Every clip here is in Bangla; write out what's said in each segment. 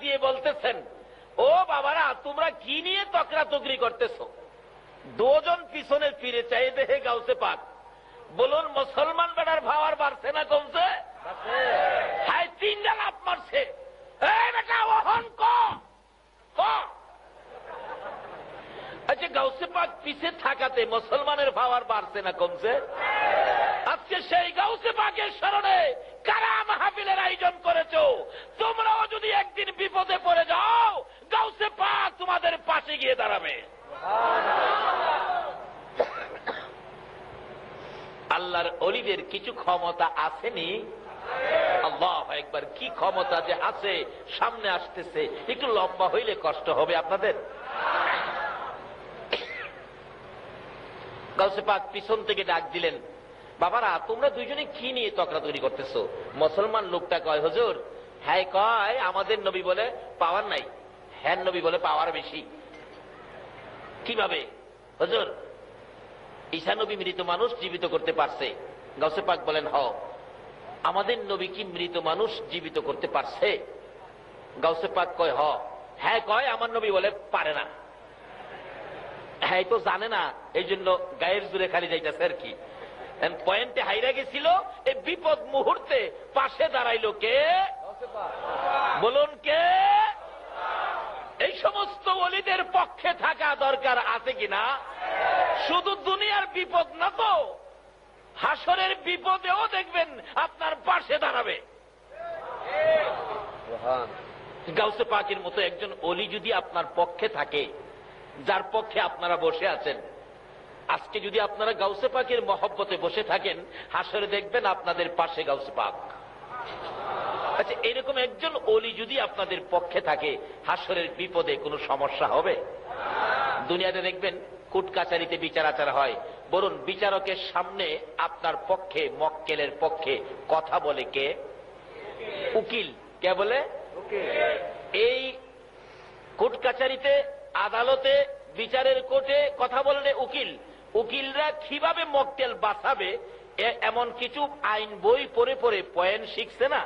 দিয়ে বলতেছেন, ও বাবারা তোমরা কি নিয়ে তকরাতকরি করতেছো? দুজন পিছনে ফিরে চাই দেখে গাউসে পাক বলুন, মুসলমান বেটার ভাওয়ার বাড়ছে না কমছে? হাই তিনটা লাভ মারছে। এই বেটা ওহন ক আচ্ছা, গাউসে পাক পিছে থাকাতে মুসলমানের ভাওয়ার বাড়ছে না কমছে? আজকে সেই গাউসে পাকের স্মরণে কারা মাহফিলের আয়োজন করেছো? তোমরাও যদি একদিন বিপদে পড়ে যাও, গাউসে পাক তোমাদের পাশে গিয়ে দাঁড়াবে। আল্লাহর ওলিদের কিছু ক্ষমতা আসেনি? আল্লাহু আকবার, কি ক্ষমতা যে আছে সামনে আসতেছে। একটু লম্বা হইলে কষ্ট হবে আপনাদের। গাউসে পাক পিছন থেকে ডাক দিলেন, বাবারা তোমরা দুইজনে কি নিয়ে তকরাতকরি করতেছো? মুসলমান লোকটা কয়, হুজুর হ্যাঁ কয় আমাদের নবী বলে পাওয়ার নাই, হ্যাঁ নবী বলে পাওয়ার বেশি। কিভাবে হুজুর? ঈসা নবী মৃত মানুষ জীবিত করতে পারছে। গাউসে পাক বলেন, হ। আমাদের নবী কি মৃত মানুষ জীবিত করতে পারছে? গাউসে পাক কয়, হ। হ্যাঁ কয় আমার নবী বলে পারে না। হ্যাঁ তো জানে না, এই জন্য গায়ের জুড়ে খালি যাইতেছে আর কি। পয়েন্টে হাইরা গেছিল, এই বিপদ মুহূর্তে পাশে দাঁড়াইল কে? বলুন কে? এই সমস্ত ওলিদের পক্ষে থাকা দরকার আছে কিনা? শুধু দুনিয়ার বিপদ না তো, হাসরের বিপদেও দেখবেন আপনার পাশে দাঁড়াবে। গাউসে পাকের মতো একজন ওলি যদি আপনার পক্ষে থাকে, যার পক্ষে আপনারা বসে আছেন, আজকে যদি আপনারা গাউসে পাকের মহব্বতে বসে থাকেন, হাসরে দেখবেন আপনাদের পাশে গাউসে পাক। আচ্ছা, এরকম একজন ওলি যদি আপনাদের পক্ষে থাকে, হাসরের বিপদে কোনো সমস্যা হবে? দুনিয়াতে দেখবেন কোর্ট কাছারিতে বিচার আচার হয়, বলুন বিচারকের সামনে আপনার পক্ষে, মক্কেলের পক্ষে কথা বলে কে? উকিল। কে বলে? এই কোর্ট কাছারিতে, আদালতে, বিচারের কোর্টে কথা বললে উকিল। উকিলরা কিভাবে মক্কেল বাঁচাবে এমন কিছু আইন বই পড়ে পড়ে পয়েন্ট শিখছে না?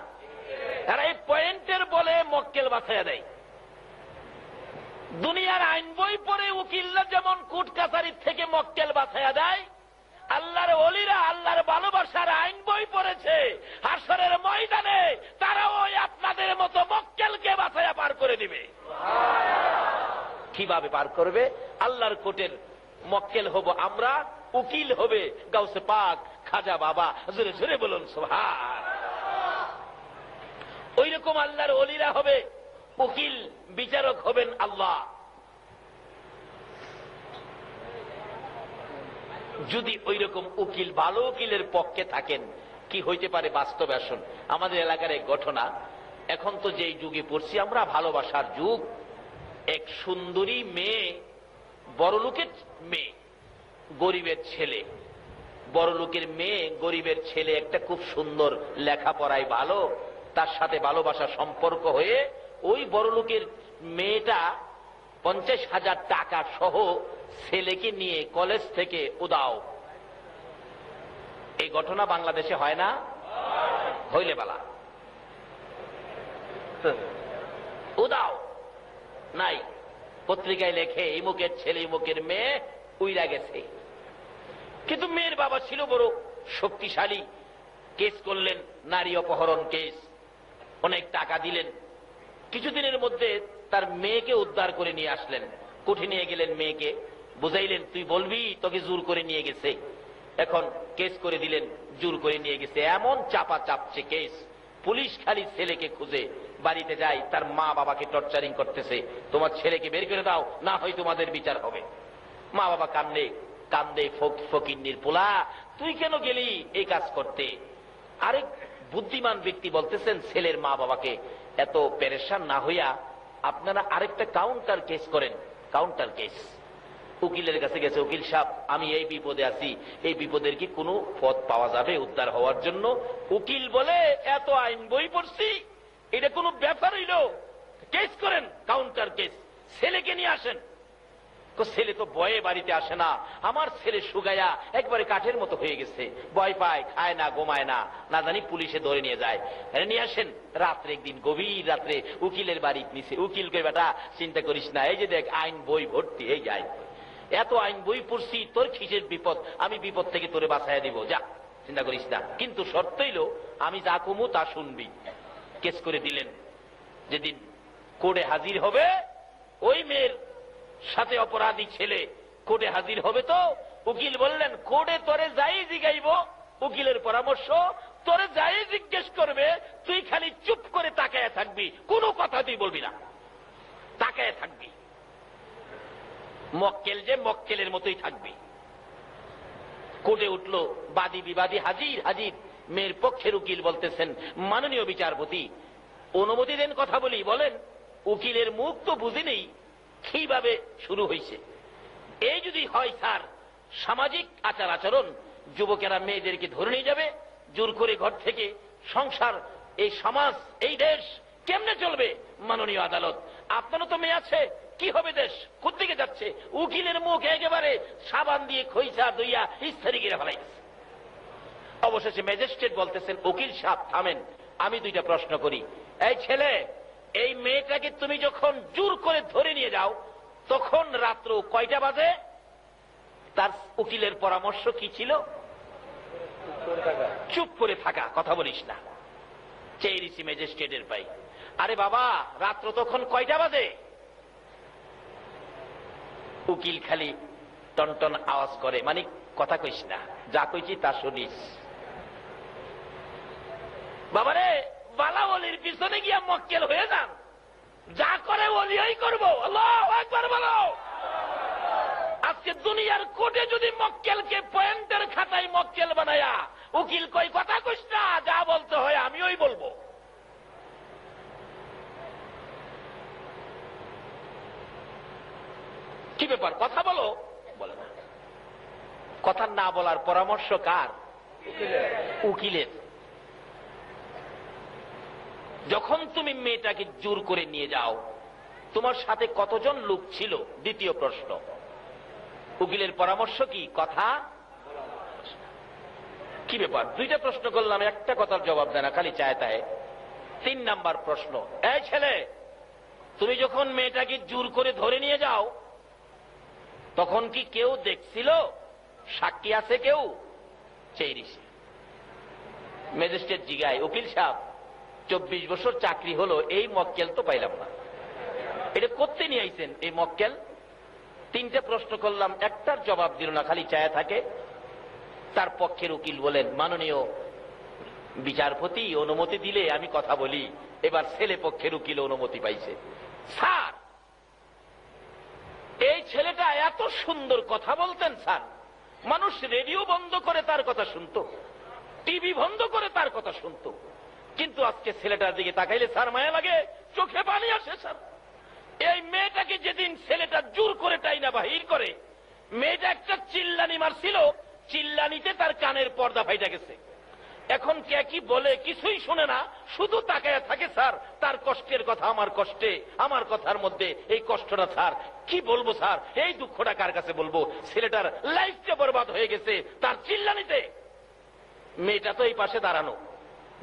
তারা এই পয়েন্টের বলে মক্কেল বাঁচাইয়া দেয়। দুনিয়ার আইন বই পড়ে উকিলরা যেমন কোর্ট কাছারির থেকে মক্কেল বাঁচাইয়া দেয়, আল্লাহর ওলিরা আল্লাহর ভালোবাসার আইন বই পড়েছে, হাসরের ময়দানে তারাও আপনাদের মতো মক্কেলকে বাঁচাইয়া পার করে দিবে। কিভাবে পার করবে? আল্লাহর কোর্টের মক্কেল হব আমরা, উকিল হবে গাউসে পাক, খাজা বাবা। জোরে জোরে বলুন সুবহান। ওই রকম আল্লাহর ওলিরা হবে উকিল, বিচারক হবেন আল্লাহ। যদি ওই রকম উকিল, ভালো উকিলের পক্ষে থাকেন, কি হইতে পারে বাস্তবে আসুন। আমাদের এলাকার এক ঘটনা, এখন তো যেই যুগে পড়ছি আমরা, ভালোবাসার যুগ। এক সুন্দরী মেয়ে, বড়লোকের মেয়ে, গরিবের ছেলে। বড়লোকের মেয়ে, গরিবের ছেলে, একটা খুব সুন্দর, লেখাপড়ায় ভালো, তার সাথে ভালোবাসা সম্পর্ক হয়ে ওই বড়লোকের মেয়েটা 50,000 টাকা সহ ছেলেকে নিয়ে কলেজ থেকে উদাও। এই ঘটনা বাংলাদেশে হয় না? হইলে বালা। উদাও নাই, পত্রিকায় লেখে ইমুকের ছেলে, ইমুকের মেয়ে উইরা গেছে। কিন্তু মেয়ের বাবা ছিল বড় শক্তিশালী, কেস করলেন, নারী অপহরণ কেস, অনেক টাকা দিলেন। কিছুদিনের মধ্যে তার মেয়েকে উদ্ধার করে নিয়ে আসলেন, কোর্টে নিয়ে গেলেন, মেয়েকে বুঝাইলেন তুই বলবি তোকে জোর করে নিয়ে গেছে। এখন কেস করে দিলেন, জোর করে নিয়ে গেছে। এমন চাপা চাপছে কেস, পুলিশ খালি ছেলেকে খুঁজে বাড়িতে যায়, তার মা বাবাকে টর্চারিং করতেছে, তোমার ছেলেকে বের করে দাও, না হয় তোমাদের বিচার হবে। মা বাবা কান্দে কান্দে, ফকিন্নির পোলা তুই কেন গেলি এই কাজ করতে? আরেক বুদ্ধিমান ব্যক্তি বলতেছেন ছেলের মা বাবাকে, এত পেরেশান না হইয়া আপনারা আরেকটা কাউন্টার কেস করেন। Counter case. উকিলের কাছে গেছে, উকিল সাহেব আমি এই বিপদে আছি, এই বিপদের কি কোনো পথ পাওয়া যাবে উদ্ধার হওয়ার জন্য? উকিল বলে এত আইন বই পড়ছি, এটা কোনো ব্যাপার হইল? কেস করেন, কাউন্টার কেস, ছেলেকে নিয়ে আসেন। ছেলে তো ভয়ে বাড়িতে আসে না, আমার ছেলে সুগায়া একবারে কাঠের মতো হয়ে গেছে, ভয় পায়, খায় না, ঘুমায় না, না জানি পুলিশে ধরে নিয়ে যায়। নিয়ে আসেন। রাত্রে একদিন গভীর রাত্রে উকিলের বাড়ি নিচে, উকিল কই বেটা চিন্তা করিস না, এই যে দেখ আইন বই ভর্তি, এই যে আইন, এত আইন বই পড়ছি, তোর কিসের বিপদ, আমি বিপদ থেকে তোরে বাঁচাইয়া দিব, যা চিন্তা করিস না, কিন্তু শর্ত হইল আমি যা কমু তা শুনবি। কেস করে দিলেন। যেদিন কোর্টে হাজির হবে, ওই মেয়ের সাথে অপরাধী ছেলে কোর্টে হাজির হবে, তো উকিল বললেন কোর্টে তোরে যাই জিগাইব, উকিলের পরামর্শ, তোরে যাই জিজ্ঞেস করবে তুই খালি চুপ করে তাকায় থাকবি, কোনো কথা তুই বলবি না, তাকায় থাকবি, মক্কেল যে মক্কেলের মতোই থাকবি। কোর্টে উঠলো, বাদী বিবাদী হাজির হাজির। মেয়ের পক্ষের উকিল বলতেছেন, মাননীয় বিচারপতি অনুমতি দেন কথা বলি। বলেন। উকিলের মুখ তো বুঝি নেই কিভাবে শুরু হয়েছে। এই যদি হয় স্যার সামাজিক আচার আচরণ, যুবকেরা মেয়েদেরকে ধরে নিয়ে যাবে জোর করে ঘর থেকে, সংসার, এই সমাজ, এই দেশ কেমনে চলবে? মাননীয় আদালত, আপনারও তো মেয়ে আছে, কি হবে দেশ, কোথেকে যাচ্ছে? উকিলের মুখ একেবারে সাবান দিয়ে খইসা দইয়া ইস্তারি গিরে ফেলাইছে। অবশেষে ম্যাজিস্ট্রেট বলতেছেন, উকিল সাহেব থামেন, আমি দুইটা প্রশ্ন করি। এই ছেলে, এই মেয়েটাকে তুমি যখন জোর করে ধরে নিয়ে যাও তখন রাত্র কয়টা বাজে? তার উকিলের পরামর্শ কি ছিল? চুপ করে থাকা, কথা বলিস না। চেয়েছি ম্যাজিস্ট্রেটের পাই, আরে বাবা রাত্র তখন কয়টা বাজে? উকিল খালি টনটন আওয়াজ করে, মানে কথা কইস না, যা কইছি তা শুনিস। বাবারে, বালা ওলির পিছনে গিয়া মক্কেল হয়ে যান, যা করে ওলিই করবো। আল্লাহু আকবার বলো। আজকে দুনিয়ার কোর্টে যদি মক্কেলকে পয়েন্টের খাতায় মক্কেল বানায়া উকিল কই কথা কইস না, যা বলতে হয় আমি ওই বলবো। কি ব্যাপার, কথা বলো, বলে না। কথা না বলার পরামর্শ কার? উকিলের। যখন তুমি মেয়েটাকে জোর করে নিয়ে যাও, তোমার সাথে কতজন লোক ছিল? দ্বিতীয় প্রশ্ন। উকিলের পরামর্শ কি? কথা। কি ব্যাপার, দুইটা প্রশ্ন করলাম, একটা কথার জবাব দেয় না, খালি চায় তাই। 3 নাম্বার প্রশ্ন, এই ছেলে, তুমি যখন মেয়েটাকে জোর করে ধরে নিয়ে যাও তখন কি কেউ দেখছিল? সাক্ষী আছে কেউ? চেয়েছি। ম্যাজিস্ট্রেট জিগায়, উকিল সাহেব 24 বছর চাকরি হলো, এই মক্কেল তো পাইলাম না, এটা করতে নিয়ে আইছেন এই মক্কেল? 3টে প্রশ্ন করলাম, একটার জবাব দিল না, খালি চায়া থাকে। তার পক্ষের উকিল বলেন, মাননীয় বিচারপতি অনুমতি দিলে আমি কথা বলি। এবার ছেলে পক্ষের উকিল অনুমতি পাইছে। স্যার, এই ছেলেটা এত সুন্দর কথা বলতেন স্যার, মানুষ রেডিও বন্ধ করে তার কথা শুনতো, টিভি বন্ধ করে তার কথা শুনতো, কিন্তু আজকে ছেলেটার দিকে তাকাইলে স্যার মায়া লাগে, চোখে পানি আসে স্যার। এই মেয়েটাকে যেদিন ছেলেটা জোর করে টাইনা বাহির করে, মেয়েটা একটা চিল্লানি মারছিল, চিল্লানিতে তার কানের পর্দা ফাইটা গেছে। এখন কে কি বলে কিছুই শুনে না, শুধু তাকায়া থাকে স্যার। তার কষ্টের কথা আমার কষ্টে, আমার কথার মধ্যে এই কষ্টটা স্যার কি বলবো স্যার, এই দুঃখটা কার কাছে বলবো? ছেলেটার লাইফটা বরবাদ হয়ে গেছে তার চিল্লানিতে। মেয়েটা তো এই পাশে দাঁড়ানো।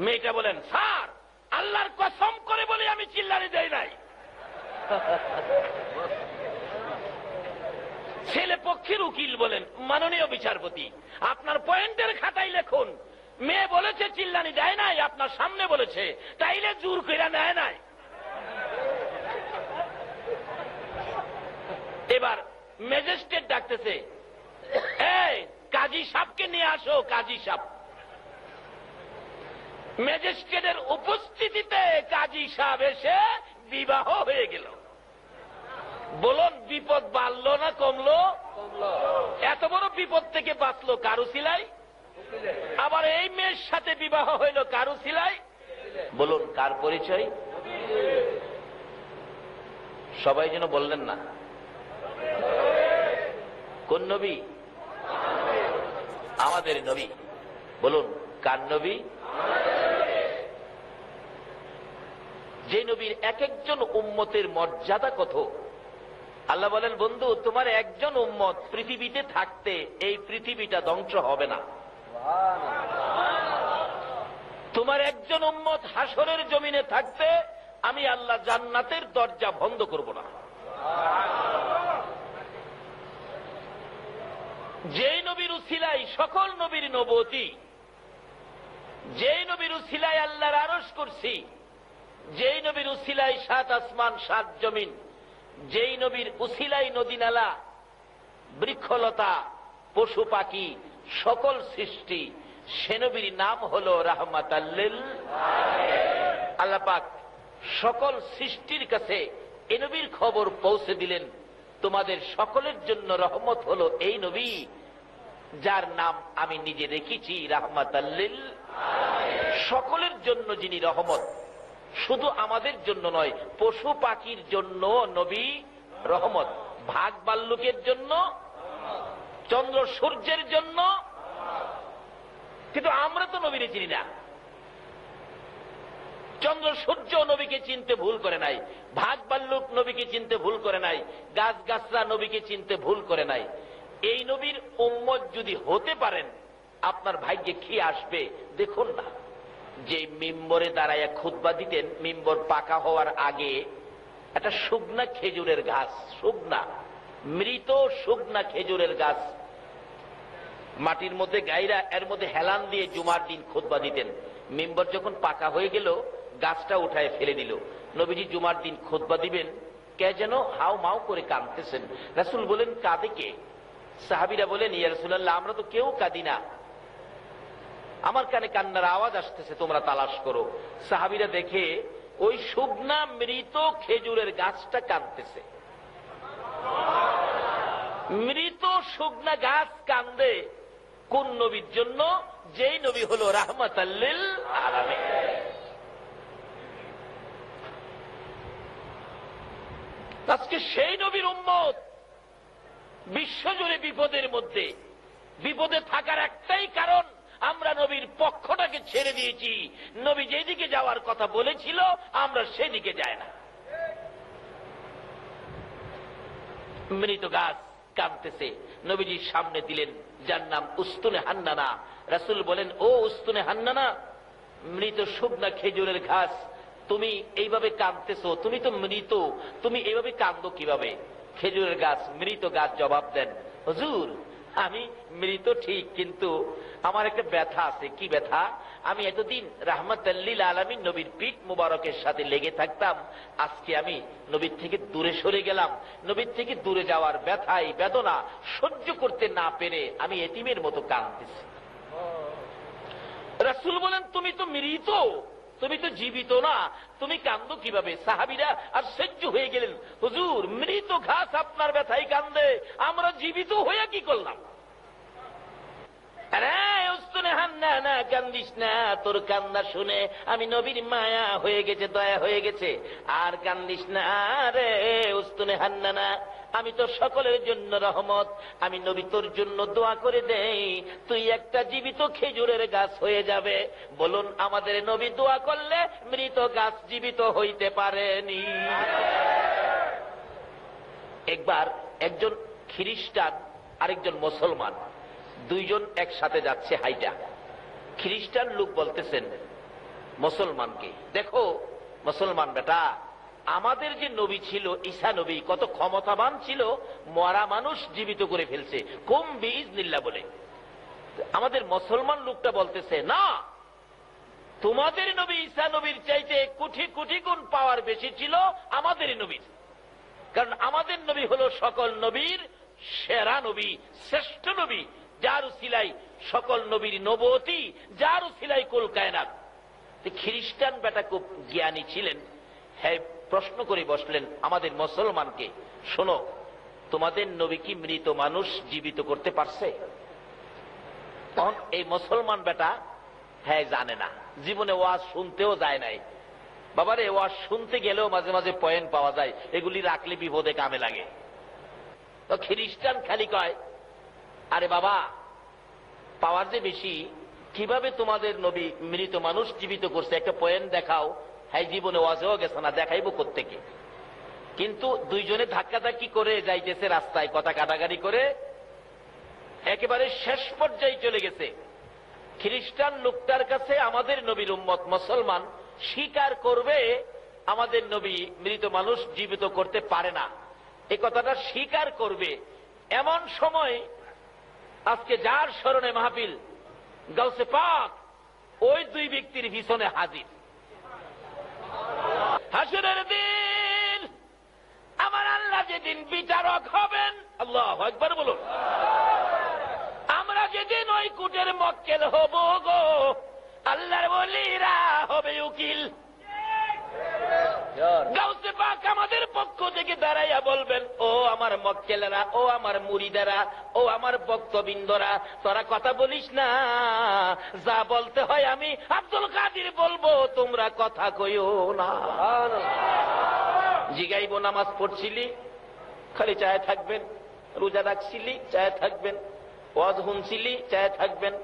মেয়েটা বলেন, স্যার আল্লাহর কসম করে বলি আমি চিল্লানি দেই নাই। ছেলে পক্ষের উকিল বলেন, মাননীয় বিচারপতি আপনার পয়েন্টের খাতায় লেখুন, মেয়ে বলেছে চিল্লানি দেয় নাই, আপনার সামনে বলেছে, তাইলে জোর কইরা নেয় নাই। এবার ম্যাজিস্ট্রেট ডাকতেছে, এই কাজী সাহেবকে নিয়ে আসো, কাজী সাহেব। ম্যাজিস্ট্রেটের উপস্থিতিতে কাজী সাহেব এসে বিবাহ হয়ে গেল। বলুন, বিপদ বাড়লো না কমলো? এত বড় বিপদ থেকে বাঁচলো কারু সিলাই, আবার এই মেয়ের সাথে বিবাহ হইল কারু সিলাই। বলুন কার পরিচয়? সবাই যেন বললেন না। কোন নবী? আমাদের নবী। বলুন কার নবী? যে নবীর এক একজন উম্মতের মর্যাদা কত, আল্লাহ বলেন, বন্ধু তোমার একজন উম্মত পৃথিবীতে থাকতে এই পৃথিবীটা ধ্বংস হবে না। তোমার একজন উম্মত হাসরের জমিনে থাকতে আমি আল্লাহ জান্নাতের দরজা বন্ধ করব না। যেই নবীর উসিলায় সকল নবীর নবুয়তি, যেই নবীর উসিলায় আল্লাহর আরশ করছি, যেই নবীর উসিলায় 7 আসমান 7 জমিন, যেই নবীর উসিলায় নদী নালা বৃক্ষলতা পশু পাখি সকল সৃষ্টি, সে নবীর নাম হলো রাহমাতাল লিল আলামিন। আল্লাহ পাক সকল সৃষ্টির কাছে এই নবীর খবর পৌঁছে দিলেন, তোমাদের সকলের জন্য রহমত হলো এই নবী যার নাম আমি নিজে রেখেছি রাহমাতাল লিল আলামিন। সকলের জন্য যিনি রহমত, শুধু আমাদের জন্য নয়, পশু পাখির জন্য নবী রহমত, ভাগ ভাল্লুকের জন্য, চন্দ্র সূর্যের জন্য। কিন্তু আমরা তো নবীরে চিনি না। চন্দ্র সূর্য নবীকে চিনতে ভুল করে নাই, ভাগ ভাল্লুক নবীকে চিনতে ভুল করে নাই, গাছ গাছরা নবীকে চিনতে ভুল করে নাই। এই নবীর উম্মত যদি হতে পারেন, আপনার ভাগ্যে কি আসবে দেখুন না। যে মিম্বরে দাঁড়াইয়া খুতবা দিতেন, মিম্বর পাকা হওয়ার আগে একটা শুকনা খেজুরের গাছ, শুকনা মৃত শুকনা খেজুরের গাছ মাটির মধ্যে গাইরা এর মধ্যে হেলান দিয়ে জুমার দিন খুতবা দিতেন। মিম্বর যখন পাকা হয়ে গেল, গাছটা উঠায় ফেলে দিল। নবীজি জুমার দিন খুতবা দিবেন, কে যেন হাও মাও করে কাঁদতেছেন। রাসূল বলেন, কাঁদে কে? সাহাবীরা বলেন, ইয়া রাসূলুল্লাহ, আমরা তো কেউ কাঁদি না, আমার কানে কান্নার আওয়াজ আসতেছে, তোমরা তালাশ করো। সাহাবীরা দেখে ওই শুকনা মৃত খেজুরের গাছটা কাঁদতেছে। মৃত শুকনা গাছ কান্দে কোন নবীর জন্য? যেই নবী হলো রাহমাতাল লিল আলামিন। আজকে সেই নবীর উম্মত বিশ্বজুড়ে বিপদের মধ্যে। বিপদে থাকার একটাই কারণ, আমরা নবীর পক্ষটাকে ছেড়ে দিয়েছি। নবী যেদিকে যাওয়ার কথা বলেছিল আমরা সেদিকে যাই না। মৃত গাছ কাঁদতেছে, নবীজির সামনে দিলেন, যার নাম উস্তুনে হান্নানা। রাসূল বলেন, ও উস্তুনে হান্নানা, মৃত শুকনা খেজুরের ঘাস, তুমি এইভাবে কাঁদতেছো, তুমি তো মৃত, তুমি এইভাবে কাঁদো কিভাবে? খেজুরের গাছ, মৃত গাছ জবাব দেন, হুজুর আমি মৃত ঠিক, কিন্তু আমার একটা ব্যথা আছে। কি ব্যথা? আমি এতদিন রাহমাতাল লিল আলামিন নবীর পিঠ মুবারকের সাথে লেগে থাকতাম, আজকে আমি নবীর থেকে দূরে সরে গেলাম। নবীর থেকে দূরে যাওয়ার ব্যথাই বেদনা সহ্য করতে না পেরে আমি এতিমের মতো কাঁদতেছি। রাসূল বলেন, তুমি তো মৃত, তুমি তো জীবিত না, তুমি কান্দো কিভাবে? সাহাবীরা আশ্চর্য হয়ে গেলেন, হুজুর মৃত ঘাস আপনার ব্যথায় কান্দে, আমরা জীবিত হয়ে কি করলাম? আরে উস্তুনে হান্নানা, কান্দিস না, তোর কান্না শুনে আমি নবীর মায়া হয়ে গেছে, দয়া হয়ে গেছে, আর কান্দিস না রে উস্তুনে হান্নানা, আমি তো সকলের জন্য রহমত, আমি নবী তোর জন্য দোয়া করে দেই, তুই একটা জীবিত খেজুরের গাছ হয়ে যাবে। বলুন, আমাদের নবী দোয়া করলে মৃত গাছ জীবিত হইতে পারেনি। একবার একজন খ্রিস্টান আরেকজন মুসলমান, দুইজন একসাথে যাচ্ছে হাইটা। খ্রিস্টান লোক বলতেছেন মুসলমানকে, দেখো মুসলমান বেটা, আমাদের যে নবী ছিল ঈসা নবী, কত ক্ষমতাবান ছিল, মরা মানুষ জীবিত করে ফেলছে কুম বিইজনিল্লাহ বলে। আমাদের মুসলমান লোকটা বলতেছে, না, তোমাদের নবী ঈসা নবীর চাইতে কোটি কোটি গুণ পাওয়ার বেশি ছিল আমাদের নবীর, কারণ আমাদের নবী হলো সকল নবীর সেরা নবী, শ্রেষ্ঠ নবী, যার উসিলাই সকল নবীর নবুয়তি, যার উসিলাই কুল কায়নাত। খ্রিস্টান বেটা খুব জ্ঞানী ছিলেন, হ্যাঁ প্রশ্ন করে বসলেন আমাদের মুসলমানকে, শোনো, তোমাদের নবী কি মৃত মানুষ জীবিত করতে পারছে? তখন এই মুসলমান বেটা হ্যাঁ জানে না, জীবনে ওয়াজ শুনতেও যায় নাই। বাবারে, ওয়াজ শুনতে গেলেও মাঝে মাঝে পয়েন্ট পাওয়া যায়, এগুলি রাখলে বিপদে কামে লাগে। তো খ্রিস্টান খালি কয়, আরে বাবা, পাওয়ার যে বেশি, কিভাবে তোমাদের নবী মৃত মানুষ জীবিত করছে একটা পয়েন্ট দেখাও। হ্যাঁ জীবনে ওয়াজেও গেছে না, দেখাইবো কোত্থেকে? কিন্তু দুইজনে ধাক্কাধাক্কি করে যাইতেছে রাস্তায়, কথা কাটাকাটি করে একেবারে শেষ পর্যায়ে চলে গেছে। খ্রিস্টান লোকটার কাছে আমাদের নবীর উম্মত মুসলমান স্বীকার করবে আমাদের নবী মৃত মানুষ জীবিত করতে পারে না, এই কথাটা স্বীকার করবে। এমন সময় আজকে যার স্মরণে মাহফিল, গাউসে পাক ওই দুই ব্যক্তির পিছনে হাজির। হাসরের দিন আমার আল্লাহ যেদিন বিচারক হবেন, আল্লাহু আকবার বলুন, আমরা যেদিন ওই কুটের মক্কেল হব গো, আল্লাহর ওলিরা হবে উকিল। গাউসে পাক আমাদের পক্ষ থেকে দাঁড়াইয়া বলবেন, ও আমার মক্কেলেরা, ও আমার মুরিদেরা, ও আমার ভক্তবৃন্দরা, তোরা কথা বলিস না, যা বলতে হয় আমি আব্দুল কাদির বলবো, তোমরা কথা কইও না। জিগাইব নামাজ পড়ছিলি, খালি চায় থাকবেন, রোজা রাখছিলি চায় থাকবেন, ওয়াজ শুনছিলি চায় থাকবেন।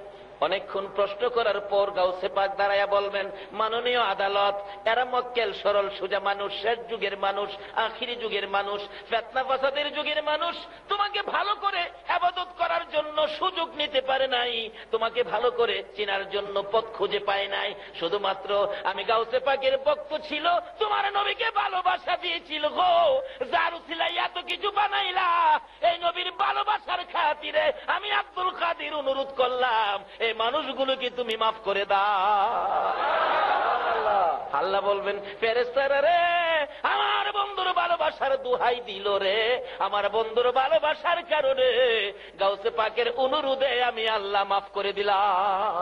অনেকক্ষণ প্রশ্ন করার পর গাউসে পাক দাঁড়াইয়া বলবেন, মাননীয় আদালত, এরা মক্কেল সরল সোজা মানুষ, শেষ যুগের মানুষ, আখিরি যুগের মানুষ, ফিতনা ফাসাদের যুগের মানুষ, তোমাকে ভালো করে ইবাদত করার জন্য সুযোগ নিতে পারে নাই, তোমাকে ভালো করে চেনার জন্য পথ খুঁজে পায় নাই। শুধুমাত্র আমি গাউসে পাকের ভক্ত ছিল, তোমার নবীকে ভালোবাসা দিয়েছিল গো, যার উসিলায় এত কিছু বানাইলা, এই নবীর ভালোবাসার খাতিরে আমি আব্দুল কাদির অনুরোধ করলাম, এই মানুষগুলোকে তুমি মাফ করে দাও। আল্লাহ বলবেন, ফেরেশতারা রে, আমার বন্ধুর ভালোবাসার দোহাই দিল রে, আমার বন্ধুর ভালোবাসার কারণে গাউসে পাকের অনুরোধে আমি আল্লাহ মাফ করে দিলাম।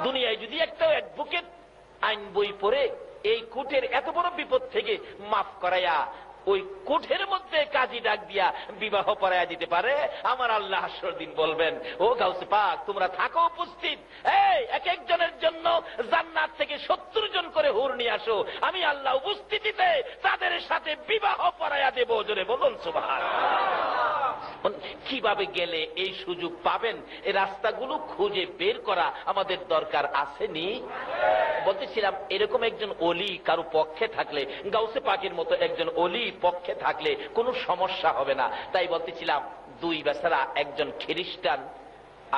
দুনিয়ায় যদি একটা অ্যাডভোকেট আইন বই পড়ে এই কোর্টের এত বড় বিপদ থেকে মাফ করাইয়া ওই কোঠের মধ্যে কাজী ডাক দিয়া বিবাহ পড়াইয়া দিতে পারে, আমার আল্লাহ হাসরের দিন বলবেন, ও গাউসে পাক তোমরা থাকো উপস্থিত, এই এক একজনের জন্য জান্নাত থেকে 70 জন করে হুর নিয়ে আসো, আমি আল্লাহ উপস্থিতিতে তাদের সাথে বিবাহ পড়াইয়া দেব। জোরে বলুন সুবহানাল্লাহ। কিভাবে গেলে এই সুযোগ পাবেন, এই রাস্তাগুলো খুঁজে বের করা আমাদের দরকার আসেনি? বলতেছিলাম, এরকম একজন ওলি কারো পক্ষে থাকলে, গাউসে পাকের মতো একজন ওলি পক্ষে থাকলে কোনো সমস্যা হবে না। তাই বলতেছিলাম, দুই বেচারা, একজন খ্রিস্টান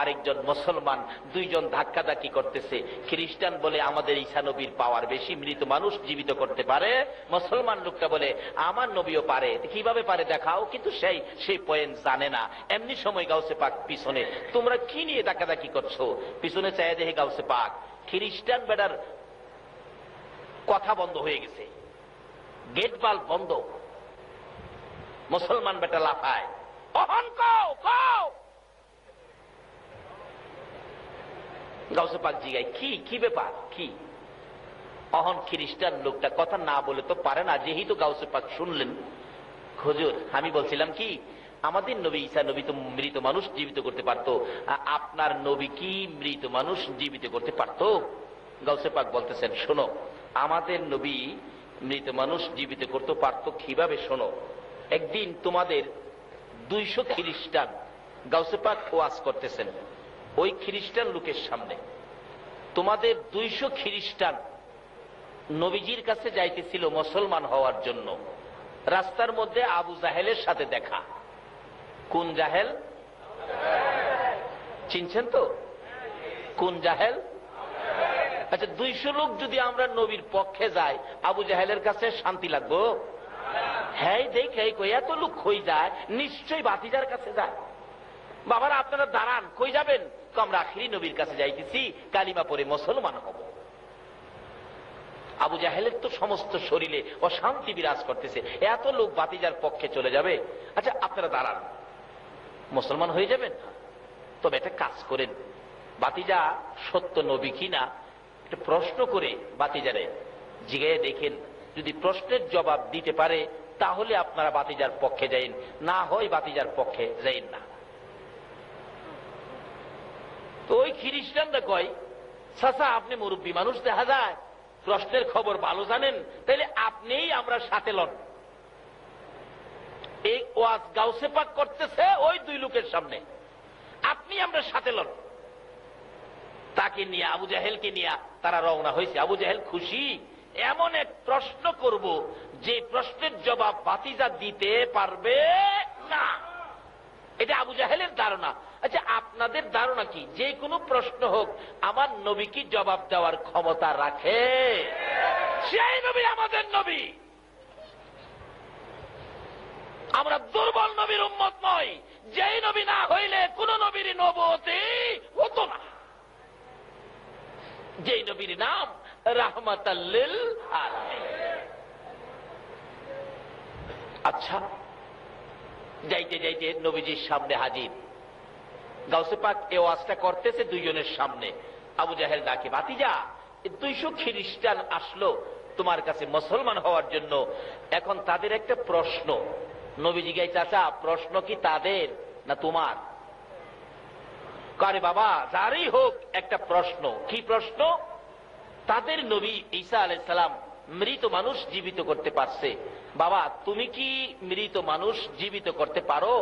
আর একজন মুসলমান, দুইজন ধাক্কাধাক্কি করতেছে। খ্রিস্টান বলে আমাদের ঈসা নবীর পাওয়ার বেশি, মৃত মানুষ জীবিত করতে পারে। মুসলমান লোকটা বলে আমার নবীও পারে, কিভাবে পারে দেখাও, কিন্তু সেই পয়েন্ট জানে না। এমনি সময় গাউসে পাক পিছনে, তোমরা কি নিয়ে ধাক্কাধাক্কি করছো? পিছনে চাই দেখে গাউসে পাক খ্রিস্টান বেটার কথা বন্ধ হয়ে গেছে, গেট বাল্ব বন্ধ। মুসলমান বেটা লাফায়, অহন কও কও। গাউসে পাক জিগায়, কি ব্যাপার, কি? অহন খ্রিস্টান লোকটা কথা না বলে তো পারে না, যেহেতু গাউসে পাক শুনলেন, হুজুর আমি বলছিলাম কি, আমাদের নবী ঈসা নবী তো মৃত মানুষ জীবিত করতে পারতো, আপনার নবী কি মৃত মানুষ জীবিত করতে পারতো? গাউসে পাক বলতেছেন, শোনো, আমাদের নবী মৃত মানুষ জীবিত করতে পারতো কিভাবে, শোনো। একদিন তোমাদের 200 খ্রিস্টান, গাউসে পাক ওয়াজ করতেছেন ওই খ্রিস্টান লোকের সামনে, তোমাদের 200 খ্রিস্টান নবীজির কাছে যাইতেছিল মুসলমান হওয়ার জন্য। রাস্তার মধ্যে আবু জাহেলের সাথে দেখা। কোন জাহেল? চিনছেন তো কোন জাহেল? আচ্ছা, 200 লোক যদি আমরা নবীর পক্ষে যাই, আবু জাহেলের কাছে শান্তি লাগবো? হ্যাঁ, দেখে এত লোক কই যায়, নিশ্চয়ই ভাতিজার কাছে যায়। বাবারা আপনারা দাঁড়ান, কই যাবেন? আমরা আখিরি নবীর কাছে যাইতেছি, কালিমা পড়ে মুসলমান হব। আবু জাহেলের তো সমস্ত শরীরে অশান্তি বিরাজ করতেছে, এত লোক ভাতিজার পক্ষে চলে যাবে। আচ্ছা আপনারা দাঁড়ান, মুসলমান হয়ে যাবেন? তবে একটা কাজ করেন, ভাতিজা সত্য নবী কিনা একটা প্রশ্ন করে ভাতিজারে জিগায়ে দেখেন, যদি প্রশ্নের জবাব দিতে পারে তাহলে আপনারা ভাতিজার পক্ষে যাইন, না হয় ভাতিজার পক্ষে যাইন না। তো ওই খ্রিস্টানরা কয়, চাচা আপনি মুরব্বী মানুষ, দেখা যায় প্রশ্নের খবর ভালো জানেন, তাইলে আপনিই আমরা সাথে লন। এই ওয়াজ গাউসে পাক করতেছে ওই দুই লোকের সামনে, আপনি আমরা সাথে লন। তাকে নিয়ে, আবু জাহেলকে নিয়ে তারা রওনা হয়েছে। আবু জাহেল খুশি, এমন এক প্রশ্ন করব যে প্রশ্নের জবাব ভাতিজা দিতে পারবে না। এটা আবু জাহেলের ধারণা। আচ্ছা, আপনাদের ধারণা কি যে কোনো প্রশ্ন হোক আমার নবী কি জবাব দেওয়ার ক্ষমতা রাখে? সেই নবী আমাদের নবী। আমরা দুর্বল নবীর উম্মত নই। যেই নবী না হইলে কোন নবীর নবুয়তি হতো না। যেই নবীর নাম রাহমাতাল লিল আলামিন। আচ্ছা, যাইতে যাইতে নবীজির সামনে হাজির। গাউসে পাক এ ওয়াজটা করতেছে দুইজনের সামনে। আবু জাহেল ডাকে, ভাতিজা 200 খ্রিস্টান আসলো তোমার কাছে মুসলমান হওয়ার জন্য। এখন তাদের একটা প্রশ্ন। নবীজি গাই, চাচা প্রশ্ন কি তাদের না তোমার? আরে বাবা, যারই হোক একটা প্রশ্ন। কি প্রশ্ন? তাদের নবী ঈসা আলাইহিস সালাম মৃত মানুষ জীবিত করতে পারছে। বাবা, তুমি কি মৃত মানুষ জীবিত করতে পারো?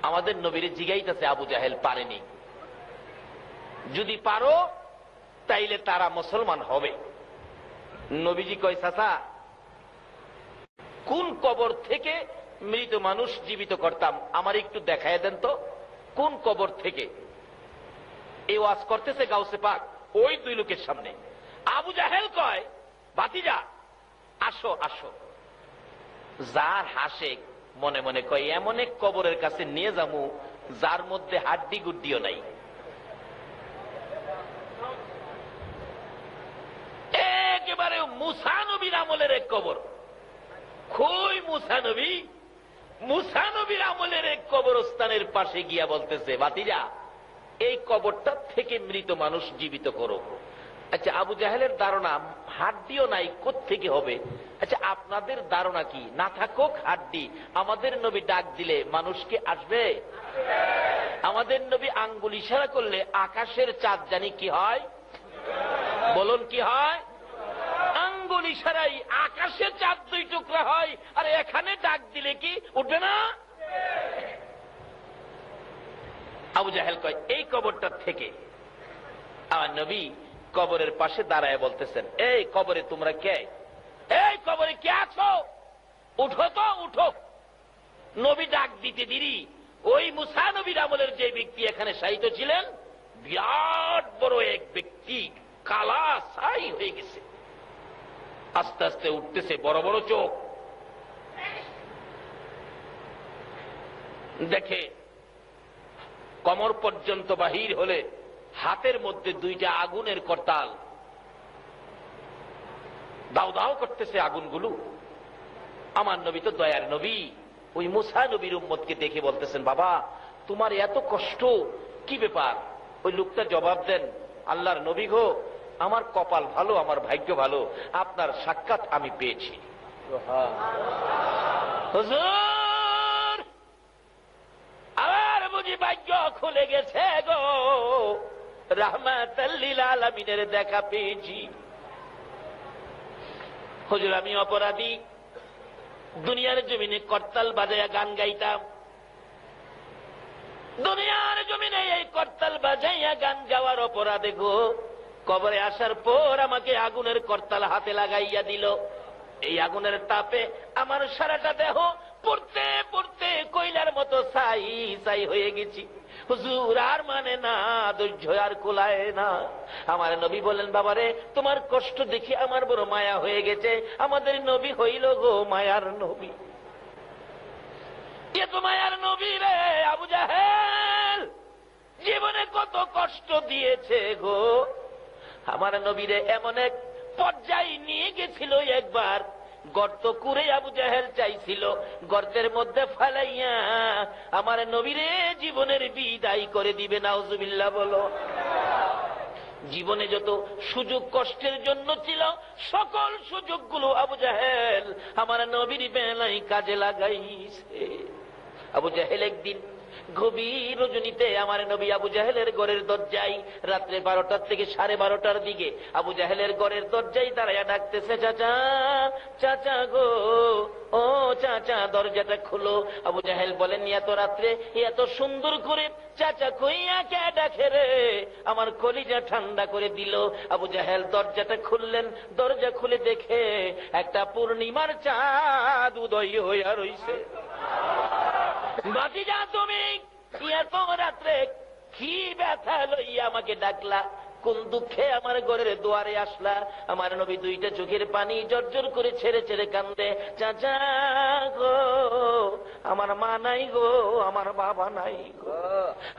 আমাদের নবীর জিগাইতেছে আবু জাহেল, পারেনি। যদি পারো তাইলে তারা মুসলমান হবে। নবীজি কয়, চাচা কোন কবর থেকে মৃত মানুষ জীবিত করতাম আমার একটু দেখায় দেন তো, কোন কবর থেকে? এই ওয়াজ করতেছে গাউসে পাক ওই দুই লোকের সামনে। আবু জাহেল কয়, ভাতিজা আসো আসো। যার হাসে মনে মনে কয়, এমন এক কবরের কাছে নিয়ে যামু যার মধ্যে হাড্ডি গুড্ডিও নাই। একেবারে মুসা নবীর আমলের এক কবর। খুই মুসা নবীর আমলের এক কবরস্থানের পাশে গিয়া বলতেছে, ভাতিজা এই কবরটা থেকে মৃত মানুষ জীবিত করো। আচ্ছা, আবু জাহেলের ধারণা হাড্ডিও নাই, কোত্থেকে হবে? আচ্ছা, আপনাদের ধারণা কি? না থাকুক হাড্ডি, আমাদের নবী ডাক দিলে মানুষকে আসবে? আমাদের নবী আঙ্গুল ইশারা করলে আকাশের চাঁদ জানি কি হয়? বলুন কি হয়? আঙ্গুল ইশারাই আকাশের চাঁদ 2 টুকরা হয়। আর এখানে ডাক দিলে কি উঠবে না? আবু জাহেল কয়, এই কবরটা থেকে। আমার নবী কবরের পাশে দাঁড়ায় বলতেছেন, এই কবরে তোমরা কে? এই কবরে কে আছো? উঠো তো, উঠো। নবী ডাক দিতে দেরি ওই মুসা নবীর আমলের যে ব্যক্তি এখানে শায়িত ছিলেন, বিরাট বড় এক ব্যক্তি, কালা ছাই হয়ে গেছে, আস্তে আস্তে উঠতেছে, বড় বড় চোখ। দেখে কমর পর্যন্ত বাহির হলে হাতের মধ্যে 2টা আগুনের করতাল, দাও দাও করতেছে আগুনগুলো। আমার নবী তো দয়ার নবী, ওই মুসা নবীর উম্মতকে দেখে বলতেছেন, বাবা তোমার এত কষ্ট কি ব্যাপার? ওই লোকটা জবাব দেন, আল্লাহর নবী গো, আমার কপাল ভালো, আমার ভাগ্য ভালো, আপনার সাক্ষাৎ আমি পেয়েছি। হুজুর আমার বুঝি ভাগ্য খুলে গেছে গো, রাহমাতাল লিল আলামিনের দেখা পেয়েছি। হুজুর আমি অপরাধী, দুনিয়ার জমিনে করতাল বাজায়া গান গাইতাম, দুনিয়ার জমিনে এই করতাল বাজাইয়া গান গাওয়ার অপরাধে গো কবরে আসার পর আমাকে আগুনের করতাল হাতে লাগাইয়া দিল। এই আগুনের তাপে আমার সারাটা দেহ পড়তে পড়তে কয়লার মতো ছাই ছাই হয়ে গেছি। হুজুর আর মানে না, ধৈর্য আর কোলায় না। আমার নবী বলেন, বাবারে তোমার কষ্ট দেখে আমার বড় মায়া হয়ে গেছে। আমাদের নবী হইল গো মায়ার নবী। এ তো মায়ার নবী রে। আবু জাহেল জীবনে কত কষ্ট দিয়েছে গো। আমার নবীরে এমন এক পর্যায়ে নিয়ে গেছিল, একবার গর্ত করে আবু জাহেল চাইছিল গর্তের মধ্যে ফালাইয়া আমার নবীরে জীবনের বিদায় করে দিবে। নাউজুবিল্লাহ বলো। জীবনে যত সুযোগ কষ্টের জন্য ছিল সকল সুযোগগুলো আবু জাহেল আমার নবীর বেলায় কাজে লাগাইছে। আবু জাহেল একদিন গভীর রজনীতে আমার নবী আবু জাহেলের ঘরের দরজায় রাত্রে 12টার থেকে 12:30টার দিকে আবু জাহেলের ঘরের দরজায় দাঁড়াইয়া ডাকতেছে, চাচা চাচা গো, ও চাচা দরজাটা খুলো। আবু জাহেল বলেন, এত রাত্রে এত সুন্দর করে চাচা কইয়া কে ডাকে রে, আমার কলিজা ঠান্ডা করে দিল। আবু জাহেল দরজাটা খুললেন, দরজা খুলে দেখে একটা পূর্ণিমার চাঁদ উদয় হইয়া রইছে। ভাতিজা তুমি এত রাত্রে কি ব্যথা লইয়া আমাকে ডাকলা, কোন দুঃখে আমার ঘরের দুয়ারে আসলা? আমার নবী দুইটা চোখের পানি জর্জর করে ছেড়ে ছেড়ে কান্দে, চাচা গো, আমার মা নাই গো, আমার বাবা নাই গো,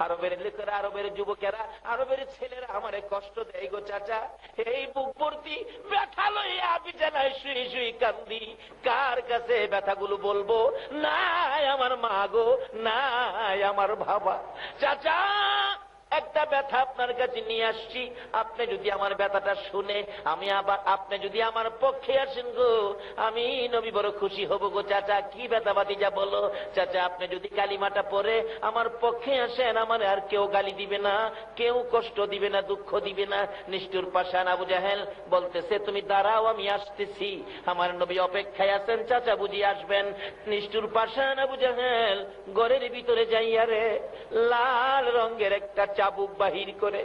আরবের লোকেরা, আরবের যুবকেরা, আরবের ছেলেরা আমারে কষ্ট দেয় গো চাচা। এই বুক ভর্তি ব্যথা লইয়া বিছানায় শুয়ে শুয়ে কান্দি, কার কাছে ব্যথাগুলো বলবো? নাই আমার মা গো, নাই আমার বাবা। চাচা একটা ব্যথা আপনার কাছে নিয়ে আসছি, আপনি যদি আমার ব্যথাটা শুনে আমি আবার আপনি যদি আমার পক্ষে আসেন গো, আমি নবী বড় খুশি হব গো চাচা। কি ব্যথা ভাতিজা বলো? চাচা আপনি যদি কালিমাটা পড়ে আমার পক্ষে আসেন, আমার আর কেউ গালি দিবে না, কেউ কষ্ট দিবে না, দুঃখ দিবে না। নিষ্ঠুর পাষাণ আবু জাহেল বলতেছে, তুমি দাঁড়াও আমি আসতেছি। আমার নবী অপেক্ষায় আছেন, চাচা বুঝি আসবেন। নিষ্ঠুর পাষাণ আবু জাহেল ঘরের ভিতরে যাইয়া রে লাল রঙের একটা চাবুক বাহির করে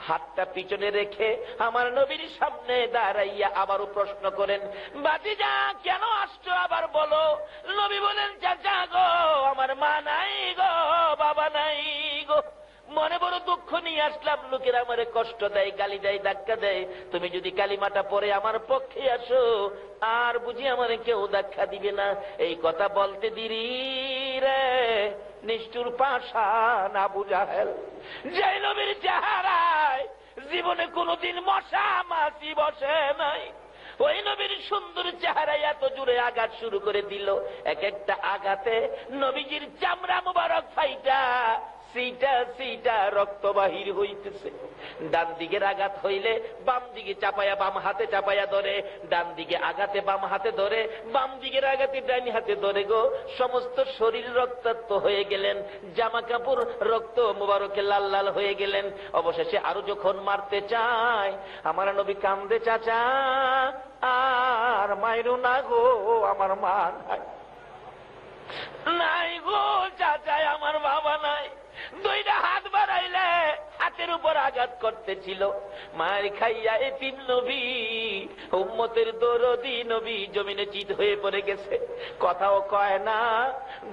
হাতটা পিছনে রেখে আমার নবীর সামনে দাঁড়াইয়া আবারও প্রশ্ন করেন, ভাতিজা কেন আসছো আবার বলো? নবী বলেন, চাচা গো, আমার মা নাই গো, বাবা নাই গো, মনে বড় দুঃখ নিয়ে আসলাম, লোকেরা আমারে কষ্ট দেয়, গালি দেয়, ধাক্কা দেয়। তুমি যদি কালিমাটা পরে আমার পক্ষে আসো, আর বুঝি আমারে কেউ ধাক্কা দিবে না। এই কথা বলতে দেরি রে নিষ্ঠুর পাষাণ আবু জাহেল, যে নবীর চেহারায় জীবনে কোনদিন মশা মাছি বসে নাই, ওই নবীর সুন্দর চেহারায় এত জোরে আঘাত শুরু করে দিল। এক একটা আঘাতে নবীজির চামড়া মুবারক ফাইটা সিটা সিটা রক্ত বাহির হইতেছে। ডান দিকের আঘাত হইলে বাম দিকে চাপায়া বাম হাতে চাপায়া ধরে, ডান দিকে আঘাতে বাম হাতে ধরে, বাম দিকের আঘাতে ডান হাতে ধরে গো। সমস্ত শরীর রক্তাক্ত হয়ে গেলেন, জামা কাপড় রক্ত মুবারকে লাল লাল হয়ে গেলেন। অবশেষে আরো যখন মারতে চায়, আমার নবী কান্দে, চাচা আর মাইরো না গো, আমার মা নাই, নাই গো চাচা, আমার বাবা নাই। দুইটা হাত বাড়াইলে হাতের উপর আঘাত করতেছিল। মার খাইয়া এতিম নবী, উম্মতের দরদি নবী জমিনে চিত হয়ে পড়ে গেছে, কথাও কয় না,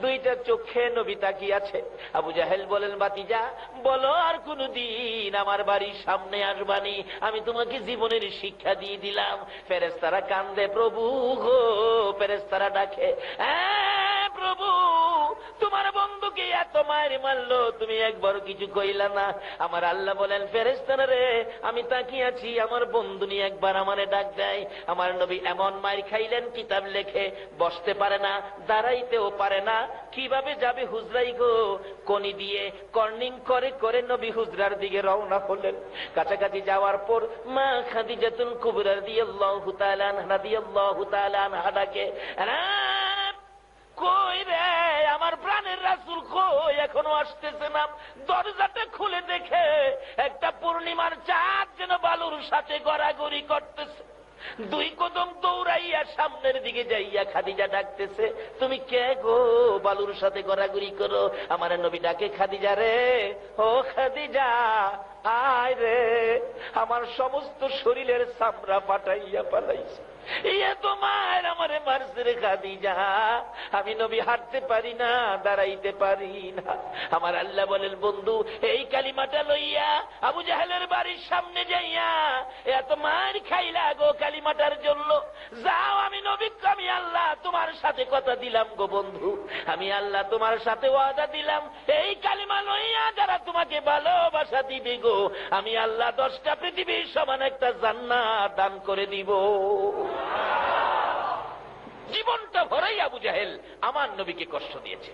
দুইটা চোখে নবী তাকিয়ে আছে। আবু জাহেল বলেন, ভাতিজা বলো আর কোনদিন আমার বাড়ির সামনে আসবানি, আমি তোমাকে জীবনের শিক্ষা দিয়ে দিলাম। ফেরেশতারা কান্দে, প্রভু গো, ফেরেশতারা ডাকে, প্রভু তোমার বন্ধুকে এত মায়ের মারলো, তুমি একবার কিছু কইলা না। আমার আল্লাহ বলেন, ফেরেশতারা রে, আমি তাকিয়ে আছি, আমার বন্ধু নিয়ে একবার আমারে ডাক দেয়। আমার নবী এমন মায়ের খাইলেন, কিতাব লেখে বসতে পারে না, দাঁড়াইতেও পারে না, কিভাবে যাবে হুজরাই গো। কনি দিয়ে কর্নিং করে করে নবী হুজরার দিকে রওনা হলেন। কাছাকাছি যাওয়ার পর মা খাদিজাতুল কুবরা রাদিয়াল্লাহু তাআলা আনহা ডাকে, কই রে আমার প্রাণের রাসূল, কই এখনো আসতেছে না? দরজাটা খুলে দেখে একটা পূর্ণিমার চাঁদ যেন বালুর সাথে গড়াগড়ি করতেছে। দুই কদম দৌড়াইয়া সামনের দিকে যাইয়া খাদিজা ডাকতেছে, তুমি কে গো, বালুর সাথে গড়াগড়ি করো? আমার নবী ডাকে, খাদিজা রে, ও খাদিজা আয় রে, আমার সমস্ত শরীরের চামড়া ফাটাইয়া পালাইছে, তোমার আমারে মারছে রে খাদিজা, আমি নবী হাঁটতে পারি না, দাঁড়াইতে পারি না। আমার আল্লাহ বলেন, বন্ধু এই কালিমাটা লইয়া আবু জাহেলের বাড়ির সামনে যাইয়া এত মার খাইলা গো কালিমাটার জন্য, যাও, আমি নবী, আমি আল্লাহ তোমার সাথে কথা দিলাম গো বন্ধু, আমি আল্লাহ তোমার সাথে ওয়াদা দিলাম, এই কালিমা লইয়া যারা তোমাকে ভালোবাসা দিবে গো, আমি আল্লাহ 10টা পৃথিবীর সমান একটা জান্নাত দান করে দিব। জীবনটা ভরাই আবু জাহেল আমার নবীকে কষ্ট দিয়েছে।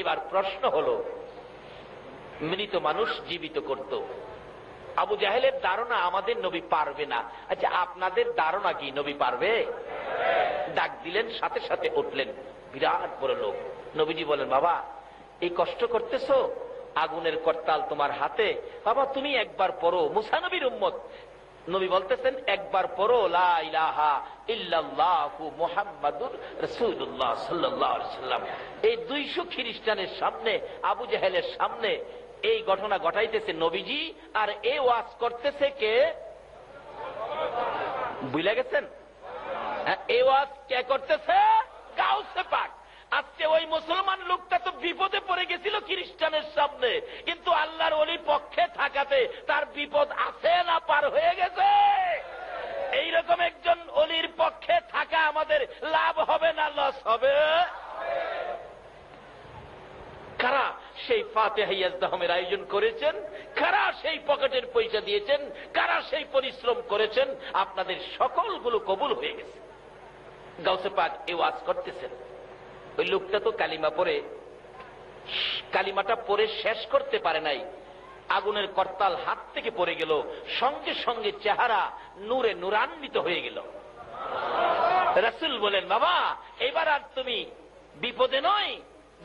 এবার প্রশ্ন হলো, মৃত মানুষ জীবিত করত, আবু জাহেলের ধারণা আমাদের নবী পারবে না। আচ্ছা আপনাদের ধারণা কি নবী পারবে? ডাক দিলেন, সাথে সাথে উঠলেন, বিরাট বড় লোক। নবীজি বলেন, বাবা এই কষ্ট করতেছো, আগুনের করতাল তোমার হাতে, বাবা তুমি একবার পড়ো, মুসা নবীর উম্মত। নবী বলতেছেন একবার পড়ো লা ইলাহা ইল্লাল্লাহু মুহাম্মাদুর রাসূলুল্লাহ সাল্লাল্লাহু আলাইহি সাল্লাম। এই 200 খ্রিস্টানের সামনে, আবু জাহেলের সামনে এই ঘটনা ঘটাইতেছে নবীজি, আর এই ওয়াজ করতেছে কে? ভুলে গেছেন? এই ওয়াজ কে করতেছে? গাউসে পাক। আজকে ওই মুসলমান লোকটা তো বিপদে পড়ে গেছিল খ্রিস্টানের সামনে, কিন্তু আল্লাহর ওলি পক্ষে থাকাতে তার বিপদ আছে না পার হয়ে গেছে? এইরকম একজন ওলির পক্ষে থাকা আমাদের লাভ হবে না লস হবে? কারা সেই ফাতিহা ইয়াজদাহমের আয়োজন করেছেন? কারা সেই পকেটের পয়সা দিয়েছেন? কারা সেই পরিশ্রম করেছেন? আপনাদের সকলগুলো কবুল হয়ে গেছে। গাউসে পাক এই ওয়াজ করতেছেন। ওই লোকটা তো কালিমা পড়ে, কালিমাটা পড়ে শেষ করতে পারে নাই, আগুনের করতাল হাত থেকে পড়ে গেল, সঙ্গে সঙ্গে চেহারা নূরে নূরান্বিত হয়ে গেল। রাসূল বলেন, বাবা এবার আর তুমি বিপদে নয়,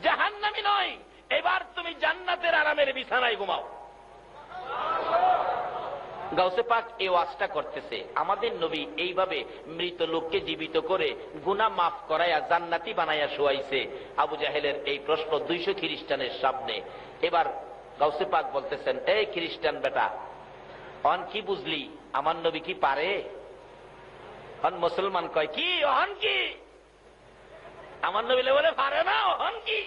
জাহান্নামী নয়, এবার তুমি জান্নাতের আরামের বিছানায় ঘুমাও। গাউসে পাক এই ওয়াজটা করতেছে। আমাদের নবী এইভাবে মৃত লোককে জীবিত করে গুনাহ মাফ করাইয়া জান্নাতি বানাইয়া শোয়াইছে। আবু জাহেলের এই প্রশ্ন 200 খ্রিস্টানের সামনে। এবার গাউসে পাক বলতেছেন, এই খ্রিস্টান বেটা, অন কি বুঝলি? আমার নবী কি পারে? অন মুসলমান কয় কি অন কি? আমার নবী বলে পারে না, অন কি?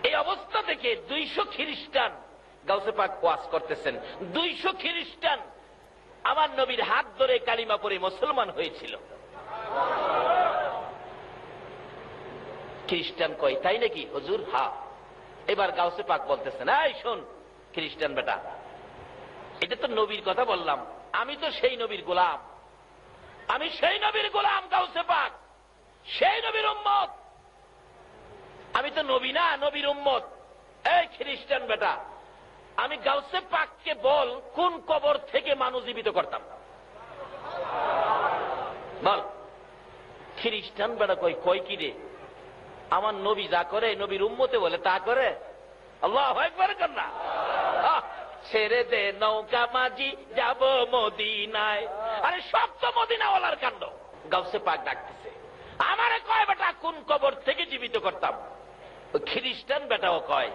এই অবস্থা থেকে 200 খ্রিস্টান গাউসে পাক ওয়াজ করতেছেন। 200 খ্রিস্টান আমার নবীর হাত ধরে কালিমা পড়ে মুসলমান হয়েছিল। খ্রিস্টান কয় তাই নাকি হুজুর? হ্যাঁ। এবার গাউসে পাক বলতেছেন, এই শোন খ্রিস্টান বেটা, এটা তো নবীর কথা বললাম, আমি তো সেই নবীর গোলাম, আমি সেই নবীর গোলাম গাউসে পাক, সেই নবীর উম্মত। আমি তো নবী না, নবীর উম্মত। এই খ্রিস্টান বেটা, আমি গাউসে পাককে বল কোন কবর থেকে মানুষ জীবিত করতাম? বল। খ্রিস্টান বেটা কই কি রে, আমার নবী যা করে নবীর উম্মতে বলে তা করে। আল্লাহু আকবার কন্যা। ছেড়ে দে নৌকা মাঝি যাব মদিনায়। আরে সব তো মদিনাওয়ালার কাণ্ড। গাউসে পাক ডাকতেছে, আমারে কয় বেটা কোন কবর থেকে জীবিত করতাম? খ্রিস্টান বেটাও কয়,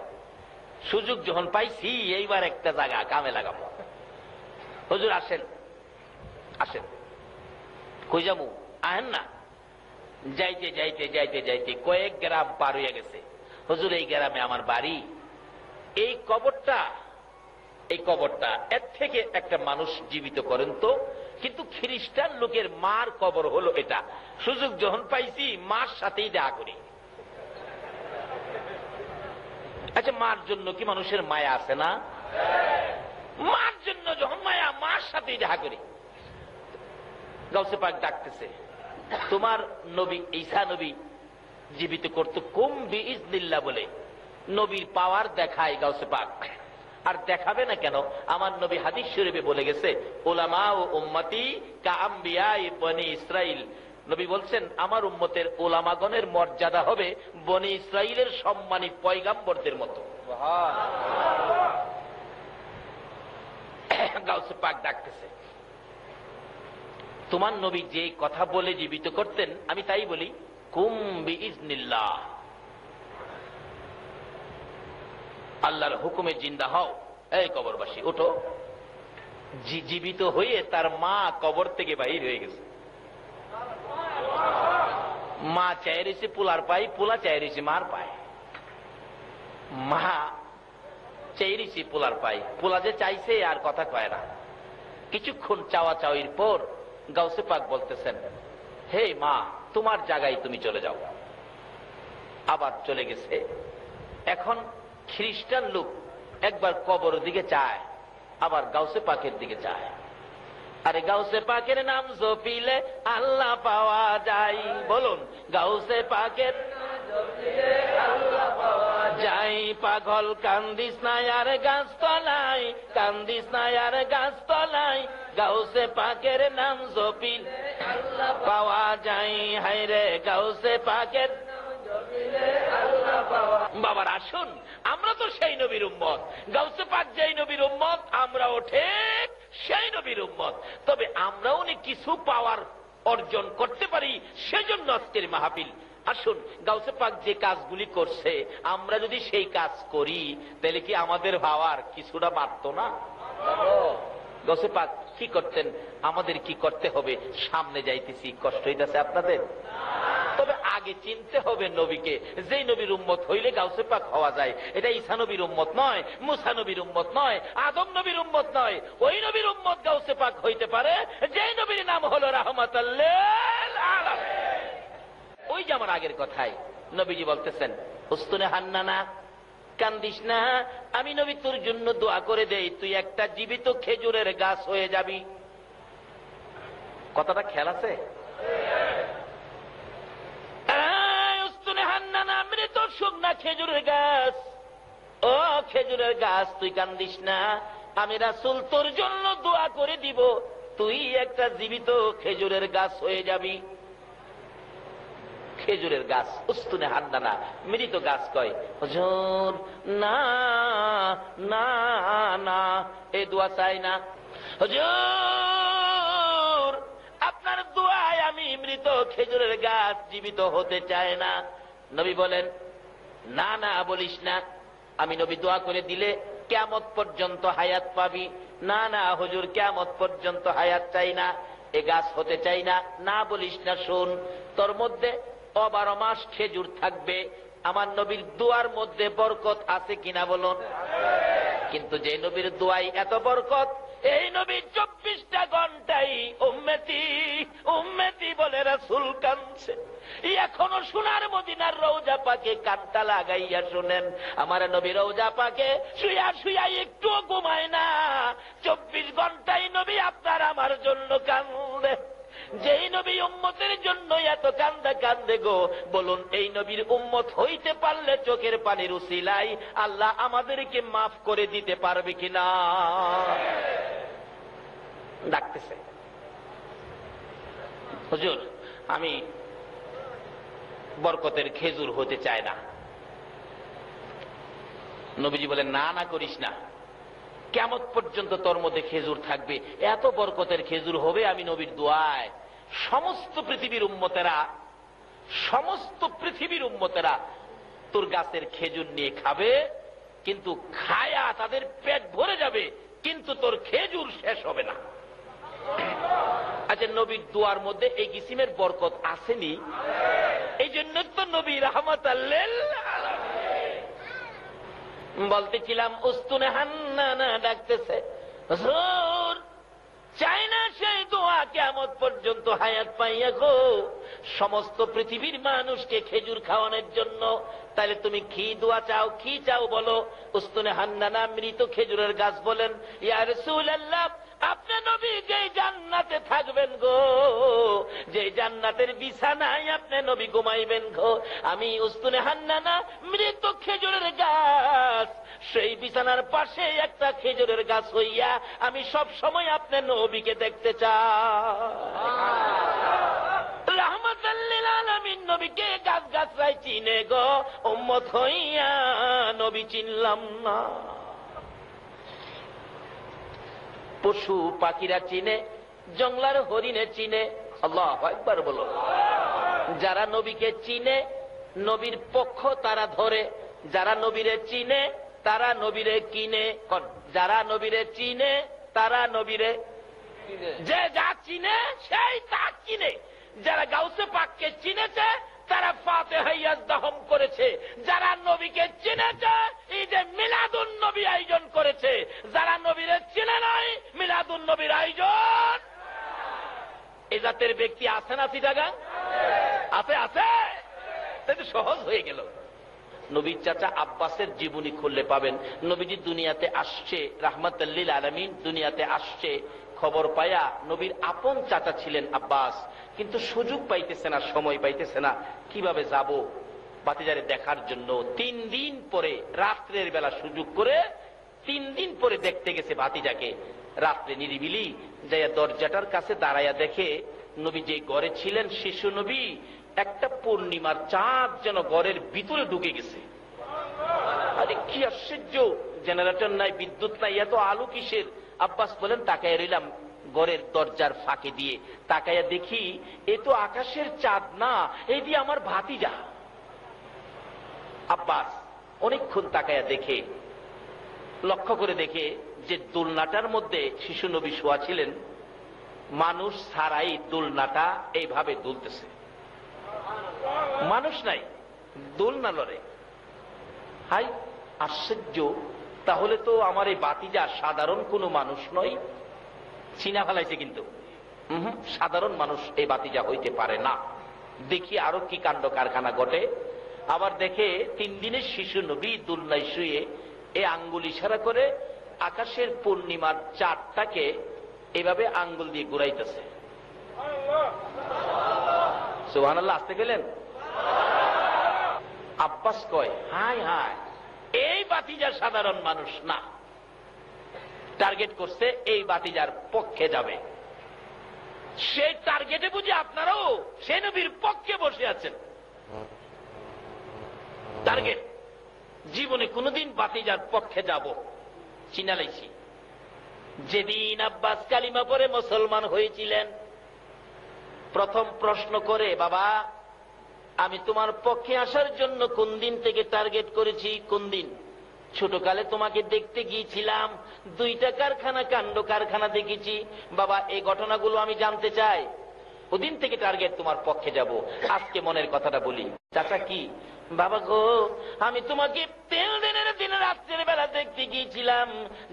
সুযোগ যখন পাইছি এইবার একটা জায়গা কামে লাগাবো। হুজুর আসেন আসেন। কই যাবো? আহেন না। যাইতে যাইতে যাইতে যাইতে কয়েক গ্রাম পার হয়ে গেছে। হুজুর এই গ্রামে আমার বাড়ি, এই কবরটা এর থেকে একটা মানুষ জীবিত করেন তো। কিন্তু খ্রিস্টান লোকের মার কবর হলো এটা। সুযোগ যখন পাইছি মার সাথেই দেখা করি। আচ্ছা, মার জন্য কি মানুষের মায়া আছে না? মার জন্য যখন মায়া, মার সাথেই দেখা করি। গাউসে পাক ডাকতেছে, তোমার নবী ঈসা নবী জীবিত করত কুম বিইজনিল্লাহ বলে নবীর পাওয়ার দেখায় গাউসে পাক। আর দেখাবে না কেন? আমার নবী হাদিস শরীফে বলে গেছে, উলামা ও উম্মতি কা আম্বিয়ায়ে বনি ইসরাইল। নবী বলছেন, আমার উম্মতের উলামাগণের মর্যাদা হবে বনি ইসরাইলের সম্মানী পয়গাম্বরদের মতো। গাউসে পাক ডাকতেছে, তোমার নবী যে কথা বলে জীবিত করতেন আমি তাই বলি, কুম বিইজনিল্লাহ, আল্লাহর হুকুমে জিন্দা হও। এই কবরবাসী ওঠো। জীবিত হয়ে তার মা কবর থেকে বাহির হয়ে গেছে। মা চাই রয়েছে পোলার পাই, পোলা চাই রয়েছে মার পায়। মা চাই রয়েছে পোলার পাই, পোলা যে চাইছে আর কথা কয় না। কিছুক্ষণ চাওয়া চাওয়ির পর গাউসে পাক বলতেছেন, হে মা, তোমার জায়গায় তুমি চলে যাও। আবার চলে গেছে। এখন খ্রিস্টান লোক একবার কবর দিকে চায়, আবার গাউসে পাকের দিকে চায়। আরে গাউসে পাকের নাম জপিলে আল্লাহ পাওয়া যায়। বলুন, গাউসে পাকের যাই পাগল, কান্দিস না আর গাছ তলায়, কান্দিস না আর গাছ তলায়, গাউসে পাকের নাম জপিল পাওয়া যায়, হায় রে গাউসে পাকের। বাবার আসুন, আমরা তো সেই নবীর উম্মত, গাউসে পাক যেই নবীর উম্মত, আমরাও ঠিক সেই নবীর উম্মত। তবে আমরাও কিছু পাওয়ার অর্জন করতে পারি, সেজন্য আজকের মাহফিল। আসুন, গাউসে পাক যে কাজগুলি করছে আমরা যদি সেই কাজ করি, তাহলে কি আমাদের ভাবার কিছুটা বাড়তো না? গাউসে পাক কি করতেন, আমাদের কি করতে হবে? সামনে যাইতেছি, কষ্ট হইতেছে আপনাদের? তবে আগে চিনতে হবে নবীকে, যেই নবীর উম্মত হইলে গাউসে পাক হওয়া যায়। এটা ঈসা নবীর উম্মত নয়, মুসা নবীর উম্মত নয়, আদম নবীর উম্মত নয়। ওই নবীর উম্মত গাউসে পাক হইতে পারে যেই নবীর নাম হলো রাহমাতুল লিল আলামিন। ওই যে আমার আগের কথাই নবীজি বলতেছেন, উস্তুনে হান্নানা, কান্দিস না, আমি নবী তোর জন্য দোয়া করে দেই, তুই একটা জীবিত খেজুরের গাছ হয়ে যাবি। কথাটা খেয়াল আছে? উস্তুনে হান্নানা, মৃত শুকনা খেজুরের গাছ, ও খেজুরের গাছ তুই কান্দিস না, আমি রাসূল তোর জন্য দোয়া করে দিব, তুই একটা জীবিত খেজুরের গাছ হয়ে যাবি। খেজুরের গাছ, উস্তুনে হান্নানা, মৃত গাছ কয়, হুজুর না না না, এই দোয়া চাই না হুজুর, আপনার দোয়ায় আমি মৃত খেজুরের গাছ জীবিত হতে চায় না। নবী বলেন, না না বলিস না, আমি নবী দোয়া করে দিলে কিয়ামত পর্যন্ত হায়াত পাবি। না না হুজুর, কিয়ামত পর্যন্ত হায়াত চাই না, এ গাছ হতে চাই না, না বলিস না। শোন, তোর মধ্যে 12 মাস খেজুর থাকবে। আমার নবীর দোয়ার মধ্যে বরকত আছে কিনা বলুন? কিন্তু যে নবীর দোয়াই এত বরকত, এই নবী 24টা ঘন্টাই উম্মতি উম্মতি বলে রাসূল কাঁদছে। এখনো সোনার মদিনার রওজা পাকে কানটা লাগাইয়া শুনেন, আমার নবী রওজা পাকে শুয়া শুয়া একটুও ঘুমায় না। 24 ঘন্টাই নবী আপনার আমার জন্য কান্দে। যেই নবী উম্মতের জন্য এত কান্দা কান্দে গো, বলুন এই নবীর উম্মত হইতে পারলে চোখের পানির উসিলাই আল্লাহ আমাদেরকে মাফ করে দিতে পারবে কিনা? ডাকতেছে, হুজুর আমি বরকতের খেজুর হতে চায় না। নবীজি বলেন, না না করিস না, কিয়ামত পর্যন্ত তোর মধ্যে খেজুর থাকবে, এত বরকতের খেজুর হবে আমি নবীর দোয়ায়। সমস্ত পৃথিবীর উম্মতেরা তোর গাছের খেজুর নিয়ে খাবে, কিন্তু খায়া তাদের পেট ভরে যাবে, কিন্তু তোর খেজুর শেষ হবে না। আচ্ছা, নবীর দোয়ার মধ্যে এই কিসিমের বরকত আসেনি? এই জন্য তো নবী রাহমাতুল লিল আলামিন। বলতেছিলাম, উস্তুনে হান্নানা ডাকতেছে, হুজুর চাই না সেই দোয়া কিয়ামত পর্যন্ত হায়াত পাইয়া গো, সমস্ত পৃথিবীর মানুষকে খেজুর খাওয়ানোর জন্য। তাহলে তুমি কি দোয়া চাও, কি চাও বলো? উস্তুনে হান্নানা মৃত খেজুরের গাছ বলেন, ইয়া রাসূলুল্লাহ, আপনি নবী যেই জান্নাতে থাকবেন গো, যে জান্নাতের বিছানায় আপনি নবী ঘুমাইবেন গো, আমি উস্তুনে হান্নানা মৃত খেজুরের গাছ, সেই বিছানার পাশে একটা খেজুরের গাছ হইয়া আমি সব সময় আপনি নবীকে দেখতে চাই। রাহমাতুল লিল আলামিন নবীকে গাছ গাছরাই চিনে গো, উম্মত হইয়া নবী চিনলাম না। পশু পাখিরা চিনে, জঙ্গলার হরিণে চিনে। আল্লাহু আকবার বলো। যারা নবীকে চিনে, নবীর পক্ষ তারা ধরে, যারা নবীরে চিনে তারা নবীরে কিনে। যারা নবীরে চিনে তারা নবীরে, যে যা চিনে সেই তা কিনে। যারা গাউসে পাককে চিনেছে তারা ফাতিহা ইয়াজদাহম করেছে, যারা নবীকে চিনেছে ঈদে মিলাদুন নবী আয়োজন করেছে, যারা নবীরে চিনে নাই মিলাদুন নবীর আয়োজন। এই জাতের ব্যক্তি আছে না চিটাগাং? আছে আছে, তাই সহজ হয়ে গেল। নবীর চাচা আব্বাসের জীবনী খুললে পাবেন, নবীজি দুনিয়াতে আসছে, রাহমাতুল লিল আলামিন দুনিয়াতে আসছে, খবর পায়া নবীর আপন চাচা ছিলেন আব্বাস, কিন্তু সুযোগ পাইতেছে না, সময় পাইতেছে না, কিভাবে যাব ভাতিজারে দেখার জন্য। 3 দিন পরে রাত্রের বেলা সুযোগ করে 3 দিন পরে দেখতে গেছে ভাতিজাকে। রাত্রে নিরিবিলি যাইয়া দরজাটার কাছে দাঁড়াইয়া দেখে নবী যে ঘরে ছিলেন শিশু নবী, একটা পূর্ণিমার চাঁদ যেন ঘরের ভিতরে ঢুকে গেছে। আরে কি আশ্চর্য, জেনারেটর নাই, বিদ্যুৎ নাই, এত আলো কিসের? আব্বাস বলেন তাকাইয়া রইলাম ঘরের দরজার ফাঁকে দিয়ে, তাকাইয়া দেখি এ তো আকাশের চাঁদ না, এই দিয়ে আমার ভাতিজা। আব্বাস অনেকক্ষণ তাকাইয়া দেখে, লক্ষ্য করে দেখে যে দোলনাটার মধ্যে শিশু নবী শোয়া ছিলেন, মানুষ ছাড়াই দোলনাটা এইভাবে দুলতেছে, মানুষ নাই, দোলনা লড়ে। হাই আশ্চর্য, তাহলে তো আমার এই বাতিজা সাধারণ কোনো মানুষ নয়। চিনা ফেলাইছে কিন্তু, সাধারণ মানুষ এই বাতিজা হইতে পারে না। দেখি আরো কি কাণ্ড কারখানা ঘটে। আবার দেখে 3 দিনের শিশু নবী দোলনায় শুয়ে এ আঙ্গুল ইশারা করে আকাশের পূর্ণিমার চাঁদটাকে এভাবে আঙ্গুল দিয়ে ঘুরাইতেছে। সুবহানাল্লাহ, আসতে গেলেন? আব্বাস কয় হায় হায়, এই বাতিজা সাধারণ মানুষ না, টার্গেট করছে এই বাতিজার পক্ষে যাবে। সেই টার্গেটে বুঝি আপনারাও সে নবীর পক্ষে বসে আছেন। টার্গেট জীবনে কোনদিন বাতিজার পক্ষে যাব চিনা লাইছি। যেদিন আব্বাস কালিমা পড়ে মুসলমান হয়েছিলেন, প্রথম প্রশ্ন করে, বাবা আমি তোমার পক্ষে আসার জন্য কোন দিন থেকে টার্গেট করেছি? কোন দিন? ছোটকালে তোমাকে দেখতে গিয়েছিলাম, 2টা কারখানা, কাণ্ড কারখানা দেখেছি। বাবা এই ঘটনাগুলো আমি জানতে চাই, ওদিন থেকে টার্গেট তোমার পক্ষে যাব। আজকে মনের কথাটা বলি। চাচা কি? বাবা গো, আমি তোমাকে 3 দিনের দিন রাত্রের বেলা দেখতে গিয়েছিলাম,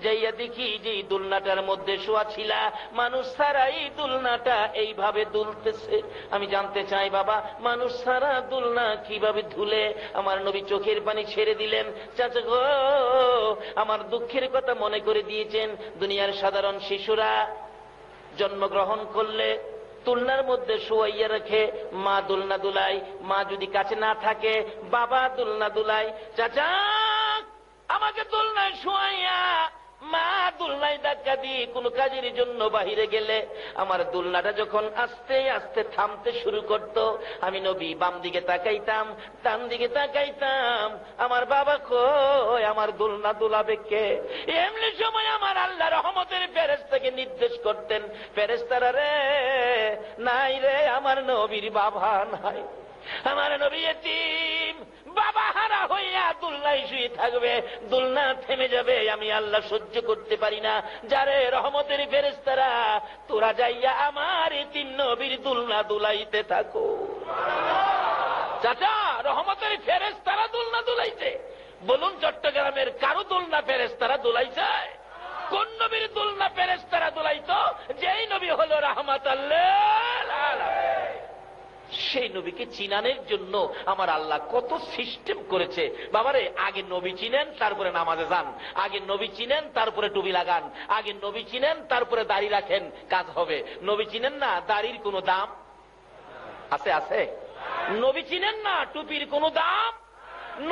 যাইয়া দেখি যে দোলনাটার মধ্যে শোয়া ছিলা, মানুষ ছাড়াই দোলনাটা এইভাবে দুলতেছে। আমি জানতে চাই বাবা, মানুষ ছাড়া দোলনা কিভাবে ধুলে? আমার নবী চোখের পানি ছেড়ে দিলেন। চাচা গো, আমার দুঃখের কথা মনে করে দিয়েছেন। দুনিয়ার সাধারণ শিশুরা জন্মগ্রহণ করলে দোলনার মধ্যে শোয়াইয়া রাখে, মা দোলনা দুলাই, মা যদি কাছে না থাকে বাবা দোলনা দুলাই। চাচা আমাকে দোলনায় শোয়াইয়া মা দোলনায় ধাক্কা দিয়ে কোনো কাজের জন্য বাহিরে গেলে আমার দোলনাটা যখন আস্তে আস্তে থামতে শুরু করত, আমি নবী বাম দিকে তাকাইতাম, ডান দিকে তাকাইতাম, আমার বাবা কই, আমার দোলনা দোলাবে কে? এমনি সময় আমার আল্লাহ রহমতের ফেরেশতাকে নির্দেশ করতেন, ফেরেশতারা রে নাই রে, আমার নবীর বাবা নাই, আমার নবী এতিম, বাবা হারা হইয়া দোলনায় শুয়ে থাকবে, দোলনা থেমে যাবে, আমি আল্লাহ সহ্য করতে পারি না। যারে রহমতের ফেরেশতারা, তোরা যাইয়া আমার এতিম নবীর দোলনা দুলাইতে থাকো। চাচা রহমতের ফেরেশতারা দোলনা দুলাইছে? বলুন চট্টগ্রামের কারো দোলনা ফেরেশতারা দুলাইছে? কোন নবীর দোলনা ফেরেশতারা দুলাইতো? যেই নবী হলো রাহমাতুল লিল আলামিন। সেই নবীকে চিনানোর জন্য আমার আল্লাহ কত সিস্টেম করেছে। বাবারে, আগে নবী চিনেন তারপরে নামাজে যান, আগে নবী চিনেন তারপরে টুপি লাগান, আগে নবী চিনেন তারপরে দাড়ি রাখেন, কাজ হবে। নবী চিনেন না, দাড়ির কোনো দাম আছে? আছে। নবী চিনেন না, টুপির কোনো দাম,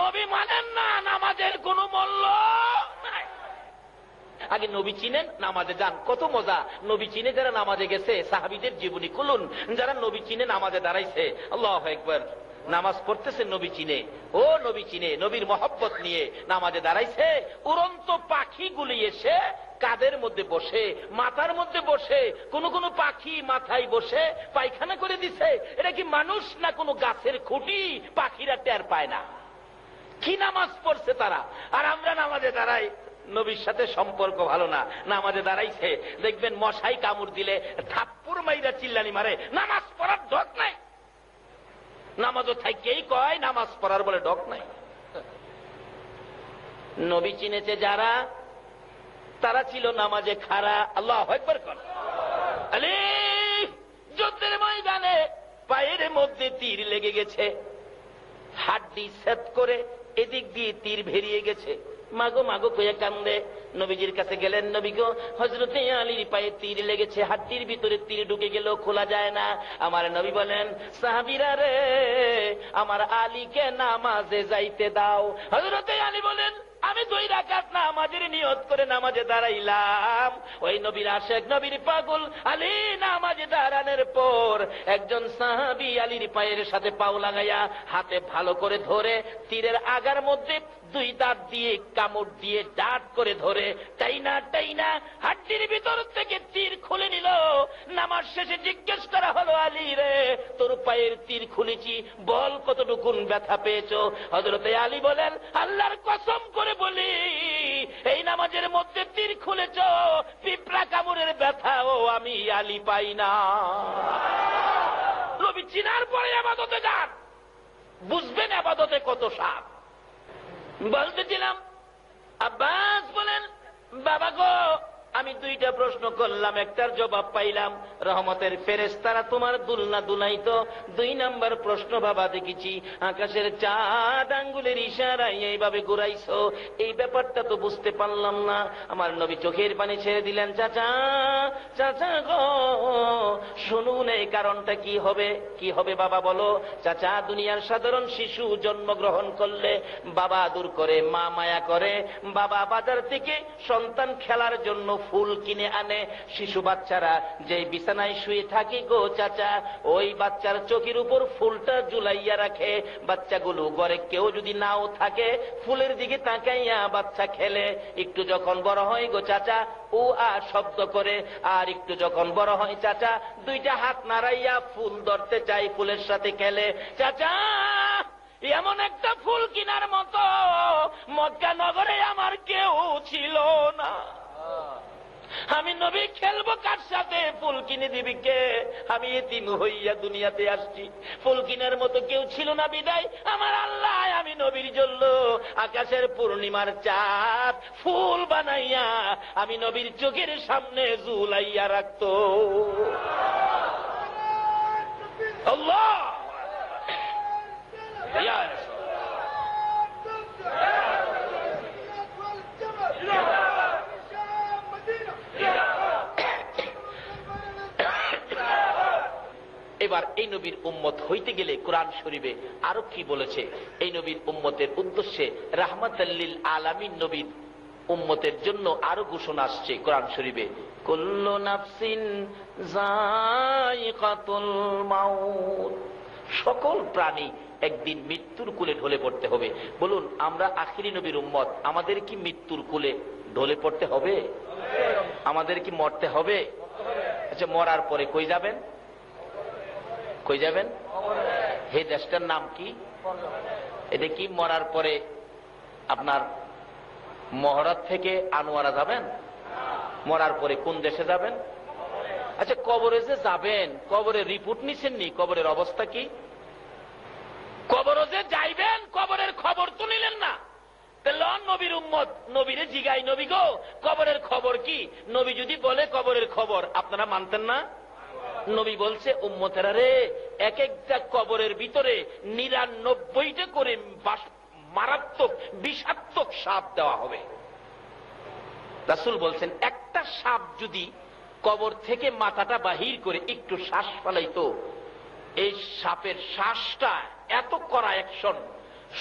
নবী মানেন না, নামাজের কোনো মূল্য নাই। আগে নবী চিনেন, নামাজে যান। কত মজা! নবী চিনে যারা নামাজে গেছে, সাহাবীদের জীবনী খুলুন, যারা নবী চিনে নামাজে দাঁড়াইছে, আল্লাহু আকবার, নামাজ পড়তেছে নবী চিনে, ও নবী চিনে, নবীর মহব্বত নিয়ে নামাজে দাঁড়াইছে। উড়ন্ত পাখিগুলি এসে কাদের মধ্যে বসে, মাথার মধ্যে বসে, কোন কোন পাখি মাথায় বসে পায়খানা করে দিছে। এটা কি মানুষ না কোনো গাছের খুঁটি? পাখিরা টের পায় না। কি নামাজ পড়ছে তারা! আর আমরা নামাজে দাঁড়াই, নবীর সাথে সম্পর্ক ভালো না, নামাজে দাঁড়াইছে, দেখবেন মশাই কামড় দিলে থাপ্পড় মাইরা চিল্লানি মারে, নামাজ পড়ার ডক নাই। নামাজও থাকেই কয় নামাজ পড়ার বলে ডক নাই। নবী চিনেছে যারা, তারা ছিল নামাজে খাড়া। আল্লাহু আকবার কর। আলিফ, যুদ্ধের ময়দানে পায়ের মধ্যে তীর লেগে গেছে, হাড্ডি সেট করে এদিক দিয়ে তীর ভেরিয়ে গেছে, মাগো মাগো কয়ে কান্দে। নবীজির কাছে গেলেন, নবী গো, হযরতে আলীর পায়ে তীর লেগেছে, হাড্ডির ভিতরে তীর ঢুকে গেল, খোলা যায় না। আমার নবী বলেন, সাহাবীরা রে, আমার আলীকে নামাজে যাইতে দাও। হযরতে আলী বলেন, আমি 2 রাকাত নামাজের নিয়ত করে নামাজে দাঁড়াইলাম। ওই নবীর আশিক, নবীর পাগল আলী নামাজে দাঁড়ানোর পর একজন সাহাবী আলীর পায়ের সাথে পাও লাগাইয়া হাতে ভালো করে ধরে তীরের আগার মধ্যে 2 দাঁত দিয়ে কামড় দিয়ে ডাট করে ধরে টাইনা টাইনা হাড্ডির ভিতর থেকে তীর খুলে নিল। নামাজ শেষে জিজ্ঞেস করা হলো, আলী রে, তোর পায়ের তীর খুলেছি, বল কতটুকুন ব্যথা পেয়েছো? হযরতে আলী বলেন, আল্লাহর কসম করে বলি, এই নামাজের মধ্যে তীর খুলেছ, পিঁপড়া কামড়ের ব্যথাও আমি আলী পাই না। নবী চিনার পরে ইবাদতে যান, বুঝবেন ইবাদতে কত স্বাদ। বলতেছিলাম, আব্বাস বলেন, বাবা গো, আমি 2টা প্রশ্ন করলাম, একটার জবাব পাইলাম, রহমতের ফেরেশতারা তোমার দুলনা দুলাইতো। 2 নাম্বার প্রশ্ন, বাবা দেখেছি আকাশের চাঁদ আঙ্গুলের ইশারায় এইভাবে ঘুরাইছো, এই ব্যাপারটা তো বুঝতে পারলাম না। আমার নবী চোখের পানি ছেড়ে দিলেন, চাচা চাচা গো শুনুন, এই কারণটা কি হবে? কি হবে বাবা বলো? চাচা, দুনিয়ার সাধারণ শিশু জন্মগ্রহণ করলে বাবা আদর করে, মা মায়া করে, বাবা বাজার থেকে সন্তান খেলার জন্য ফুল কিনে আনে। শিশু বাচ্চারা যে বিছানায় শুয়ে থাকে গো চাচা, ওই বাচ্চার চোখের উপর ফুলটা ঝুলাইয়া রাখে। বাচ্চাগুলো ঘরে কেউ যদি নাও থাকে, ফুলের দিকে তাকাইয়া বাচ্চা খেলে। একটু যখন বড় হয় গো চাচা, ও আ শব্দ করে, আর একটু যখন বড় হয় চাচা, 2টা হাত নাড়াইয়া ফুল ধরতে চাই, ফুলের সাথে খেলে। চাচা, এমন একটা ফুল কিনার মতো মক্কা নগরে আমার কেউ ছিল না। আমি নবী খেলবো কার সাথে? ফুল কিনে দিবি কে? আমি এতিম হইয়া দুনিয়াতে আসছি, ফুল কিনার মতো কেউ ছিল না বিদায় আমার আল্লাহ আমি নবীর জন্য আকাশের পূর্ণিমার চাঁদ ফুল বানাইয়া আমি নবীর চোখের সামনে ঝুলাইয়া রাখতো। আল্লাহ এবার এই নবীর উম্মত হইতে গেলে কোরআন শরীফে আরো কি বলেছে? এই নবীর উম্মতের উদ্দেশ্যে রাহমাতাল লিল আলামিন নবীর উম্মতের জন্য আরো ঘোষণা আসছে কোরআন শরীফে, কুল্লু নাফসিন যায়িকাতুল মাউত, সকল প্রাণী একদিন মৃত্যুর কোলে ঢলে পড়তে হবে। বলুন, আমরা আখিরি নবীর উম্মত, আমাদের কি মৃত্যুর কোলে ঢলে পড়তে হবে? আমাদের কি মরতে হবে? আচ্ছা, মরার পরে কই যাবেন? কই যাবেন? হে দেশটার নাম কি? এটা কি মরার পরে আপনার মহরাত থেকে আনোয়ারা যাবেন? মরার পরে কোন দেশে যাবেন? আচ্ছা, কবরে যে যাবেন, কবরের রিপোর্ট নিছেন নি? কবরের অবস্থা কি? কবরে যে যাইবেন, কবরের খবর তো নিলেন না। নবীর উম্মত নবীরে জিগাই, নবী গো কবরের খবর কি? নবী যদি বলে কবরের খবর, আপনারা মানতেন না? নবী বলছে, উম্মতেরা রে, এক একটা কবরের ভিতরে 99টা করে মারাত্মক বিষাক্তক সাপ দেওয়া হবে। রাসূল বলছেন, একটা সাপ যদি কবর থেকে মাথাটা বাহির করে একটু শ্বাস ফেলাইতো, এই সাপের শ্বাসটা এত কড়া অ্যাকশন,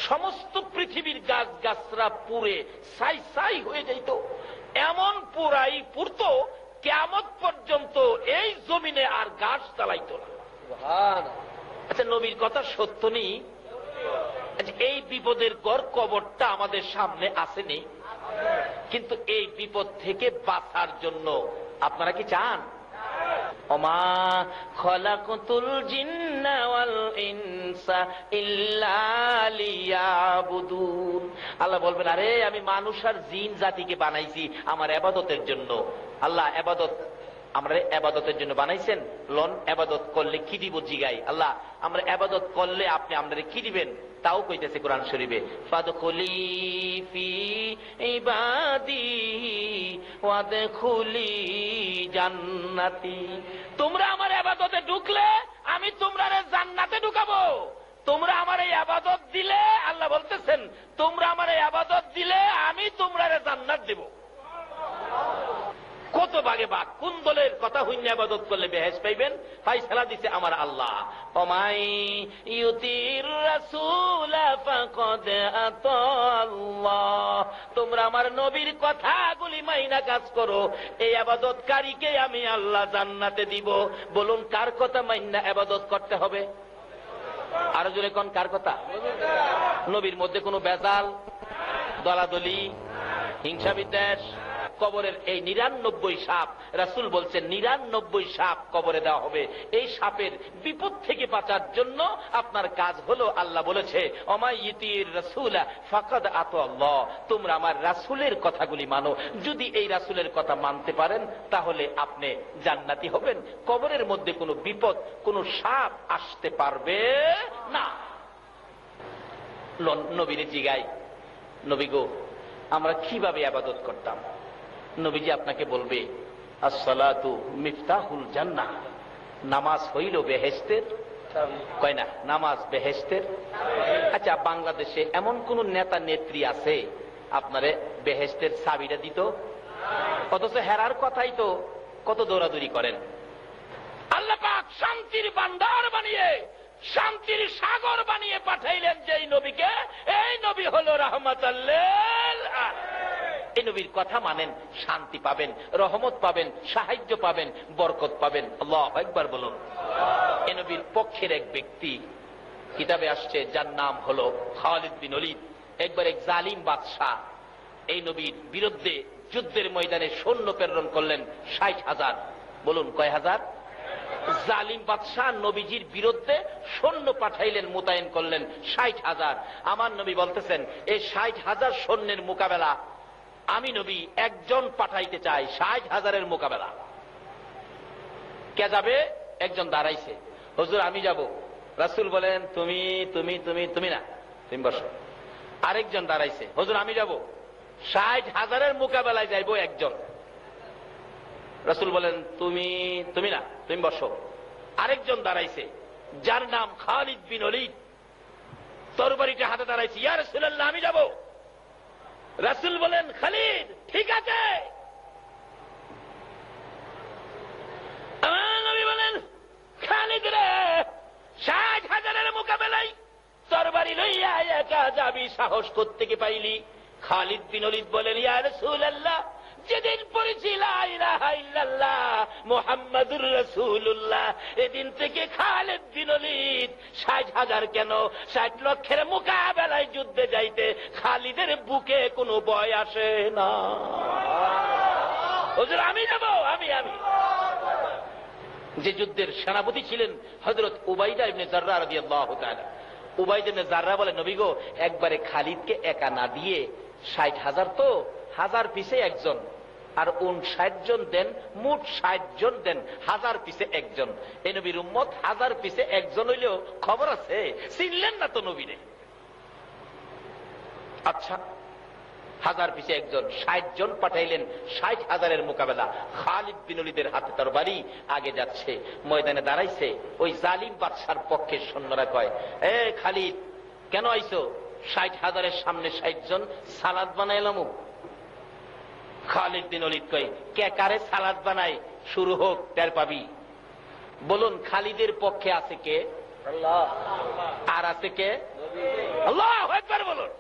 সমস্ত পৃথিবীর গাছ গাছরা পুড়ে ছাই ছাই হয়ে যাইত। এমন পুরাই পুরতো, কিয়ামত পর্যন্ত এই জমিনে আর গাছ চালাইত না। আচ্ছা, নবীর কথা সত্য নেই? এই বিপদের গড় কবরটা আমাদের সামনে আসেনি, কিন্তু এই বিপদ থেকে বাঁচার জন্য আপনারা কি চান? ওমা খলাকতুল জিন্না ওয়াল ইনসা ইল্লা লিয়াবুদুন। আল্লাহ বলবেন, আরে আমি মানুষ আর জিন জাতিকে বানাইছি আমার ইবাদতের জন্য। আল্লাহ ইবাদত, আমরা ইবাদতের জন্য বানাইছেন? লন ইবাদত করলে কি দিব জিগাই। আল্লাহ, আমরা ইবাদত করলে আপনি আমাদের কি দিবেন? তাও কইতেছে কোরআন শরীফে, ফাদখুলি ফি ইবাদি ওয়াদখুলি জান্নাতি। তোমরা আমার ইবাদতে ঢুকলে আমি তোমরা জান্নাতে ঢুকাবো। তোমরা আমার এই ইবাদত দিলে, আল্লাহ বলতেছেন, তোমরা আমার এই ইবাদত দিলে আমি তোমরা জান্নাত দেব। কত ভাগে ভাগ, কোন দলের কথা হইনা ইবাদত করলে বেহেশত পাইবেন, ফায়সালা দিছে আমার আল্লাহ। ওমাই ইউতির রাসূল ফাকাদ আতাল্লাহ, তোমরা আমার নবীর কথাগুলি মাইনা কাজ করো, এই ইবাদতকারীকে আমি আল্লাহ জান্নাতে দিব। বলুন কার কথা মাইনা ইবাদত করতে হবে? আরো জোরে কোন কার কথা? নবীর মধ্যে কোনো বেজাল, দলাদলি, হিংসা বিদ্বেষ। কবরের এই 99 সাপ, রাসূল বলছেন 99 সাপ কবরে দেওয়া হবে। এই সাপের বিপদ থেকে বাঁচার জন্য আপনার কাজ হলো, আল্লাহ বলেছে ওমাই ইউতির রাসূলা ফাকাদ আতাল্লাহ, তোমরা আমার রাসূলের কথাগুলি মানো। যদি এই রাসূলের কথা মানতে পারেন তাহলে আপনি জান্নাতি হবেন। কবরের মধ্যে কোনো বিপদ, কোনো সাপ আসতে পারবে না। নবীর জিগাই, নবী গো আমরা কিভাবে ইবাদত করতাম? নবীজি আপনাকে বলবে আসসালাতু মিফতাহুল জান্নাহ, নামাজ হইল বেহেশতের, কয় না নামাজ বেহেশতের। আচ্ছা, বাংলাদেশে এমন কোন নেতা নেত্রী আছে আপনারে বেহেশতের চাবিটা দিত? অথচ হেরার কথাই তো কত দৌড়াদৌড়ি করেন। আল্লাহ পাক শান্তির ভান্ডার বানিয়ে, শান্তির সাগর বানিয়ে পাঠাইলেন যেই নবীকে, এই নবী হলো রাহমাতাল লিল আলামিন। এই নবীর কথা মানেন, শান্তি পাবেন, রহমত পাবেন, সাহায্য পাবেন, বরকত পাবেন। আল্লাহু আকবার বলুন। এই নবীর পক্ষের এক ব্যক্তি কিতাবে আসছে, যার নাম হলো খালিদ বিন ওলীদ। একবার এক জালিম বাদশাহ এই নবীর বিরুদ্ধে যুদ্ধের ময়দানে সৈন্য প্রেরণ করলেন 60,000। বলুন কয় হাজার? জালিম বাদশাহ নবীজির বিরুদ্ধে সৈন্য পাঠাইলেন, মোতায়েন করলেন 60,000। আমার নবী বলতেছেন এই 60,000 সৈন্যের মোকাবেলা আমি নবী একজন পাঠাইতে চাই। 60,000-এর মোকাবেলা কে যাবে? একজন দাঁড়াইছে, হুজুর আমি যাব। রাসূল বলেন তুমি তুমি তুমি তুমি না, তুমি বসো। আরেকজন দাঁড়াইছে, হুজুর আমি যাব। 60,000-এর মোকাবেলায় যাইব একজন। রাসূল বলেন তুমি তুমি না, তুমি বসো। আরেকজন দাঁড়াইছে, যার নাম খালিদ বিন ওলীদ, তরবারিটা হাতে দাঁড়াইছে, ইয়া রাসূলুল্লাহ আমি যাব। রাসূল বলেন খালিদ ঠিক আছে। আমার নবী বলেন খালিদ রে, 60,000-এর মোকাবেলায় তরবারি লইয়া একা যাবি, সাহস কোত্থেকে পাইলি? খালিদ বিন ওলীদ বলেন ইয়া রাসূলুল্লাহ, যেদিন পড়েছি লা ইলাহা ইল্লাল্লাহ মুহাম্মাদুর রাসূলুল্লাহ, এদিন থেকে খালিদ বিন ওলীদ 60,000 কেন 60 লক্ষের মোকাবেলায় যুদ্ধে যাইতে খালিদের বুকে কোনো ভয় আসে না। হুজুর আমি যাব, আমি আমি। যে যুদ্ধের সেনাপতি ছিলেন হযরত উবাইদা ইবনে জাররাহ রাদিয়াল্লাহু তাআলা। উবাইদা ইবনে জাররাহ বলে নবী গো একবারে খালিদকে একা না দিয়ে 60,000 তো 1000 পিছে একজন, আর 59 জন দেন, মোট 60 জন দেন, 1000 পিছে একজন। এই নবীর উম্মত 1000 পিছে একজন হইলেও খবর আছে, চিনলেন না তো নবীরে। আচ্ছা 1000 পিছে একজন, 60 জন পাঠাইলেন 60,000-এর মোকাবেলা। খালিদ বিন ওলীদের হাতে তরবারি, আগে যাচ্ছে, ময়দানে দাঁড়াইছে। ওই জালিম বাদশার পক্ষে সৈন্যরা কয় এ খালিদ কেন আইছো? 60,000-এর সামনে 60 জন, সালাদ বানাইলাম। খালিদ বিন ওলীদ কয় কে কারে সালাদ বানায়, শুরু হোক টের পাবি। বলুন খালিদের পক্ষে আছে কে? আল্লাহ। আর আছে কে? আল্লাহু আকবার বলুন।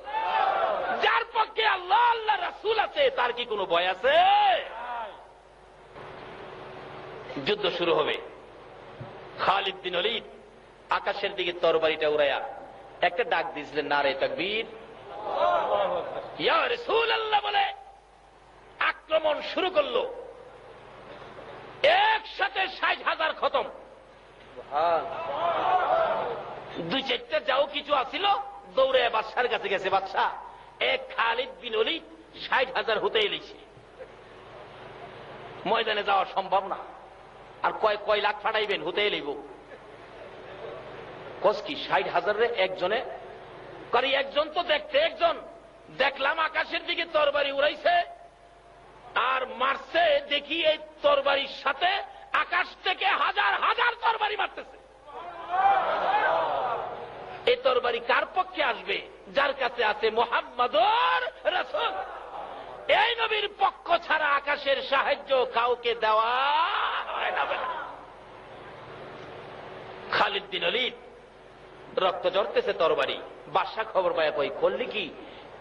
যার পক্ষে আল্লাহ আল্লাহ রাসূল আছে তার কি কোনো ভয় আছে? যুদ্ধ শুরু হবে। খালিদ বিন ওলীদ আকাশের দিকে তরবারিটা উড়াইয়া একটা ডাক দিয়েছিলেন, নারে তাকবীর, ইয়া রাসূলুল্লাহ বলে আক্রমণ শুরু করলো। একসাথে 60,000 খতম। দুই চারটা যাও কিছু আসিল, দৌড়ে বাদশার কাছে গেছে। বাদশাহ এক খালিদ বিন ওলীদ 60,000 হতে এলেছে, ময়দানে যাওয়া সম্ভব না। আর কয় লাখ ফাটাইবেন, হতে এলেইব কস কি 60,000-রে একজনে করি? একজন তো দেখতে একজন, দেখলাম আকাশের দিকে তরবারি উড়াইছে আর মারছে, দেখি এই তরবারির সাথে আকাশ থেকে হাজার হাজার তরবারি মারতেছে। এই তরবারি কার পক্ষে আসবে? যার কাছে আছে মুহাম্মাদুর রাসূল। এই নবীর পক্ষ ছাড়া আকাশের সাহায্য কাউকে দেওয়া হয় না। খালিদ বিন ওলীদ রক্ত ঝরতেছে তরবারি, বাদশা খবর পায় কই করলি কি,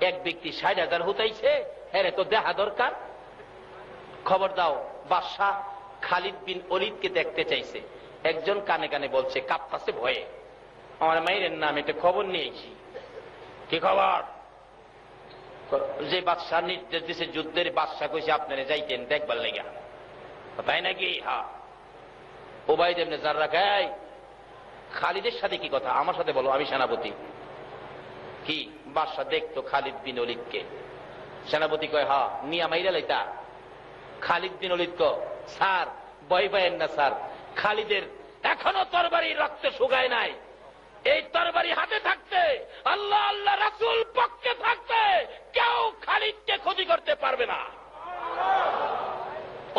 এক ব্যক্তি ৬০,০০০ হুতাইছে, হ্যাঁ তো দেখা দরকার, খবর দাও। বাদশা খালিদ বিন ওলীদকে দেখতে চাইছে, একজন কানে কানে বলছে, কাঁপতাছে ভয়ে, আমার মায়ের নাম একটা খবর নিয়েছি। কি খবর? যে বাদশাহ নির্দেশ দিছে যুদ্ধের, বাদশা কইছে আপনারা যাইতেন দেখবার লেগা, তাই নাকি? হ্যাঁ। উবাইদ ইবনে জাররাহ কয়, খালিদের সাথে কি কথা, আমার সাথে বলো, আমি সেনাপতি। কি? বাদশা দেখতো খালিদ বিন ওলীদকে। সেনাপতি কয়, হ্যাঁ নিয়া মাইরা লাইতা। খালিদ বিন ওলীদ কয়, স্যার ভয় পায়েন না স্যার, খালিদের এখনো তরবারি রক্তে শুকায় নাই, এই তরবারি হাতে থাকতে, আল্লাহ আল্লাহ রাসূল পক্ষে থাকতে কেউ খালিদকে ক্ষতি করতে পারবে না।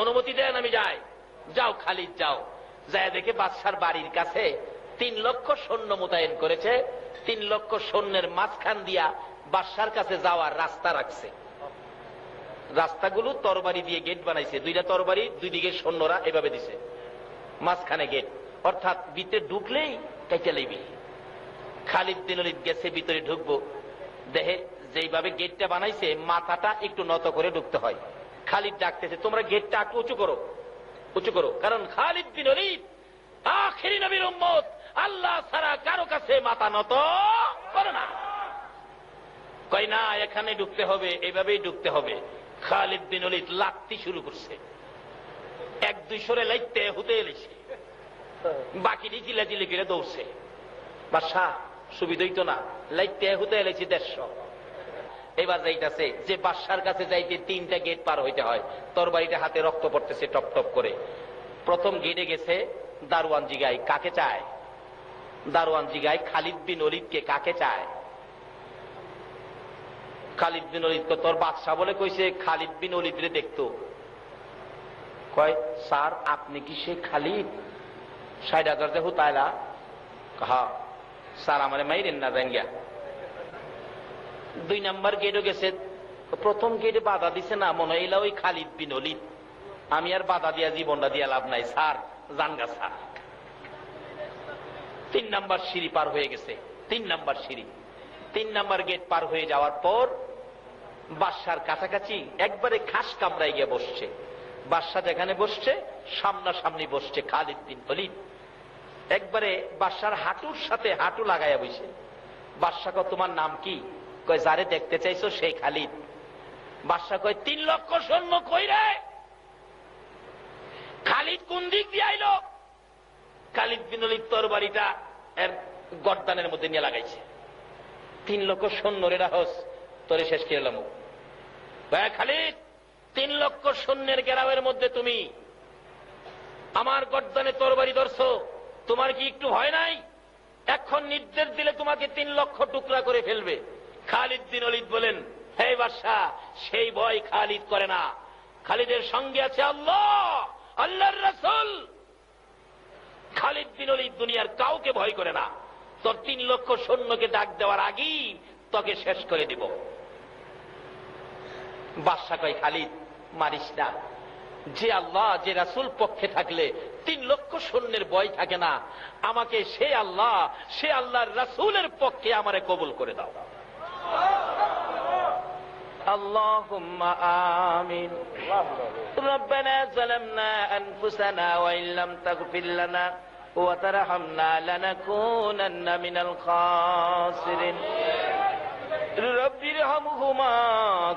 অনুমতি দেন আমি যাই। যাও খালিদ যাও। যায় দেখে বাদশার বাড়ির কাছে ৩ লক্ষ সৈন্য মোতায়েন করেছে, ৩ লক্ষ সৈন্যের মাঝখান দিয়া বাদশার কাছে যাওয়ার রাস্তা রাখছে। রাস্তাগুলো তরবারি দিয়ে গেট বানাইছে, 2টা তরবারি, 2 দিকে সৈন্যরা এভাবে দিছে, মাঝখানে গেট, অর্থাৎ ভিতরে ঢুকলেই কাইটা লইবি। খালিদ বিন ওলীদ গেছে ভিতরে ঢুকবো, দেখে যেইভাবে গেটটা বানাইছে মাথাটা একটু নত করে ঢুকতে হয়। খালিদ ডাকতেছে, তোমরা গেটটা একটু উঁচু করো, উঁচু করো, কারণ খালিদ বিন ওলীদ আখিরি নবীর উম্মত, আল্লাহ ছাড়া কারো কাছে মাথা নত করে না। কই না, এখানে ঢুকতে হবে, এভাবেই ঢুকতে হবে। খালিদ বিন ওলীদ লাত্তি শুরু করছে, 1-2 লাইতে হুতে এলেছে, বাকি চিলাচিলি করে দৌড়ছে। বাদশা সুবিধাই তো না, লাইতে হুতে এলেছি 150। এবার যাইতেছে যে বাদশার কাছে যাইতে 3টা গেট পার হইতে হয়, তরবারিটা হাতে রক্ত পড়তেছে টপ টপ করে। প্রথম গেটে গেছে, দারোয়ান জিগায় কাকে চায়, দারোয়ান জিগায় খালিদ বিন ওলীদকে কাকে চায়। খালিদ বিন ওলীদ তোর বাদশা বলে কইছে খালিদ বিন ওলীদরে দেখতো। কয় স্যার আপনি কি সে খালিদ ৬০,০০০ যে হুতাইলা? হ্যাঁ স্যার, আমার মাইরেন না জাঙ্গিয়া। 2 নাম্বার গেটও গেছে, প্রথম গেটে বাধা দিছে না, মনে হইলা ওই খালিদ বিন ওলীদ, আমি আর বাধা দিয়া জীবনটা দিয়া লাভ নাই, স্যার জানগা স্যার। 3 নাম্বার সিঁড়ি পার হয়ে গেছে, 3 নাম্বার সিঁড়ি। 3 নাম্বার গেট পার হয়ে যাওয়ার পর বাদশার কাছাকাছি একবারে খাস কামরায় গিয়ে বসছে। বাদশা যেখানে বসছে সামনাসামনি বসছে খালিদ বিন ওলীদ, একবারে বাদশার হাঁটুর সাথে হাঁটু লাগাইয়া বসে। বাদশা কয় তোমার নাম কি? কয় যারে দেখতে চাইছো সেই খালিদ। বাদশা কয় 3 লক্ষ সৈন্য কই রে? খালিদ কোন দিক দিয়ে আইলো? খালিদ বিন ওলীদ তরবারিটা এর গর্দানের মধ্যে নিয়ে লাগাইছে। 3 লক্ষ সৈন্য রে রাহস, তোরে শেষ করে এলাম। খালিদ 3 লক্ষ সৈন্যের গেরাওয়ের মধ্যে তুমি আমার গর্দানে তরবারি ধরছো, তোমার কি একটু ভয় নাই? এখন নির্দেশ দিলে তোমাকে 3 লক্ষ টুকরা করে ফেলবে। খালিদ বিন ওলীদ বলেন, হে বাদশা, সেই ভয় খালিদ করে না, খালিদের সঙ্গে আছে আল্লাহ, আল্লাহর রাসূল। খালিদ বিন ওলীদ দুনিয়ার কাউকে ভয় করে না, তোর 3 লক্ষ সৈন্যকে ডাক দেওয়ার আগেই তোকে শেষ করে দিব। বাদশা কয় খালিদ মারিস না, যে আল্লাহ যে রাসূল পক্ষে থাকলে 3 লক্ষ সৈন্যের ভয় থাকে না, আমাকে সে আল্লাহ, সে আল্লাহর রাসূলের পক্ষে আমারে কবুল করে দাও। আল্লাহুম্মা আমিন। রব্বানা যালামনা আনফুসানা ওয়া ইল্লাম তাগফির লানা ওয়া তারহামনা লানাকুনান্না মিনাল খাসিরিন। রব্বিরহামহুমা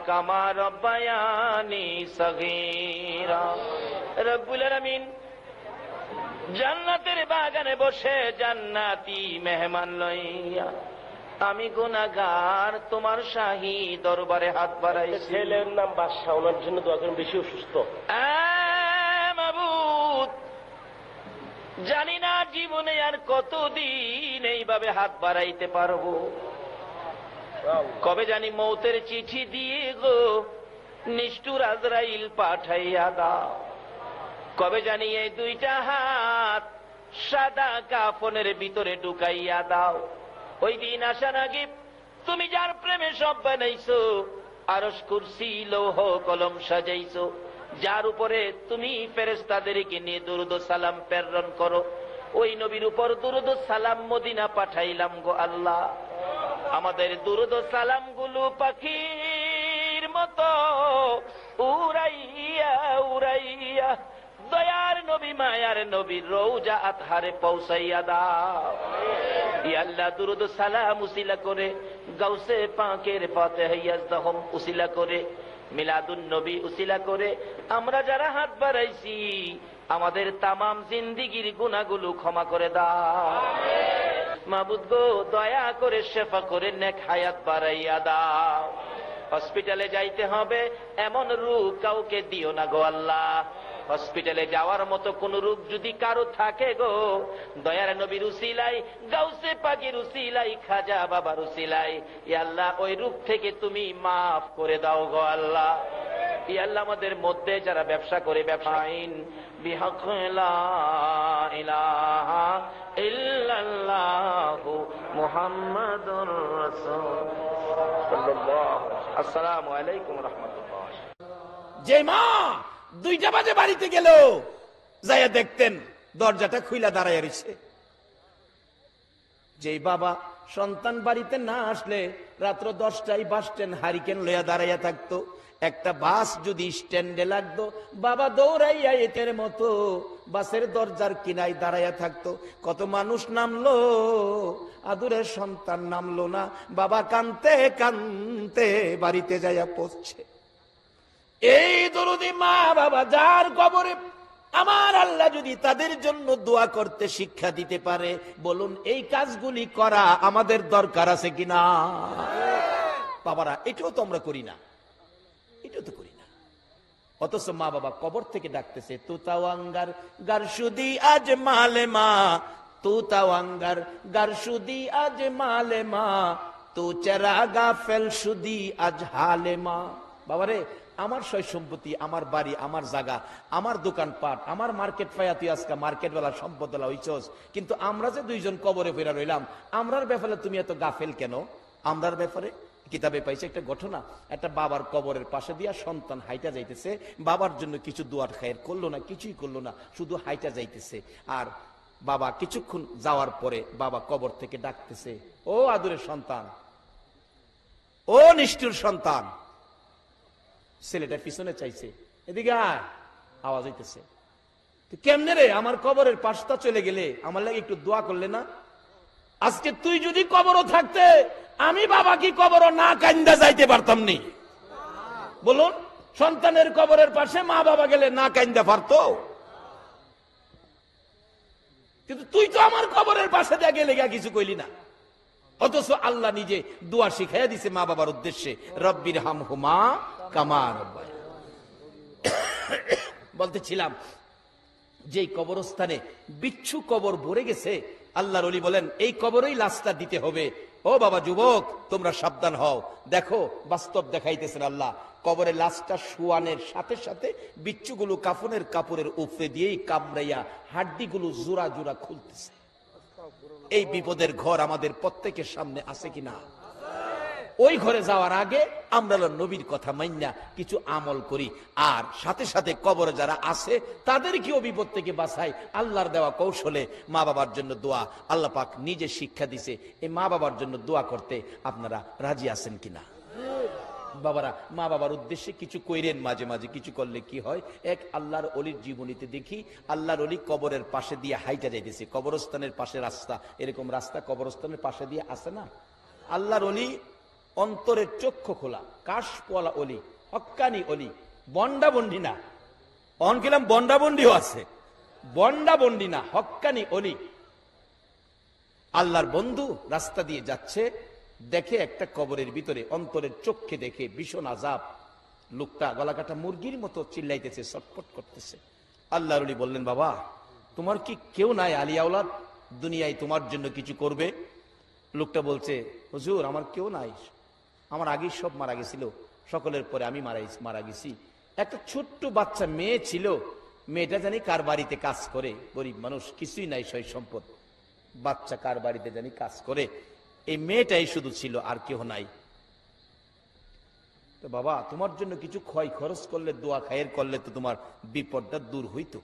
কামা রব্বায়ানি সগীরা। রব্বুল আলামিন জান্নাতের বাগানে বসে জান্নাতি মেহমান লইয়া আমি গুনাহগার তোমার শাহী দরবারে হাত বাড়াই। ছেলের নাম বাদশা, ওনার জন্য দোয়া করেন, বেশি অসুস্থ। মাবুদ, জানি না জীবনে আর কতদিন এইভাবে হাত বাড়াইতে পারবো, কবে জানি মৌতের চিঠি দিয়ে গো নিষ্ঠুর আজরাইল পাঠাইয়া দাও, কবে জানি এই 2টা হাত সাদা কাফনের ভিতরে ঢুকাইয়া দাও। ওই দিন আসার আগে তুমি যার প্রেমে সব বানাইছো আরশ কুরসি লৌহ কলম সাজাইছো, যার উপরে তুমি ফেরেশতাদেরকে নিয়ে দুরূদ ও সালাম প্রেরণ করো, ওই নবীর উপর দুরূদ ও সালাম মদিনা পাঠাইলাম গো আল্লাহ। আমাদের দুরূদ ও সালাম গুলো পাখির মতো উড়াইয়া উড়াইয়া দয়ার নবী মায়ার নবীর রওজা আতহারে পৌঁছাইয়া দাও। ইয়া আল্লাহ, দুরূদ ও সালাম উসিলা করে গাউসে পাকের ফাতিহা ইয়াজদাহুম উসিলা করে মিলাদুন নবী উসিলা করে আমরা যারা হাত বাড়াইছি আমাদের তামাম জিন্দিগির গুনাহগুলো ক্ষমা করে দাও। মাবুদ গো, দয়া করে শেফা করে নেক হায়াত বাড়াইয়া দাও। হসপিটালে যাইতে হবে এমন রোগ কাউকে দিও না গো আল্লাহ। হসপিটালে যাওয়ার মতো কোন রোগ যদি কারো থাকে গো, দয়ার নবীর উসিলাই, গাউসে পাকের উসিলাই, খাজা বাবার উসিলাই, ইয়া আল্লাহ ওই রোগ থেকে তুমি মাফ করে দাও গো আল্লাহ। ইয়া আল্লাহ, আমাদের মধ্যে যারা ব্যবসা করে ব্যবসায়ীন বিহক লা ইলাহা ইল্লাল্লাহু মুহাম্মাদুর রাসূল সাল্লাল্লাহু। আসসালামু আলাইকুম ওয়া রাহমাতুল্লাহ। যে মা 2টা বাজে বাড়িতে গেল, যাইয়া দেখতেন দরজাটা খুইলা দাঁড়াইয়া রইছে। যেই বাবা সন্তান বাড়িতে না আসলে রাত্র 10টায় বাস স্ট্যান্ড হারিকেন লইয়া দাঁড়াইয়া থাকতো, একটা বাস যদি স্ট্যান্ডে লাগতো বাবা দৌড়াইয়া এতের মতো বাসের দরজার কিনাই দাঁড়াইয়া থাকতো। কত মানুষ নামলো, আদুরের সন্তান নামলো না, বাবা কানতে কানতে বাড়িতে যাইয়া পৌঁছছে। এই দরুদি মা বাবা যার কবরে আমার আল্লাহ যদি তাদের জন্য দোয়া করতে শিক্ষা দিতে পারে, বলুন এই কাজগুলি করা আমাদের দরকার আছে কিনা? বাবারা, এটাও তো আমরা করি না, এটাও তো করি না। অথচ মা বাবা কবর থেকে ডাকতেছে, তু তাওয়াঙ্গার গারসুদি আজ মালে মা, তু তাওয়াঙ্গার গারসুদি আজ মালে মা, তু চেরাগা ফেল সুদি আজ হালে মা। বাবারে, আমার সয় সম্পত্তি, আমার বাড়ি, আমার জায়গা, আমার দোকানপাট, আমার মার্কেট পাইয়া তুই আজকে মার্কেট বেলা সম্পদ বেলা হইছস, কিন্তু আমরা যে 2জন কবরে ফেরা রইলাম, আমরার ব্যাপারে তুমি এত গাফেল কেন? আমরার ব্যাপারে কিতাবে পাইছে একটা ঘটনা, একটা বাবার কবরের পাশে দিয়া সন্তান হাইটা যাইতেছে, বাবার জন্য কিছু দোয়ার খায়ের করলো না, কিছুই করলো না, শুধু হাইটা যাইতেছে। আর বাবা কিছুক্ষণ যাওয়ার পরে বাবা কবর থেকে ডাকতেছে, ও আদুরের সন্তান, ও নিষ্ঠুর সন্তান। ছেলেটা পিছনে চাইছে, এদিকে আয়, আওয়াজ হইতেছে, কেমনে রে, আমার কবরের পাশটা চলে গেলে আমার লাগে একটু দোয়া করলে না? আজকে তুই যদি কবরও থাকতে আমি বাবা কি কবরও না কান্দা যাইতে পারতাম নি? বলুন, সন্তানের কবরের পাশে মা বাবা গেলে না কান্দা পারতো? কিন্তু তুই তো আমার কবরের পাশে দিয়ে গেলে কিছু কইলি না। অথচ আল্লাহ নিজে দোয়া শিখাইয়া দিছে মা বাবার উদ্দেশ্যে, রব্বির হামহুমা কামা রাব্বায়ানি। বলতেছিলাম যে কবরস্থানে বিচ্ছু কবর ভরে গেছে, আল্লাহর ওলি বলেন এই কবরেই লাশটা দিতে হবে। ও বাবা যুবক, তোমরা সাবধান হও। দেখো, বাস্তব দেখাইতেছেন আল্লাহ, কবরে লাশটা শুয়ানের সাথে সাথে বিচ্ছুগুলো কাফনের কাপড়ের উপরে দিয়েই কামড়াইয়া হাড্ডিগুলো জোড়া জোড়া খুলতেছে। এই বিপদের ঘর আমাদের প্রত্যেকের সামনে আছে কিনা? ওই ঘরে যাওয়ার আগে আমরা নবীর কথা মাইন্না কিছু আমল করি, আর সাথে সাথে কবরে যারা আছে তাদেরকেও বিপদ থেকে বাঁচাই। আল্লাহর দেওয়া কৌশলে মা বাবার জন্য দোয়া আল্লাহ পাক নিজে শিক্ষা দিছে। এই মা বাবার জন্য দোয়া করতে আপনারা রাজি আছেন কিনা? বাবারা, মা বাবার উদ্দেশ্যে কিছু কইরেন, মাঝে মাঝে কিছু করলে কি হয়। এক আল্লাহর অলির জীবনীতে দেখি, আল্লাহর অলি কবরের পাশে দিয়ে হাইটা যাইতেছে, কবরস্থানের পাশে রাস্তা, এরকম রাস্তা কবরস্থানের পাশে দিয়ে আসে না? আল্লাহর অলি অন্তরের চক্ষু খোলা, কাশপলা অলি, হক্কানি অলি, বন্ডা বন্ডি না। অনকিলাম বন্ডা বন্ডিও আছে, বন্ডা বন্ডি না, হক্কানি অলি। আল্লাহর বন্ধু রাস্তা দিয়ে যাচ্ছে, দেখে একটা কবরের ভিতরে অন্তরের চোখে দেখে ভীষণ আযাব। লোকটা গলাকাটা মুরগির মতো চিল্লাইতেছে, ছটফট করতেছে। আল্লাহর ওলি বললেন, বাবা তোমার কি কেউ নাই আলী আওলাদ দুনিয়ায় তোমার জন্য কিছু করবে? লোকটা বলছে, হুজুর আমার কেউ নাই, আমার আগেই সব মারা গেছিল, সকলের পরে আমি মারা গেছি। একটা ছোট্ট বাচ্চা মেয়ে ছিল, মেয়েটা জানি কার বাড়িতে কাজ করে, গরিব মানুষ, কিছুই নাই সয় সম্পদ, বাচ্চা কার বাড়িতে জানি কাজ করে, এই মেয়েটাই শুধু ছিল, আর কেউ নাই। তো বাবা তোমার জন্য কিছু ক্ষয় খরচ করলে, দোয়া খায়ের করলে তো তোমার বিপদটা দূর হইতো।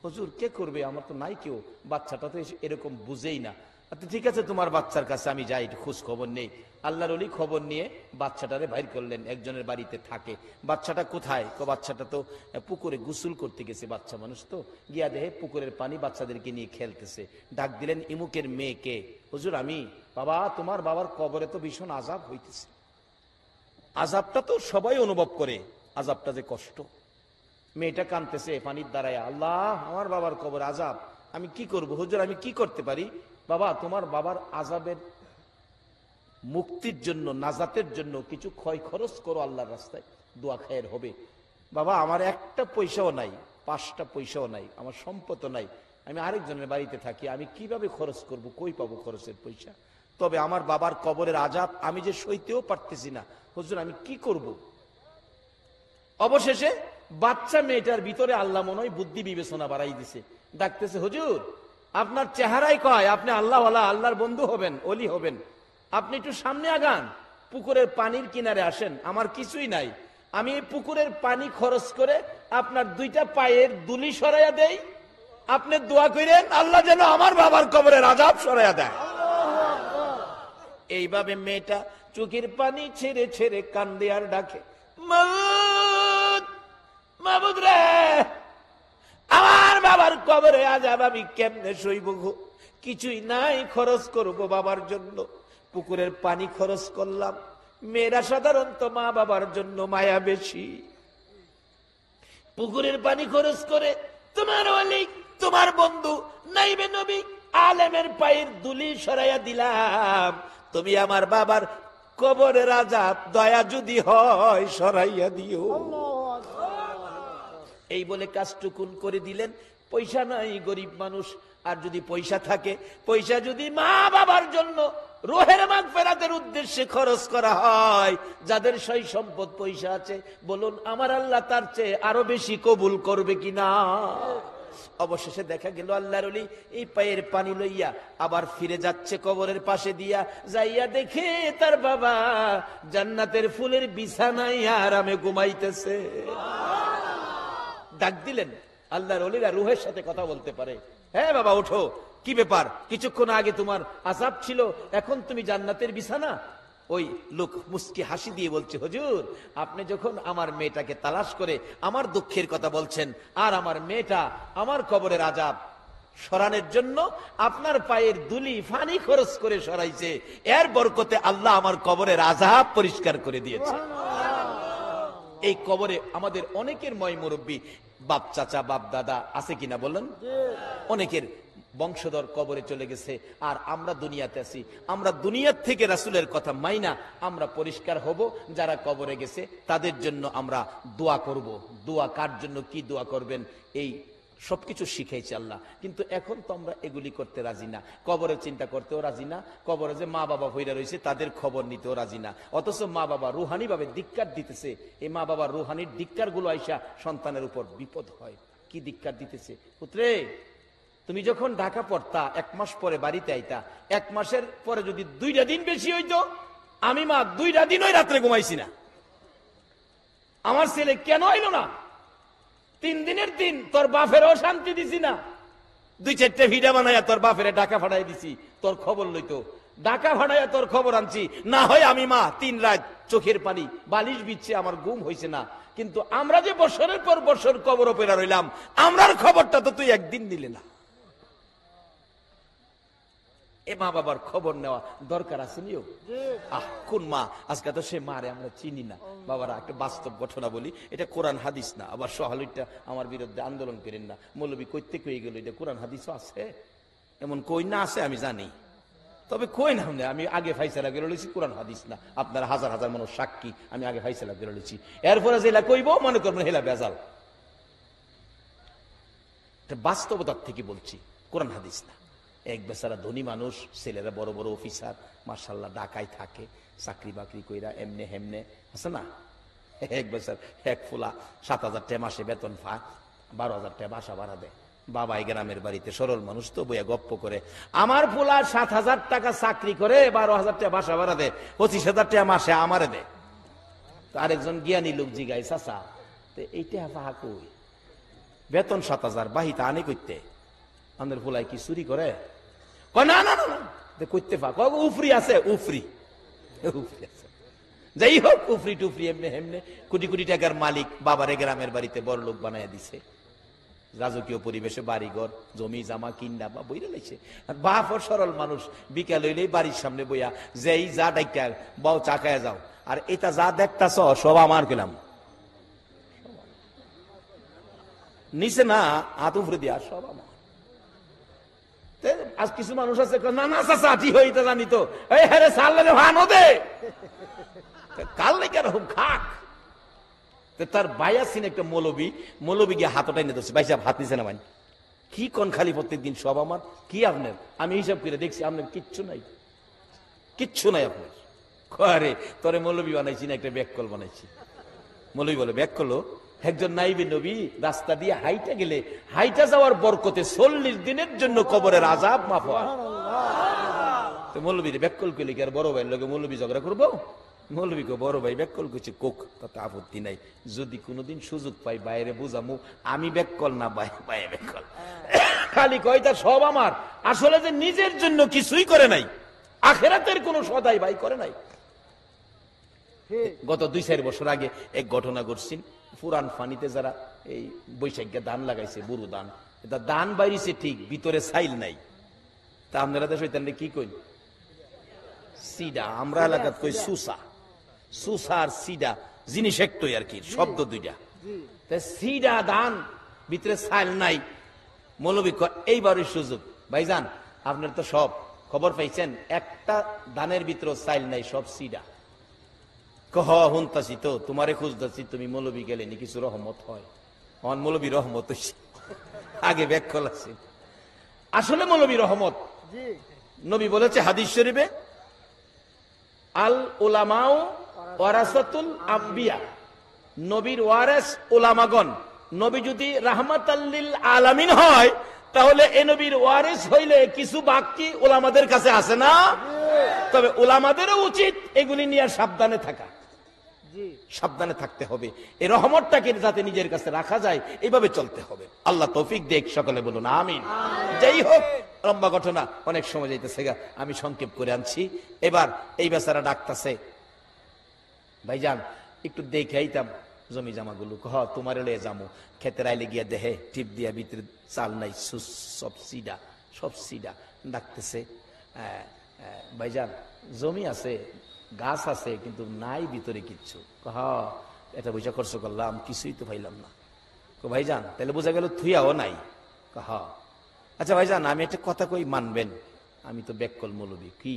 হুজুর কে করবে, আমার তো নাই কেউ, বাচ্চাটা তো এরকম বুঝেই না। আচ্ছা ঠিক আছে, তোমার বাচ্চার কাছে আমি যাই, খোঁজ খবর নেই। আল্লাহর ওলি খবর নিয়ে বাচ্চাটারে বাইর করলেন, একজনের বাড়িতে থাকে। বাচ্চাটা কোথায়? বাচ্চাটা তো পুকুরে গোসল করতে গেছে, বাচ্চা মানুষ তো, গিয়া দেহে পুকুরের পানি বাচ্চাদেরকে নিয়ে খেলতেছে। ডাক দিলেন ইমুকের মেয়েকে, হুজুর আমি। বাবা তোমার বাবার কবরে তো ভীষণ আযাব হইতেছে। আযাবটা তো সবাই অনুভব করে, আযাবটা যে কষ্ট। মেয়েটা কাঁদতেছে পানির দ্বারায়, আল্লাহ আমার বাবার কবর আযাব, আমি কি করব হুজুর, আমি কি করতে পারি? বাবা তোমার বাবার আযাবের মুক্তির জন্য, নাজাতের জন্য কিছু ক্ষয় খরচ করো আল্লাহর রাস্তায়, দোয়া খায়ের হবে। বাবা আমার একটা পয়সাও নাই, 5টা পয়সাও নাই, আমার সম্পদও নাই, আমি আরেকজনের বাড়িতে থাকি, আমি কিভাবে খরচ করব, কই পাবো খরচের পয়সা? তবে আমার বাবার কবরের আযাব আমি যে সইতেও পারতেছি না হুজুর, আমি কি করব? অবশেষে বাচ্চা মেয়েটার ভিতরে আল্লাহ মনে হয় বুদ্ধি বিবেচনা বাড়াই দিছে। ডাকতেছে, হুজুর আপনার চেহারাই কয় আপনি আল্লাহওয়ালা, আল্লাহর বন্ধু হবেন, ওলি হবেন, আপনি একটু সামনে আগান, পুকুরের পানির কিনারে আসেন, আমার কিছুই নাই, আমি এই পুকুরের পানি খরচ করে আপনার 2টা পায়ের দুলি সরাইয়া দেই, আপনি দোয়া করেন আল্লাহ যেন আমার বাবার কবরের আযাব সরাইয়া দেয়। এইভাবে মেয়েটা চোখের পানি ছেড়ে ছেড়ে কান্দে আর ডাকে, মাবুদ মাবুদ রে, আমার বাবার কবরে আযাব আমি কেমনে সইব গো, কিছুই নাই, খরচ করব বাবার জন্য, পুকুরের পানি খরচ করলাম। মেয়েরা সাধারণত মা বাবার জন্য মায়া বেশি, পুকুরের পানি খরচ করে তোমার ওলি, তোমার বন্ধু নাইবে নবী আলেমের পায়ের দুলি সরাইয়া দিলাম, তুমি আমার বাবার কবরের আযাব দয়া যদি হয় সরাইয়া দিও। এই বলে কাজটুকুন করে দিলেন। পয়সা নাই, গরিব মানুষ, আর যদি পয়সা থাকে, পয়সা যদি মা বাবার জন্য রোহের মাগফিরাতের উদ্দেশ্যে খরচ করা হয়, যাদের সই সম্পদ পয়সা আছে, বলুন আমার আল্লাহ তার চেয়ে আরো বেশি কবুল করবে কিনা? অবশেষে দেখা গেল আল্লাহর ওলি এই পায়ের পানি লইয়া আবার ফিরে যাচ্ছে কবরের পাশে দিয়া, যাইয়া দেখে তার বাবা জান্নাতের ফুলের বিছানায় আরামে ঘুমাইতেছে। ডাক দিলেন, আল্লাহর ওলিরা রুহের সাথে কথা বলতে পারে, হ্যাঁ বাবা ওঠো, কি ব্যাপার, কিছুক্ষণ আগে তোমার আযাব ছিল, এখন তুমি জান্নাতের বিছানা। ওই লোক মুস্কি হাসি দিয়ে বলছে, হুজুর আপনি যখন আমার মেয়েটাকে তালাশ করে আমার দুঃখের কথা বলছেন, আর আমার মেয়েটা আমার কবরের আযাব সরানোর জন্য আপনার পায়ের দুলি পানি খরচ করে সরাইছে, এর বরকতে আল্লাহ আমার কবরের আযাব পরিষ্কার করে দিয়েছে। এই কবরে আমাদের অনেকের ময় মুরব্বী, বাপ চাচা বাপ দাদা আছে কিনা বলেন? অনেকের বংশধর কবরে চলে গেছে, আর আমরা দুনিয়াতে আছি। আমরা দুনিয়ার থেকে রাসূলের কথা মাইনা আমরা পরিষ্কার হব, যারা কবরে গেছে তাদের জন্য আমরা দোয়া করব। দোয়া কার জন্য, কি দোয়া করবেন, এই সবকিছু শিখাইছে আল্লাহ, কিন্তু এখন তো আমরা এগুলি করতে রাজি না, কবরের চিন্তা করতেও রাজি না, কবরে যে মা বাবা হইরা রয়েছে তাদের খবর নিতেও রাজি না, অথচ মা বাবা রুহানি ভাবে ধিক্কার দিতেছে। এই মা বাবার রুহানির ধিক্কার গুলো আইসা সন্তানের উপর বিপদ হয়। কি ধিক্কার দিতেছে? পুত্রে তুমি যখন ঢাকা পড়তা, 1 মাস পরে বাড়িতে আইতা, 1 মাসের পরে যদি 2টা দিন বেশি হইতো, আমি মা 2টা দিন ওই রাত্রে ঘুমাইছি না। আমার ছেলে কেন আইলো না? 3 দিনের দিন তোর বাপেরও শান্তি দিছি না, 2-4টা ভিডা বানাইয়া তোর বাপেরে ঢাকা ফাটাই দিছি, তোর খবর লইতো, ঢাকা ফাটাইয়া তোর খবর আনছি না হয়। আমি মা 3 রাত চোখের পানি বালিশ বিচ্ছে, আমার ঘুম হয়েছে না, কিন্তু আমরা যে বছরের পর বছর কবর পেরা রইলাম, আমরার খবরটা তো তুই একদিন দিলে না। এ মা বাবার খবর নেওয়া দরকার আছে নিও। কোন মা, আজকে তো সে মারে আমরা চিনি না। বাবারা একটা বাস্তব ঘটনা বলি, এটা কোরআন হাদিস না, আবার সহালুইটা আমার বিরুদ্ধে আন্দোলন করেন না। মৌলবী কইতে কই গেল, এটা কোরআন হাদিসও আছে, এমন কই না আছে আমি জানি, তবে কই না আমি আগে ফাইসালা করে লইছি, কোরআন হাদিস না, আপনার হাজার হাজার মানুষ সাক্ষী, আমি আগে ফাইসালা করে লইছি, এরপরে যেটা কইব মনে করবেন হেলা বেজাল। বাস্তবতার থেকে বলছি, কোরআন হাদিস না। এক বেচারা ধনী মানুষ, ছেলেরা বড় বড় অফিসার, মার্শাল্লাহ ঢাকায় থাকে, চাকরি বাকরি কইরা এমনে হেমনে আছে না। এক বেচার এক ফুলা 7,000 টাকা মাসে বেতন পায়, 12,000 টাকা বাসা ভাড়া দেয়। বাবা গ্রামের বাড়িতে সরল মানুষ তো, বইয়া গপ্প করে, আমার ফুলা 7,000 টাকা চাকরি করে, 12,000 টাকা বাসা ভাড়া দেয়, 25,000 টাকা মাসে আমারে দেয়। তো আরেকজন জ্ঞানী লোক জিগাই চাচা তো এইটা পাহা কই, বেতন 7,000 বাহিতা আনে করতে, আমাদের ফুলাই কি চুরি করে? কয় না না না না করতে পা, কয় উফরি আছে, উফরি উফরি আছে। যাই হোক, উফরি টুফরি এমনি এমনি কোটি কোটি টাকার মালিক, বাবারে গ্রামের বাড়িতে বড় লোক বানায় দিছে, রাজকীয় পরিবেশে বাড়িঘর জমি জামা কিনা বা বইরে লাইছে। আর বাপ ও সরল মানুষ, বিকাল হইলেই বাড়ির সামনে বইয়া যেই যা ডাইকা বাও চাকায় যাও, আর এটা যা দেখতাছ সব আমার গেলাম নিচে না হাত উপরে দিয়া সব আমার। আজ কিছু মানুষ আছে না না চাচা ঠিক হইতে জানি তো, এই হ্যাঁ রে সাল ভানো দে কাল নাই কেন খাক। তার ভাইয়া ছিল একটা মৌলবী গিয়ে হাতটাই নিয়ে ধরছে, ভাই সাহেব হাত নিছে না ভাই, কি কোন খালি প্রত্যেক দিন সব আমার, কি আপনার? আমি হিসাব করে দেখছি আপনার কিচ্ছু নাই, কিচ্ছু নাই আপনার। আরে তোরে মৌলবী বানাইছি না একটা ব্যাককল বানাইছি। মৌলবী বলে ব্যাককল, একজন নাইবে নবী রাস্তা দিয়ে হাইটা গেলে হাইটা যাওয়ার বরকতে 40 দিনের জন্য কবরের আযাব মাফ হয়। তো মৌলবীর ব্যাককল কইলে কি আর বড় ভাইয়ের লগে মৌলবী ঝগড়া করবো? মৌলবী কো বড় ভাই ব্যাককল করছে কোক, তাতে আপত্তি নাই, যদি কোনোদিন সুযোগ পাই বাইরে বুঝামু আমি ব্যাককল না বাইরে ব্যাককল। খালি কয় তার সব আমার, আসলে যে নিজের জন্য কিছুই করে নাই, আখেরাতের কোনো সদাই ভাই করে নাই। গত 2-4 বছর আগে এক ঘটনা ঘটছেন, পুরান ফানিতে যারা এই বৈশাখে ধান লাগাইছে, বুড়ো ধান, এটা ধান বাইরেছে ঠিক, ভিতরে সাইল নাই। তা আপনারা দেশ কি কই? সিডা, আমরা এলাকাত কই সুসা। সুসা আর সিডা জিনিস একটাই আর কি, শব্দ দুইটা। সিডা ধান ভিতরে সাইল নাই, মৌলবী এইবারের সুযোগ ভাইজান, আপনার তো সব খবর পাইছেন, একটা ধানের ভিতরে সাইল নাই, সব সিডা। কহ হুনতাছি তো, তোমারে খুঁজতেছি, তুমি মৌলবী গেলে নি কিছু রহমত হয়? আমার মৌলবী রহমত হইছে, আগে ব্যাককল আছে। আসলে মৌলবী রহমত। নবী বলেছে হাদিস শরীফে, আল উলামাউ ওয়ারাসাতুল আম্বিয়া, নবীর ওয়ারেস উলামাগণ। নবী যদি রাহমাতাল লিল আলামিন হয়, তাহলে এ নবীর ওয়ারিস হইলে কিছু বাকি উলামাদের কাছে আছে না? তবে উলামাদেরও উচিত এগুলি নিয়ে সাবধানে থাকা, সাবধানে থাকতে হবে। এই রহমতটাকে যাতে নিজের কাছে রাখা যায়, এইভাবে চলতে হবে। আল্লাহ তৌফিক দেখ, সকলে বলুন আমিন। যাই হোক, লম্বা ঘটনা, অনেক সময় যাইতেছে গা, আমি সংক্ষেপ করে আনছি। এবার এই বেচারা ডাকতেছে, ভাইজান একটু দেখে আইতাম জমি জামাগুলো। কহ তোমার লয়ে যামু, খেতে রাইলে গিয়া দেহে টিপ দিয়া ভিতরে চাল নাই, সব সিডা, সব সিডা। ডাকতেছে, ভাইজান জমি আছে, গাছ আছে, কিন্তু নাই ভিতরে কিচ্ছু। কহ এটা বুঝা খরচ করলাম, কিছুই তো পাইলাম না। ভাইজান তাহলে বোঝা গেল থুইয়াও নাই। কহ আচ্ছা ভাইজান আমি একটা কথা কই, মানবেন? আমি তো ব্যাককল মৌলবী। কি?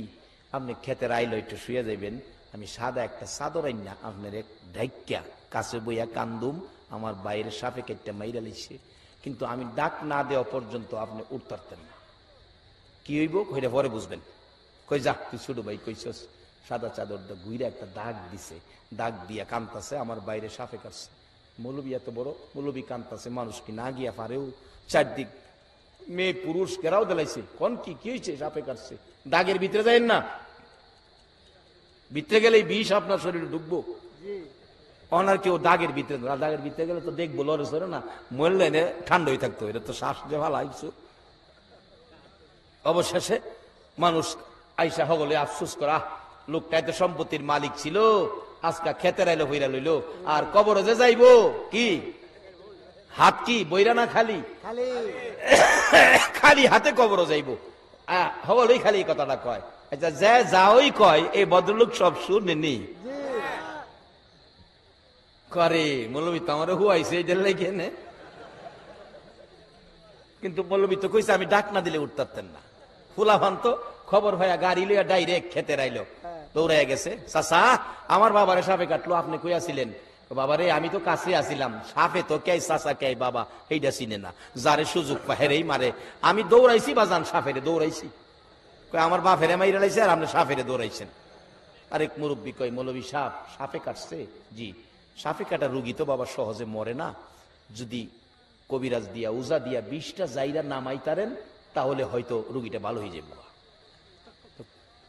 আপনি খেতে রাইলো একটু শুয়ে যাইবেন, আমি সাদা একটা চাদর আইনা আপনার এক ঢাইকা কাছে বইয়া কান্দুম, আমার বাইরে সাপে কেটে মাইরা লিছে, কিন্তু আমি ডাক না দেওয়া পর্যন্ত আপনি উঠতারতেন না। কি হইব কইরা পরে বুঝবেন। কই যা তুই ছোট ভাই কইছস। সাদা চাদরটা ঘুরে একটা দাগ দিছে, দাগ দিয়া কান্তাছে, আমার বাইরে সাপে কাটছে। মৌলবী এত বড়, মৌলবী কান্তাছে, মানুষ কি না গিয়া পারেও? চারদিক মেয়ে পুরুষ কেরাও দিলাইছে, কোন কি হয়েছে? সাপে কাটছে। দাগের ভিতরে যাইেন না, ভিতরে গেলে বিষ আপনার শরীরে ঢুকবো। অনার কেউ দাগের ভিতরে, দাগের ভিতরে গেলে তো দেখবো লড়ে সরে না, মরলে ঠান্ডা হয়ে থাকতো, এটা তো শ্বাস যে ভালো আইছো। অবশেষে মানুষ আইসা হগলে আফসোস করা, লোকটা এত সম্পত্তির মালিক ছিল, আজকা খেতে রাইলো হইরা লইল, আর কবর যে যাইবো কি হাত কি বইরা না খালি খালি হাতে কবর যাইবো। হগলই খালি এই কথাটা কয়। আচ্ছা যে যাওই কয়, এই ভদ্রলোক সব শুনেনি করে। মৌলবী তো আমার হুয়াইছে এই লেগে নে, কিন্তু মৌলবী তো কইছে আমি ডাক না দিলে উঠতারতেন না। ফুলাভান তো খবর ভাইয়া গাড়ি লইয়া ডাইরেক্ট খেতে রাইলো, দৌড়াইয়া গেছে। চাচা আমার বাবারে সাপে কাটলো, আপনি কই আছিলেন? বাবারে আমি তো কাছে আসিলাম, সাপে তো কে চাচা কে বাবা এইটা চিনে না, যারে সুযোগ পাহেরেই মারে। আমি দৌড়াইছি বাজান, সাপেরে দৌড়াইছি। আমার বাপেরে মাইরা লাইছে আর আপনি সাপেরে দৌড়াইছেন। আরেক মুরব্বী কয় মৌলবী সাপে কাটছে? জি। সাপে কাটা রুগী তো বাবা সহজে মরে না, যদি কবিরাজ দিয়া উজা দিয়া 20টা জাইরা নামাইতারেন তাহলে হয়তো রুগীটা ভালো হয়ে যাবে।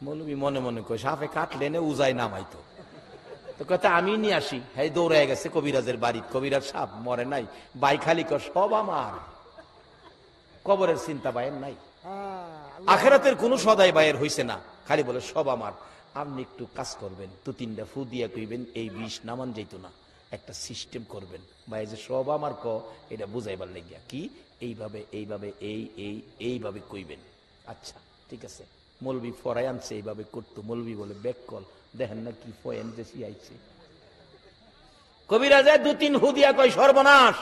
মৌলবী মনে মনে কয় সাপে কাটলে উজায় নামাইতো, তো কথা আমি নিয়ে আসি। হ্যাঁ, দৌড়ায় গেছে কবিরাজের বাড়ি। কবিরাজ সাপ মরে নাই, বাই খালি কর সব আমার। কবরের চিন্তা বাইয়ের নাই, আখেরাতের কোনো সদাই বাইয়ের হইছে না, খালি বলে সব আমার। আপনি একটু কাজ করবেন, 2-3টা ফু দিয়া কইবেন এই বিষ নামান যাইত না, একটা সিস্টেম করবেন ভাই, যে সব আমার ক এটা বুঝাইবার লাগিয়া কি এইভাবে এইভাবে এইভাবে কইবেন। আচ্ছা ঠিক আছে, মৌলবি ফরাই আনছে, এইভাবে করতো। মৌলবি বলে ব্যাক কল, দেখেন না কি ফয়েন যে আইছে। কবিরাজ 2-3 হু দিয়া কয় সর্বনাশ,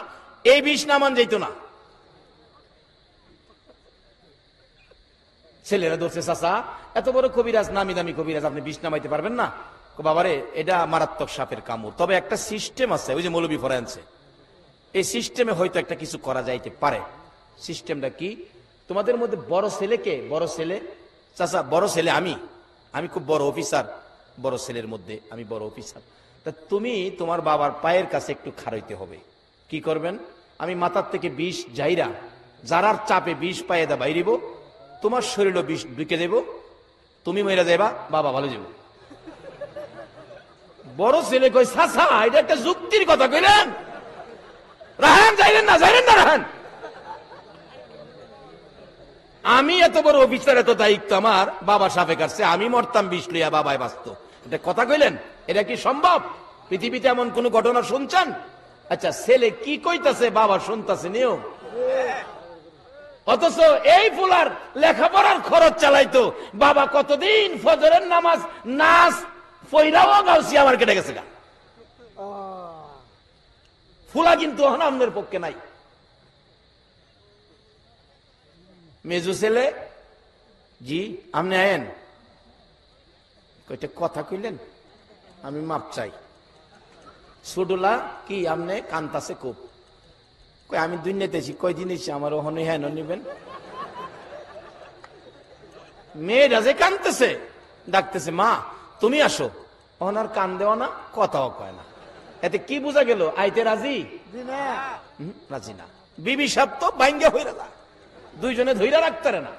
এই বিষ নামান যাইত না। ছেলেরা ধরছে, চাচা এত বড় কবিরাজ, নামি দামি কবিরাজ, আপনি বিষ নামাইতে পারবেন না? বাবারে এটা মারাত্মক সাপের কামড়, তবে একটা সিস্টেম আছে, ওই যে মৌলবি ফরাই আনছে, এই সিস্টেমে হয়তো একটা কিছু করা যাইতে পারে। সিস্টেমটা কি? তোমাদের মধ্যে বড় ছেলে কে? বড় ছেলে? চাচা বড় ছেলে আমি, আমি খুব বড় অফিসার, বড় ছেলের মধ্যে আমি বড় অফিসার। তা তুমি তোমার বাবার পায়ের কাছে একটু খাড়াইতে হবে। কি করবেন? আমি মাথার থেকে বিষ যাইরা যারার চাপে বিষ পায়ে দা বাইরিব, তোমার শরীরও বিষ ঢুকে দেব, তুমি মরে যাবা, বাবা ভালো যাব। বড় ছেলে কই চাচা এটা একটা যুক্তির কথা কইলেন, রাহেন যাইলেন না, যাইলেন না রাহেন। আমি এত বড় অফিসার, এত দায়িত্ব আমার, বাবা সাপে কাটছে, আমি মরতাম বিষ লইয়া, বাবায় বাঁচত, এটা কথা কইলেন? এটা কি সম্ভব? পৃথিবীতে এমন কোন ঘটনা শুনছেন? আচ্ছা ছেলে কি কইতাছে বাবা শুনতাছে নিও, অথচ এই ফুলার লেখাপড়ার খরচ চালাইতো বাবা, কতদিন ফজরের নামাজ নাচ ফইরাও গাউসি আমার কেটে গেছে গা। ফুলা কিন্তু আমাদের পক্ষে নাই। মেজু ছেলে জি আপনি আয়েন, কইটা কথা কইলেন, আমি মাপ চাই। ছোটলা কি আপনি কান্তাছে খুব, কই আমি দুনিয়াতেছি কয়দিন এসে আমার ওখানে হ্যাঁ নিবেন। মেয়েরা যে কান্দতেছে, ডাকতেছে মা তুমি আসো, ওখানে আর কান দেওয়া না, কথাও কয় না। এতে কি বোঝা গেল? আইতে রাজি? রাজি না। বিবি সাপ তো বাইঙ্গা হইরা না, দুইজনে ধইরা রাখতারে না।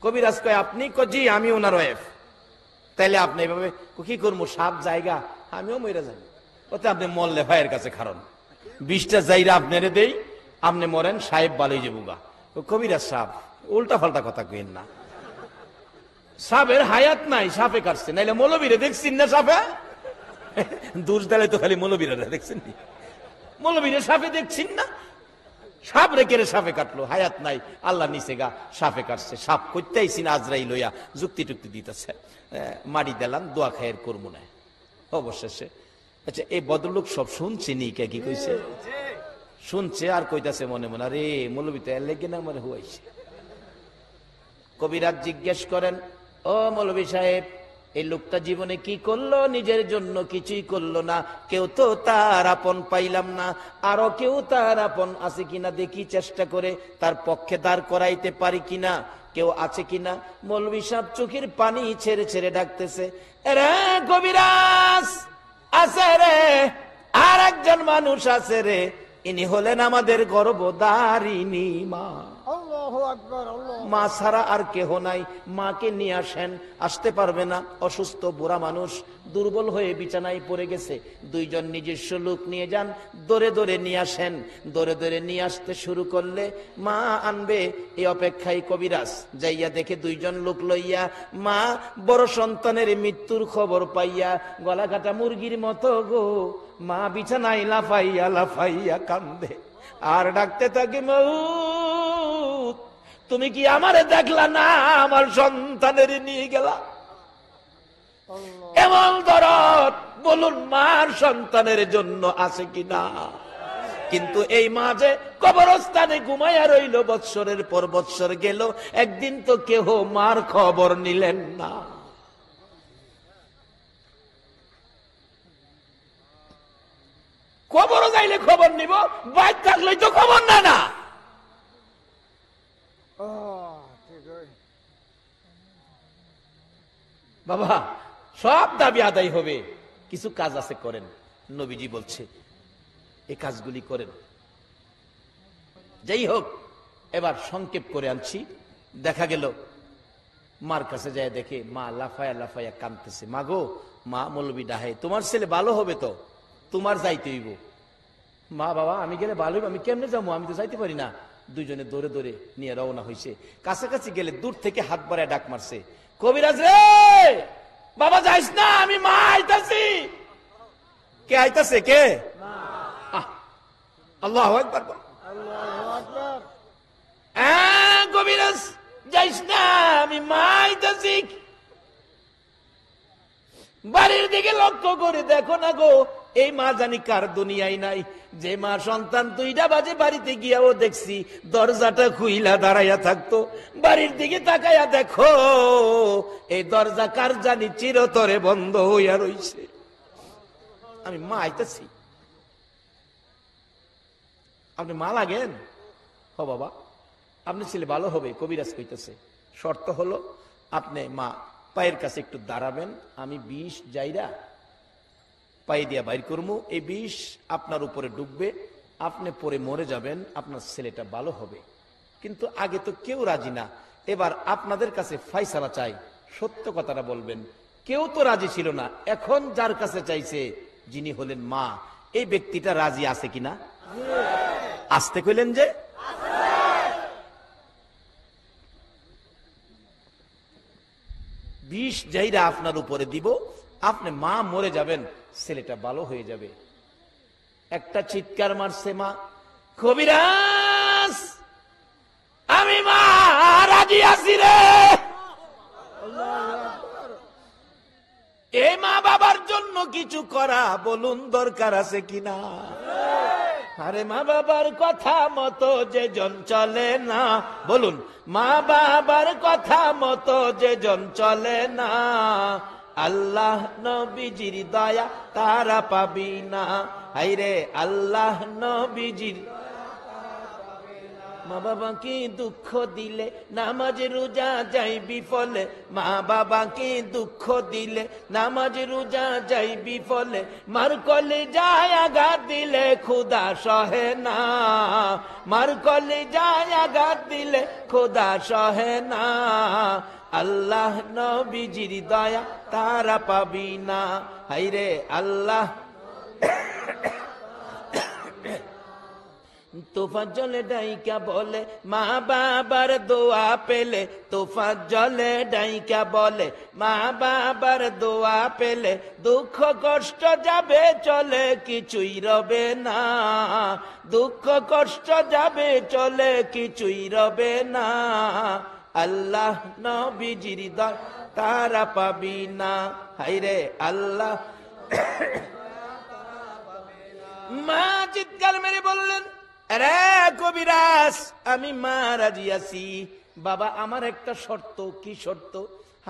কবিরাজ কয় আপনি? জি আমি ওনার ওয়াইফ। তাইলে আপনি এভাবে কি করবো? সাপ জায়গা, আমিও মইরা যাই। ওতে আপনি মরলে ভাইয়ের কাছে খারণ, 20টা যাইরা আপনারে দেই, আপনি মরেন, সাহেব বালই যে বুগা। কবিরাজ সাপ উল্টা ফাল্টা কথা কইেন না, সাপের হায়াত নাই, সাপে কাটছে, নাইলে মৌলবীরে দেখছেন না সাপে? দোষ দিলে তো খালি মৌলবীরা দেখছেন, মৌলবীরে সাপে দেখছেন না? সাপ রেখে সাপে কাটলো, হায়াত নাই, আল্লাহ নিচে গা সাপে কাটছে। সাপ করতে আইসি না আজরাই লইয়া যুক্তি টুক্তি দিতেছে, মারি দিলাম, দোয়া খায়ের করবো না অবশেষে। আচ্ছা এই ভদ্রলোক সব শুনছে নি, কে কি কইছে? শুনছে আর কইতাছে মনে মনে, আরে মৌলবী তো এর লেগে না আমার হুয়াইছে। কবিরাজ জিজ্ঞেস করেন, ও মৌলবী সাহেব এই লোকটা জীবনে কি করলো? নিজের জন্য কিছুই করলো না, কেউ তো তার আপন পাইলাম না, আরো কেউ তার আপন আছে কিনা দেখি, চেষ্টা করে তার পক্ষে দাঁড় করাইতে পারি কিনা, কেউ আছে কিনা। মৌলবী সাহেব চোখের পানি ছেড়ে ছেড়ে ডাকতেছে, রে কবিরাজ আছে রে, আর একজন মানুষ আছে রে, ইনি হলেন আমাদের গর্ভধারিণী মা। মা ছাড়া আর কেহ নাই, মাকে নিয়ে আসেন। আসতে পারবে না, অসুস্থ বুড়া মানুষ, দুর্বল হয়ে বিছানায় পড়ে গেছে। দুইজন নিজস্ব লোক নিয়ে যান, দৌড়ে দৌড়ে নিয়ে আসেন। দৌড়ে দৌড়ে নিয়ে আসতে শুরু করলে মা আনবে, এই অপেক্ষায় কবিরাজ যাইয়া দেখে দুইজন লোক লইয়া মা বড় সন্তানের মৃত্যুর খবর পাইয়া গলা কাটা মুরগির মতো গো মা বিছানায় লাফাইয়া লাফাইয়া কান্দে আর ডাকতে থাকে, মউত তুমি কি আমারে দেখলা না? আমার সন্তানের নিয়ে গেলা। এমন দরদ বলুন মার সন্তানের জন্য আছে কিনা? কিন্তু এই মা যে কবরস্থানে ঘুমাইয়া রইল, বৎসরের পর বৎসর গেল, একদিন তো কেহ মার খবর নিলেন না। খবর যাইলে খবর নিব, বাইর থাকলেই তো খবর না না। বাবা সব দাবি আদায় হবে, কিছু কাজ আছে করেন। নবীজি বলছে এই কাজগুলি করেন। যাই হোক, এবার সংক্ষেপ করে আনছি। দেখা গেল মার কাছে যায়, দেখে মা লাফায়া লাফায়া কাঁদতেছে। মা গো মা মৌলবি ডাহে, তোমার ছেলে ভালো হবে তো, তোমার যাইতে হইব। মা বাবা আমি গেলে ভালো হইব, আমি কেমনে যাবো, আমি তো যাইতে পারি না। দুইজনে দৌড়ে দৌড়ে নিয়ে রওনা হয়েছে। কাছাকাছি গেলে দূর থেকে হাত বাড়ায় ডাক মারছে, কবিরাজ রে বাবা যাইস না, আমি মা আইতাছি। কে আইতাছে? কে? আল্লাহু আকবার। কবিরাজ যাইস না, আমি মা আইতাছি। বাড়ির দিকে লক্ষ্য করে দেখো না গো, এই মা জানি কার দুনিয়ায় নাই। যে মা সন্তান 2টা বাজে বাড়িতে গিয়াও দেখছি দরজাটা খুইলা দাঁড়াইয়া থাকতো। বাড়ির দিকে তাকাইয়া দেখো এই দরজা কার জানি চিরতরে বন্ধ হইয়া রইছে। আমি মা আইতাছি, আপনি মা লাগেন? হ বাবা, আপনি ছেলে ভালো হবে। কবিরাজ কইতেছে শর্ত হলো আপনি মা পায়ের কাছে একটু দাঁড়াবেন, আমি বিষ যাইরা পায়ে দিয়া বাইর করবো, এই বিষ আপনার উপরে ডুববে, আপনি পরে মরে যাবেন, আপনার ছেলেটা ভালো হবে। কিন্তু আগে তো কেউ রাজি না, এবার আপনাদের কাছে ফাইসালা চাই, সত্য কথাটা বলবেন। কেউ তো রাজি ছিল না, এখন যার কাছে চাইছে যিনি হলেন মা, এই ব্যক্তিটা রাজি আছে কিনা? আসতে কইলেন যে বিষ যাইরা আপনার উপরে দিব, আপনি মা মরে যাবেন, ছেলেটা ভালো হয়ে যাবে। একটা চিৎকার মারছে মা, কবিরাজ আমি মা রাজি আছি রে। এই মা বাবার জন্য কিছু করা বলুন দরকার আছে কিনা? আরে মা বাবার কথা মতো যে জন চলে না, বলুন মা বাবার কথা মতো যে জন চলে না, আল্লাহ নবীজির দয়া তারা পাবি না। হাইরে আল্লাহ নবীজির মা বাবাকে দুঃখ দিলে নামাজ রোজা যাই বিফলে, মা বাবাকে দুঃখ দিলে নামাজ রোজা যাই বিফলে, মার কলে যায় আঘাত দিলে খোদা সহে না, মার কলে যায় আঘাত দিলে খোদা সহে না, আল্লাহ নবীজির দয়া তারা পাবি না। হাইরে আল্লাহ তোফা জলে ডাইকা বলে মা বাবার দোয়া পেলে, তোফা জলে ডাইকা বলে মা বাবার দোয়া পেলে, দুঃখ কষ্ট যাবে চলে কিছুই রবে না, দুঃখ কষ্ট যাবে চলে কিছুই রবে না, আল্লাহ নবীজির দয়া তারা পাবি না। হাইরে আল্লাহ মা চিৎকার মেরে বললেন, আরে কবিরাজ আমি মা রাজি আছি। বাবা আমার একটা শর্ত। কি শর্ত?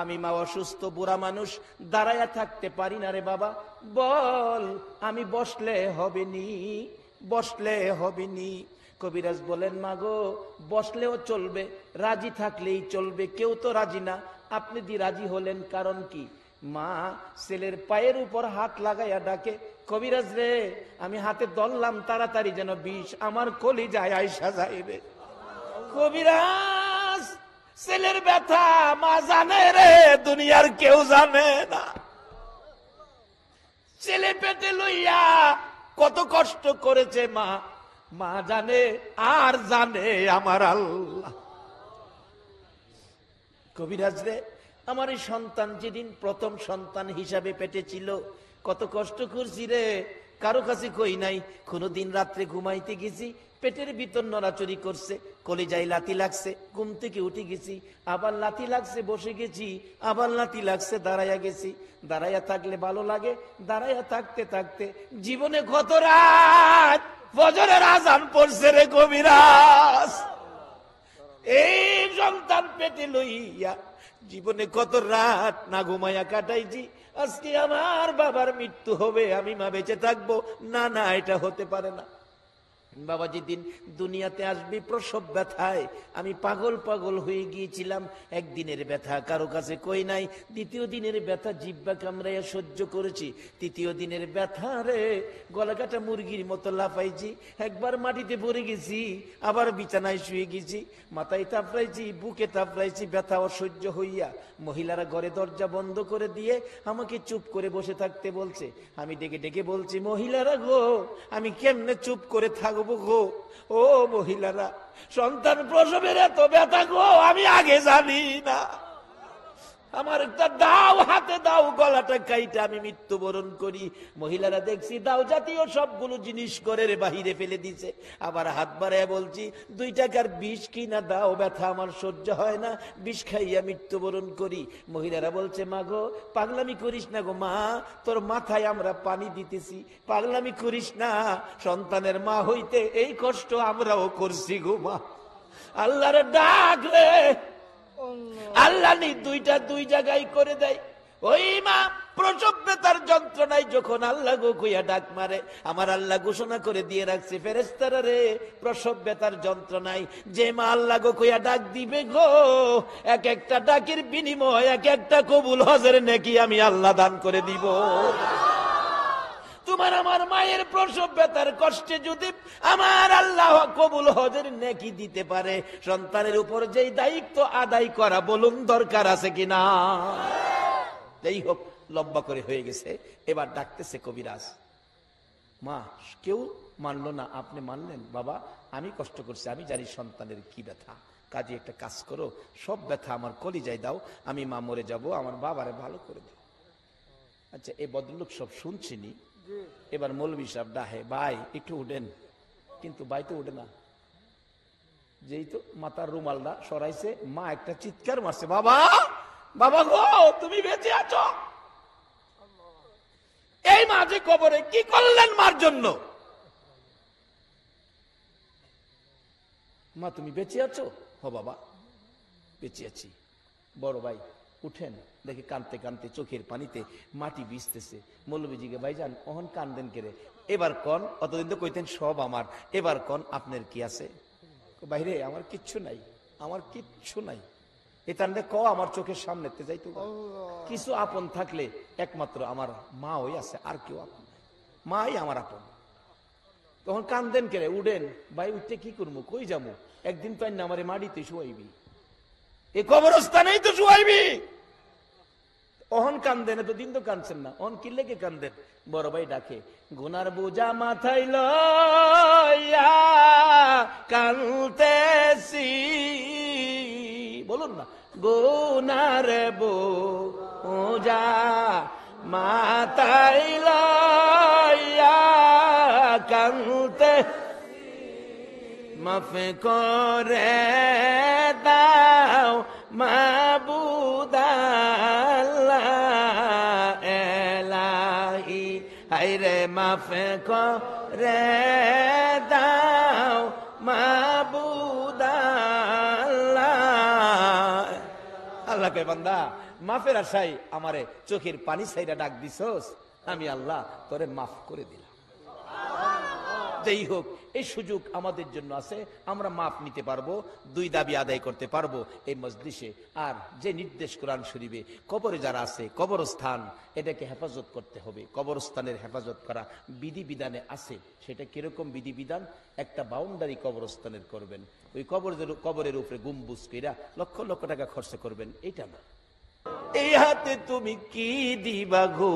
আমি মা অসুস্থ বুড়া মানুষ, দাঁড়াইয়া থাকতে পারি না রে বাবা। বল। আমি বসলে হবে নি, বসলে হবে নি। কবিরাজ বলেন মা গো বসলেও চলবে, রাজি থাকলেই চলবে, কেউ তো রাজি না, আপনি দি রাজি হলেন কারণ কি? মা ছেলের পায়ের উপর হাত লাগাইয়া ডাকে, কবিরাজ রে আমি হাতে ধরলাম তাড়াতাড়ি যেন বিষ আমার কলিজায় আইসা যাইবে। কবিরাজ ছেলের ব্যথা মা জানে রে, দুনিয়ার কেউ জানে না। ছেলে পেটে লইয়া কত কষ্ট করেছে মা, মা জানে আর জানে আমার আল্লাহ। কবিরাজ রে আমার এই সন্তান যেদিন প্রথম সন্তান হিসাবে পেটে ছিল কত কষ্ট করছি রে, কারো কাছে কই নাই। কোনদিন রাত্রে ঘুমাইতে গেছি, পেটের ভিতর নড়াচড়ি করছে, কলিজায় লাথি লাগছে, ঘুম থেকে উঠে গেছি, আবার লাথি লাগছে বসে গেছি, আবার লাথি লাগছে দাঁড়াইয়া গেছি। দাঁড়াইয়া থাকলে ভালো লাগে, দাঁড়াইয়া থাকতে থাকতে জীবনে কত রাত ফজরের আজান পড়ছে রে কবিরাজ। এই সন্তান পেটে লইয়া জীবনে কত রাত না ঘুমাইয়া কাটাইছি। আজকে আমার বাবার মৃত্যু হবে, আমি মা বেঁচে থাকবো না, না এটা হতে পারে না। বাবাজি দিন দুনিয়াতে আসবি প্রসব ব্যথায় আমি পাগল পাগল হয়ে গিয়েছিলাম। একদিনের ব্যথা কারো কাছে কই নাই, দ্বিতীয় দিনের ব্যথা জিহ্বা কামড়াইয়া সহ্য করেছি, তৃতীয় দিনের ব্যথা রে গলা কাটা মুরগির মতো লাফাইছি, একবার মাটিতে পড়ে গেছি, আবার বিছানায় শুয়ে গেছি, মাথায় থাপড়াইছি, বুকে থাপড়াইছি, ব্যথা অসহ্য হইয়া মহিলারা ঘরে দরজা বন্ধ করে দিয়ে আমাকে চুপ করে বসে থাকতে বলছে। আমি ডেকে ডেকে বলছি, মহিলারা গো আমি কেমনে চুপ করে থাকবো গো, ও মহিলারা সন্তান প্রসবের এত ব্যথা গো আমি আগে জানি না, আমার একটা দাও হাতে দাও, গলাটা কাইটা আমি মৃত্যুবরণ করি। মহিলারা দেখছি দাও জাতীয় সবগুলো জিনিস ঘরের বাহিরে ফেলে দিছে, আবার হাত বাড়ায় বলছি 2 টাকার বিষ কিনা দাও, ব্যথা আমার সহ্য হয় না, বিষ খাইয়া মৃত্যুবরণ করি। মহিলারা বলছে মা গো পাগলামি করিস না গো মা, তোর মাথায় আমরা পানি দিতেছি, পাগলামি করিস না, সন্তানের মা হইতে এই কষ্ট আমরাও করছি গো মা। আল্লাহর ডাক রে, আল্লাহ নি 2টা 2 জায়গায় করে দেয়। ওই মা প্রসব ব্যথার যন্ত্রণায় যখন আল্লাহ গো কইয়া ডাক মারে, আমার আল্লাহ ঘোষণা করে দিয়ে রাখছে ফেরেশতারা রে প্রসব ব্যথার যন্ত্রণায় যে মা আল্লাহ গো কইয়া ডাক দিবে গো, এক একটা ডাকের বিনিময় এক একটা কবুল হজের নেকি আমি আল্লাহ দান করে দিব। তোমার আমার মায়ের প্রসব ব্যথার কষ্টে যদি আমার আল্লাহ কবুল হজের নেকি দিতে পারে, সন্তানের উপর যেই দায়িত্ব আদায় করা বলুন দরকার আছে কিনা? যাই হোক লম্বা করে হয়ে গেছে, এবার ডাকতেছে কবিরাজ। মা কেউ মানলো না, আপনি মানলেন বাবা, আমি কষ্ট করছি, আমি জানি সন্তানের কি ব্যথা, কাজে একটা কাজ করো, সব ব্যথা আমার কলিজায় দাও, আমি মা মরে যাব, আমার বাবারে ভালো করে দাও। আচ্ছা এই ভদ্রলোক সব শুনছিনি, এবার মৌলভী সাহেব ডাহে ভাই একটু উঠেন, কিন্তু ভাই তো উঠে না, যেই তো মাথার রুমালটা সরাইছে, মা একটা চিৎকার মারছে, বাবা বাবা গো তুমি বেঁচে আছো। এই মা যে কবরে কি করলেন মার জন্য? মা তুমি বেঁচে আছো? হ বাবা বেঁচে আছি। বড় ভাই উঠেন, দেখে কানতে কানতে চোখের পানিতে মাটি ভিজতেছে। মৌলভীজিকে ভাইজান অহন কান্দেন কেড়ে, এবার কন, অতদিন তো কইতেন সব আমার, এবার কন আপনার কি আছে? বাইরে আমার কিচ্ছু নাই, আমার কিচ্ছু নাই। এটান্ডে ক আমার চোখের সামনে যাইতো, কিছু আপন থাকলে একমাত্র আমার মা ওই আছে, আর কেউ আপন নাই, মাই আমার আপন। তখন কান্দেন কেড়ে, উঠেন ভাই, উঠতে কি করবো, কই যাবো, একদিন তো আইন আমারে মাটিতে শুয়াইবি, এ কবরস্থানেই তো শুয়াইবি। অহন কান্দেন, তো দিন তো কানছেন না, অহন কি লেগে কান্দেন? বড় ভাই ডাকে, গুনার বোঝা মাথায় লইয়া কানতেছি, বলুন না, গুনার বোঝা মাথায় লইয়া কানতে, মাফ করে দাও মাবুদ আল্লাহ এলাহি, হায়রে মাফ করে দাও মাবুদ আল্লাহ। আল্লাহ কয় বান্দা মাফের আশায় আমারে চোখের পানি ছাইরা ডাক দিছস, আমি আল্লাহ তোরে মাফ করে দিলাম। যাই হোক এই সুযোগ আমাদের জন্য আছে, আমরা মাপ নিতে পারবো, 2 দাবি আদায় করতে পারবো এই মজলিসে। আর যে নির্দেশ কোরআন শরীফে কবরে যারা আছে, কবরস্থান এটাকে হেফাজত করতে হবে, কবরস্থানের হেফাজত করা বিধিবিধানে আছে। সেটা কিরকম বিধিবিধান? একটা বাউন্ডারি কবরস্থানের করবেন, ওই কবরের উপরে গম্বুজ কইরা লক্ষ লক্ষ টাকা খরচ করবেন, এটা না। এই হাতে তুমি কি দিবা গো,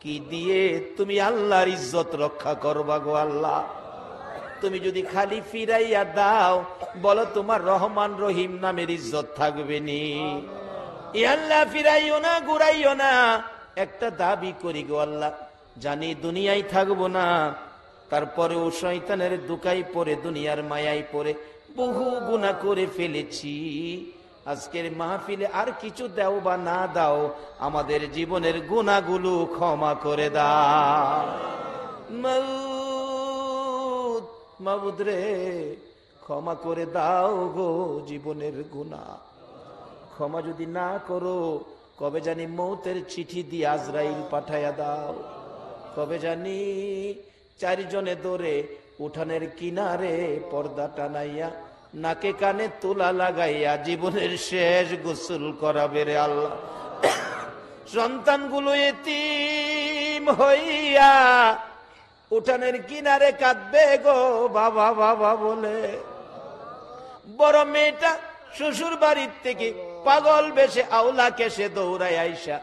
কি দিয়ে তুমি আল্লাহর ইজ্জত রক্ষা করবা গো আল্লাহ? তুমি যদি খালি ফিরাইয়া দাও, বলো তোমার রহমান রহিম নামের ইজ্জত থাকবে নি? আল্লাহ ফিরাইও না, ঘুরাইও না। একটা দাবি করি গো আল্লাহ, জানি দুনিয়ায় থাকবো না, তারপরেও শয়তানের দুকাই পড়ে, দুনিয়ার মায়াই পড়ে বহু গুনাহ করে ফেলেছি। আজকের মাহফিলে আর কিছু দাও বা না দাও, আমাদের জীবনের গুনাহগুলো ক্ষমা করে দাও। মাবুদ রে ক্ষমা করে দাও গো জীবনের গুনাহ। ক্ষমা যদি না করো, কবে জানি মৌতের চিঠি দিয়ে আজরাইল পাঠায়া দাও, কবে জানি 4 জনে ধরে উঠানের কিনারে পর্দা টানাইয়া নাকে কানে তুলা লাগাইয়া জীবনের শেষ গোসল করাবে রে আল্লাহ। সন্তানগুলো এতিম হইয়া উঠানের কিনারে কাঁদবে গো বাবা বাবা বলে। বড় মেয়েটা শ্বশুর বাড়ির থেকে পাগল বেশে আওলা কেসে দৌড়ায় আইসা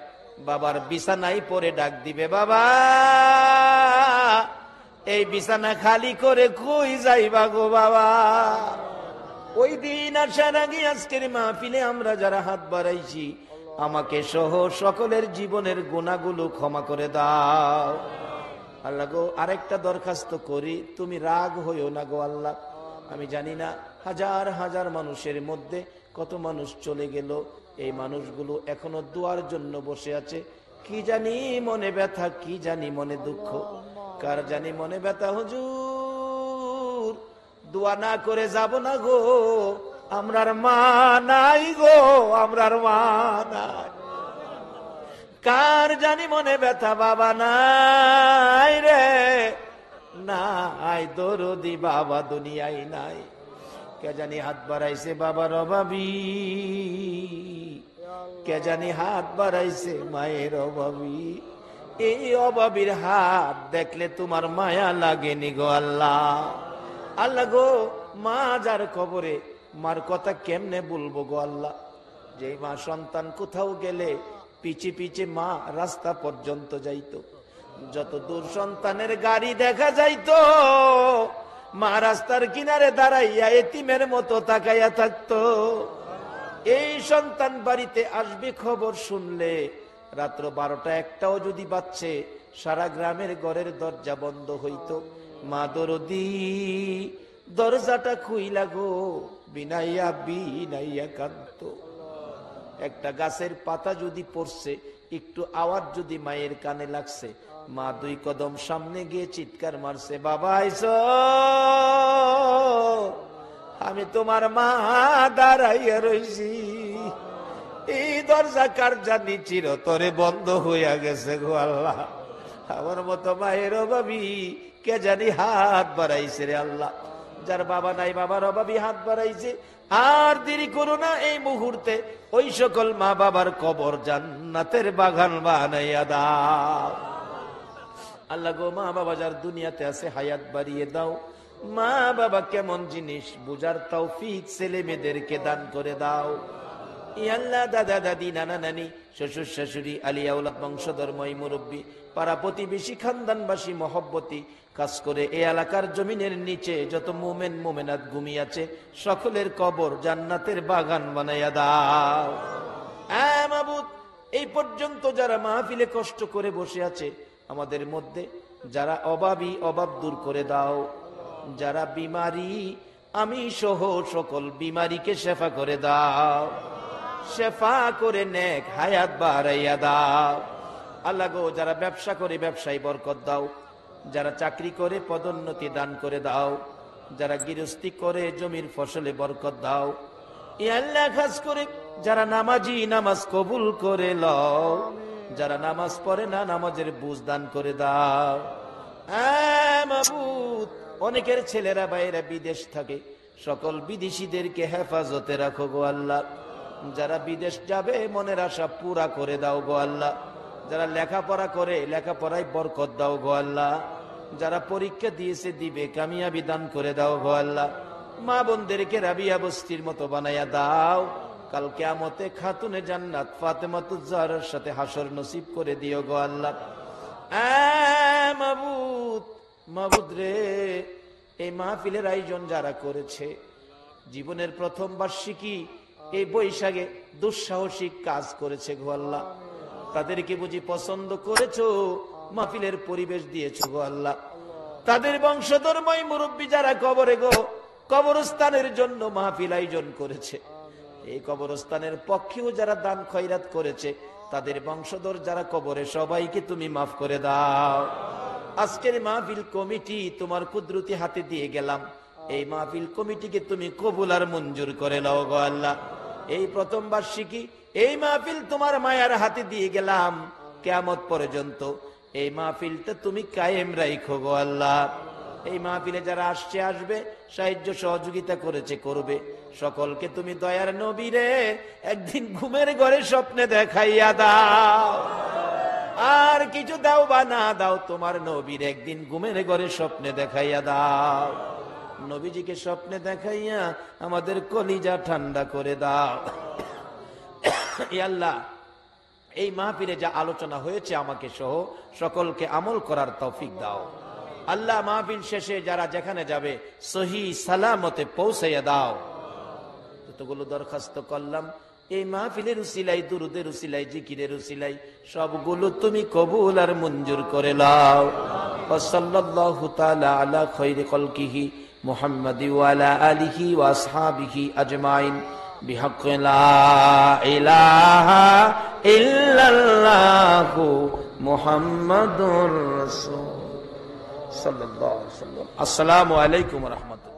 বাবার বিছানায় পরে ডাক দিবে, বাবা এই বিছানা খালি করে কই যাইবা গো বাবা। ওই দিন আসার আগে আজকের মাহফিলে আমরা যারা হাত বাড়াইছি আমাকে সহ সকলের জীবনের গুনাহগুলো ক্ষমা করে দাও আল্লাহ গো। আরেকটা দরখাস্ত করি, তুমি রাগ হইও না গো আল্লাহ। আমি জানি না হাজার হাজার মানুষের মধ্যে কত মানুষ চলে গেল, এই মানুষগুলো এখনো দোয়ার জন্য বসে আছে। কি জানি মনে ব্যথা, কি জানি মনে দুঃখ, কার জানি মনে ব্যথা। হুজুর দোয়া না করে যাব না গো, আমরার মা নাই গো, আমরার মা নাই। কার জানি মনে ব্যথা, বাবা নাই রে, নাই দরদি বাবা দুনিয়ায় নাই। কে জানি হাত বাড়াইছে বাবার অভাবী, কে জানি হাত বাড়াইছে মায়ের অভাবী। এই অভাবীর হাত দেখলে তোমার মায়া লাগেনি গো আল্লাহ। আল্লাহ গো, মা যার কবরে, মার কথা কেমনে বলবো গো আল্লাহ। যে মা সন্তান কোথাও গেলে পিছে পিছে মা রাস্তা পর্যন্ত যাইতো, যত দূর সন্তানের গাড়ি দেখা যাইতো মা রাস্তার কিনারে দাঁড়াইয়া এতিমের মতো তাকাইয়া থাকতো। এই সন্তান বাড়িতে আসবে খবর শুনলে রাত্র 12টা 1টাও যদি বাজছে সারা গ্রামের ঘরের দরজা বন্ধ হইতো। মা দরদি দরজাটা খুইলা গো বিনাইয়া বিনাইয়া কাঁদত। একটা গাছের পাতা যদি পড়ছে একটু আওয়াজ যদি মায়ের কানে লাগছে, মা 2 কদম সামনে গিয়ে চিৎকার মারছে, বাবা আইসো, আমি তোমার মা দাঁড়াইয়া রইছি। এই দরজা কার জানি চিরতরে বন্ধ হইয়া গেছে গো আল্লাহ। আমার মতো মায়ের অভাবী কে জানি হাত বাড়াইছে রে আল্লাহ। যার বাবা নাই বাবার অভাবী হাত বাড়াইছে। আর দেরি করো না, এই মুহূর্তে ওই সকল মা বাবার কবর জান্নাতের বাগান বানাইয়া দাও আল্লাহ গো। মা বাবা যার দুনিয়াতে আছে হায়াত বাড়িয়ে দাও। মা বাবা কেমন জিনিস বুঝার তৌফিক ছেলে মেয়েদেরকে দান করে দাও। আল্লাহ দাদা দাদি নানা নানি শ্বশুর শাশুড়ি আলিয়া আউলাদ বংশধর মই মুরব্বী পাড়া প্রতিবেশী খানদানবাসী মহব্বতী কাজ করে এই এলাকার জমিনের নিচে যত মুমেন মুমেনাত ঘুমিয়ে আছে সকলের কবর জান্নাতের বাগান বানাইয়া দাও। মাবুদ, এই পর্যন্ত যারা মাহফিলে কষ্ট করে বসে আছে আমাদের মধ্যে যারা অভাবী অভাব দূর করে দাও। যারা বিমারি আমি সহ সকল বিমারিকে শেফা করে দাও, শেফা করে নেক হায়াত বাড়াইয়া দাও আল্লাহ গো। যারা ব্যবসা করে ব্যবসায় বরকত দাও, যারা চাকরি করে পদোন্নতি দান করে দাও, যারা গৃহস্থী করে জমির ফসলে বরকত দাও। আল্লাহ খাস করে যারা নামাজি নামাজ কবুল করে লও, যারা নামাজ পড়ে না নামাজের বুঝ দান করে দাও। মাবুদ, অনেকের ছেলেরা বাইরে বিদেশ থাকে, সকল বিদেশিদেরকে হেফাজতে রাখো গো আল্লাহ। যারা বিদেশ যাবে মনের আশা পুরা করে দাও গো আল্লাহ। যারা লেখাপড়া করে লেখাপড়ায় বরকত দাও গো আল্লাহ। যারা পরীক্ষা দিয়েছে দিবে কামিয়াবি দান করে দাও গো আল্লাহ। মা বোনদেরকে রাবিয়া বস্তির মতো বানাইয়া দাও। কাল কিয়ামতে খাতুনে জান্নাত ফাতেমাতুজ জাহরার সাথে হাসর নসিব করে দিও গো আল্লাহ। মাবুদ, মাবুদ রে, এই মাহফিলের আয়োজন যারা করেছে জীবনের প্রথম বার্ষিকী এই বৈশাখে দুঃসাহসিক কাজ করেছে গো আল্লাহ। তাদেরকে বুঝি পছন্দ করেছো, মাহফিলের পরিবেশ দিয়েছো গো আল্লাহ। তাদের বংশধর্মই মুরব্বী যারা কবরে গো কবরস্থানের জন্য মাহফিল আয়োজন করেছে, এই কবরস্থানের পক্ষেও যারা দান খয়রাত করেছে, তাদের বংশধর যারা কবরে সবাইকে তুমি মাফ করে দাও। আজকের মাহফিল কমিটি তোমার কুদরতি হাতে দিয়ে গেলাম, এই মাহফিল কমিটিকে তুমি কবুল আর মঞ্জুর করে নাও গো আল্লাহ। এই প্রথম বার্ষিকী এই মাহফিল তোমার মায়ার হাতে দিয়ে গেলাম, কিয়ামত পর্যন্ত এই মাহফিলটা তুমি কায়েম রাখো গো আল্লাহ। এই মাহফিলে যারা আসছে আসবে, সাহায্য সহযোগিতা করেছে করবে, সকলকে তুমি দয়ার নবীরে একদিন ঘুমের ঘরে স্বপ্নে দেখাইয়া দাও। আর কিছু দাও বা না দাও, তোমার নবীর একদিন ঘুমের ঘরে স্বপ্নে দেখাইয়া দাও। নবীজিকে স্বপ্নে দেখাইয়া আমাদের কলিজা ঠান্ডা করে দাও। ই আল্লাহ, এই মাহফিলে যা আলোচনা হয়েছে আমাকে সহ সকলকে আমল করার তৌফিক দাও। আল্লাহ, মাহফিল শেষে যারা যেখানে যাবে সহি সালামতে পৌঁছাইয়া দাও। যতগুলো দরখাস্ত করলাম এই মাহফিলের উসিলাই, দুরুদের উসিলাই, জিকিরের উসিলাই সবগুলো তুমি কবুল আর মঞ্জুর করে নাও। সাল্লাল্লাহু তাআলা আলা খায়রি খালকিহি মুহাম্মাদি ওয়া আলা আলিহি ওয়া আসহাবিহি আজমাইন বিহাক্কি লা ইলাহা ইল্লাল্লাহু মুহাম্মাদুর রাসূল সাল্লাল্লাহু আলাইহি ওয়াসাল্লাম। আসসালামু আলাইকুম ওয়া রাহমাতুল্লাহ।